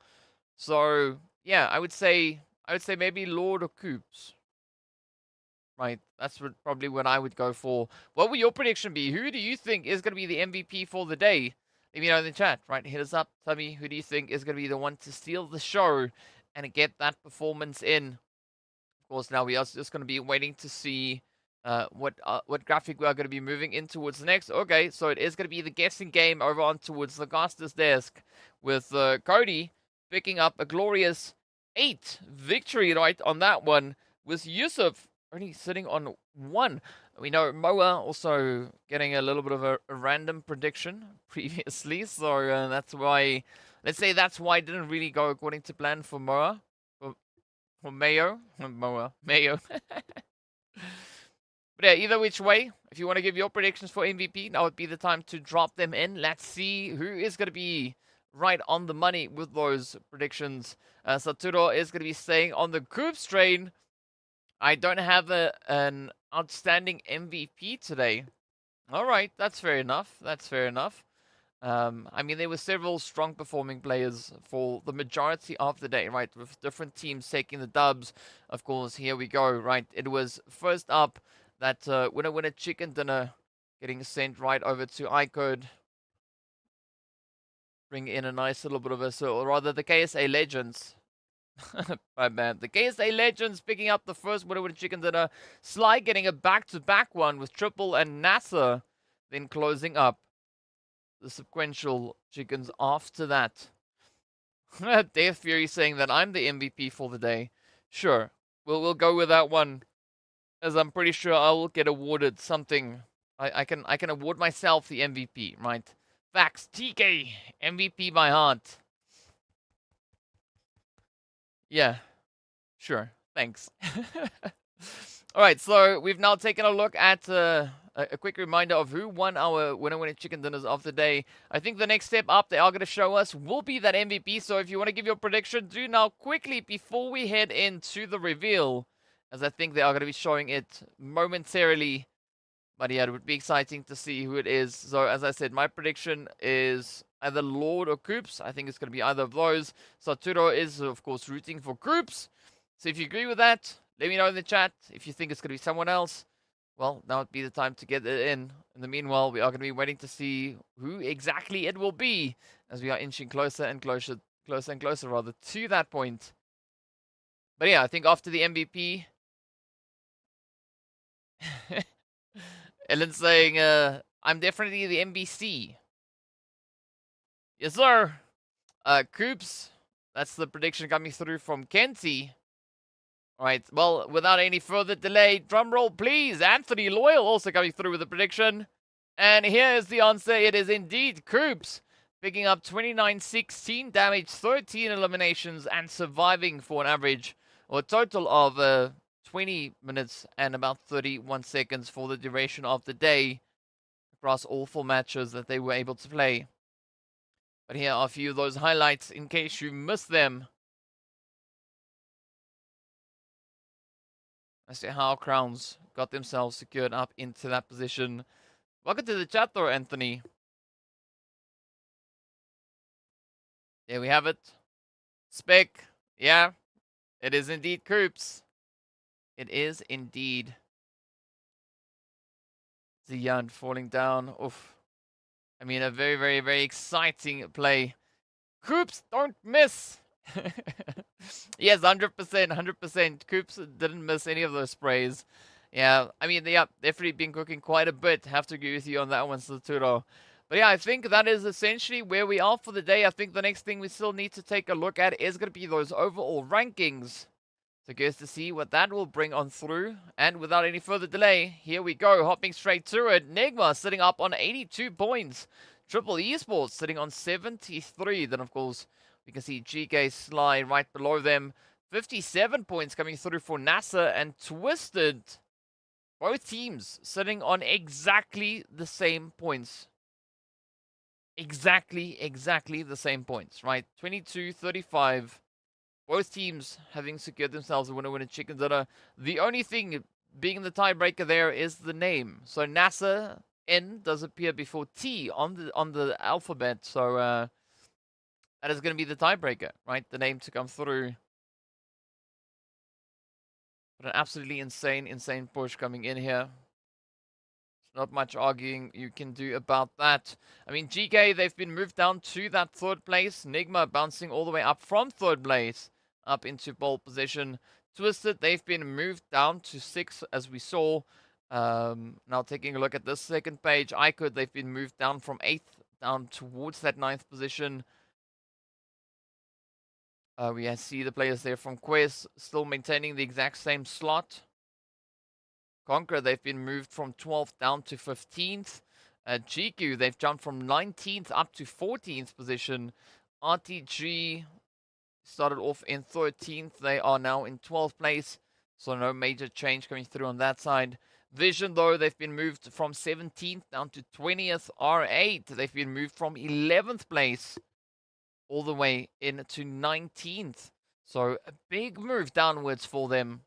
So yeah, I would say maybe Lord or Coops. Right, that's probably what I would go for. What would your prediction be? Who do you think is going to be the MVP for the day? Let me know in the chat, right? Hit us up. Tell me, who do you think is going to be the one to steal the show and get that performance in? Of course, now we are just going to be waiting to see what graphic we are going to be moving in towards next. Okay, so it is going to be the guessing game over on towards the caster's desk, with Cody picking up a glorious 8 victory right on that one, with Yusuf only sitting on 1. We know Moa also getting a little bit of a random prediction previously, so that's why, let's say that's why it didn't really go according to plan for Moa, for Mayo, Moa, Mayo. But yeah, either which way, if you want to give your predictions for MVP, now would be the time to drop them in. Let's see who is going to be right on the money with those predictions. Saturo is going to be staying on the Coops train. I don't have an outstanding MVP today. All right, that's fair enough. That's fair enough. I mean, there were several strong performing players for the majority of the day, right? With different teams taking the dubs. Of course, here we go, right? It was first up that winner chicken dinner getting sent right over to IKURD. Bring in a nice little bit of a, or rather the KSA Legends. My man, the KSA Legends picking up the first winner chicken dinner. Sly getting a back-to-back one with Triple and NASR, then closing up the sequential chickens after that. Death Fury saying that I'm the MVP for the day. Sure, we'll go with that one, as I'm pretty sure I will get awarded something. I can award myself the MVP, right? Facts, TK, MVP by heart. Yeah, sure, thanks. Alright, so we've now taken a look at a quick reminder of who won our winner chicken dinners of the day. I think the next step up they are going to show us will be that MVP. So if you want to give your prediction, do now quickly before we head into the reveal, as I think they are going to be showing it momentarily. But yeah, it would be exciting to see who it is. So as I said, my prediction is either Lord or Coops. I think it's going to be either of those. Saturo is, of course, rooting for Coops. So if you agree with that, let me know in the chat. If you think it's going to be someone else, well, now would be the time to get it in. In the meanwhile, we are going to be waiting to see who exactly it will be, as we are inching closer and closer rather, to that point. But yeah, I think after the MVP... Ellen's saying, I'm definitely the MBC. Yes, sir. Coops, that's the prediction coming through from Kenty. Alright, well, without any further delay, drum roll please. Anthony Loyal also coming through with a prediction. And here is the answer. It is indeed Coops, picking up 29-16 damage, 13 eliminations, and surviving for an average, or a total of 20 minutes and about 31 seconds for the duration of the day across all 4 matches that they were able to play. But here are a few of those highlights in case you missed them. I see how Crowns got themselves secured up into that position. Welcome to the chat though, Anthony. There we have it. Spec. Yeah, it is indeed Coops. It is indeed Ziyan falling down. Oof. I mean, a very, very, very exciting play. Coops, don't miss. Yes, 100%, 100%. Coops didn't miss any of those sprays. Yeah, I mean, yeah, definitely been cooking quite a bit. Have to agree with you on that one, Saturo. But yeah, I think that is essentially where we are for the day. I think the next thing we still need to take a look at is going to be those overall rankings. So curious to see what that will bring on through. And without any further delay, here we go, hopping straight to it. Nigma sitting up on 82 points. PMPL Esports sitting on 73. Then, of course, we can see GK Sly right below them. 57 points coming through for NASR and Twisted. Both teams sitting on exactly the same points. Exactly the same points, right? 22-35. Both teams having secured themselves a winner chicken dinner. The only thing being the tiebreaker there is the name. So NASR N does appear before T on the alphabet. So that is going to be the tiebreaker, right? The name to come through. But an absolutely insane push coming in here. Not much arguing you can do about that. I mean, GK, they've been moved down to that 3rd place. Nigma bouncing all the way up from 3rd place up into pole position. Twisted, they've been moved down to 6th, as we saw. Now taking a look at this 2nd page, IKURD, they've been moved down from 8th down towards that 9th position. We see the players there from Quest still maintaining the exact same slot. CONQUEROR, they've been moved from 12th down to 15th. GQ, they've jumped from 19th up to 14th position. RTG started off in 13th. They are now in 12th place. So no major change coming through on that side. Vision, though, they've been moved from 17th down to 20th. R8, they've been moved from 11th place all the way into 19th. So a big move downwards for them.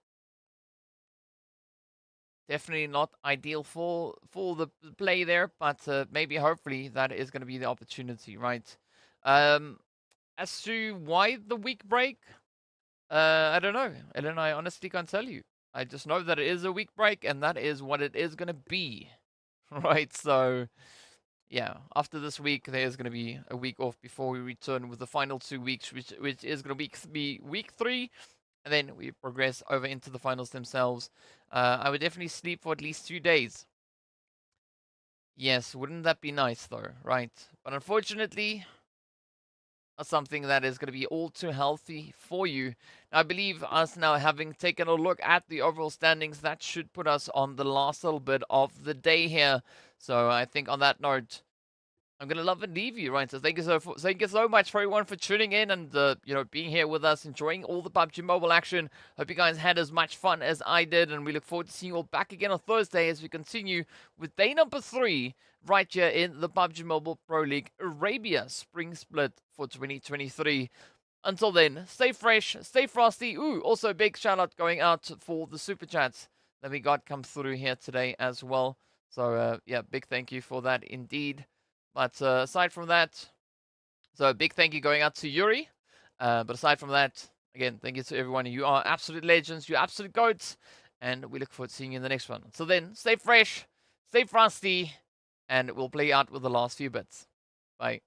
Definitely not ideal for the play there, but maybe hopefully that is going to be the opportunity, right? As to why the week break, I don't know. Ellen, I honestly can't tell you. I just know that it is a week break, and that is what it is going to be, right? So, yeah, after this week, there is going to be a week off before we return with the final 2 weeks, which is going to be week 3, and then we progress over into the finals themselves. I would definitely sleep for at least 2 days. Yes, wouldn't that be nice, though, right? But unfortunately, not something that is going to be all too healthy for you. I believe us now having taken a look at the overall standings, that should put us on the last little bit of the day here. So I think on that note, I'm gonna love and leave you, right? So thank you so much for everyone for tuning in and being here with us, enjoying all the PUBG Mobile action. Hope you guys had as much fun as I did, and we look forward to seeing you all back again on Thursday as we continue with day number 3 right here in the PUBG Mobile Pro League Arabia Spring Split for 2023. Until then, stay fresh, stay frosty. Ooh, also a big shout out going out for the super chats that we got come through here today as well. So yeah, big thank you for that indeed. But aside from that, so a big thank you going out to Yuri. But aside from that, again, thank you to everyone. You are absolute legends. You're absolute goats. And we look forward to seeing you in the next one. So then, stay fresh, stay frosty, and we'll play out with the last few bits. Bye.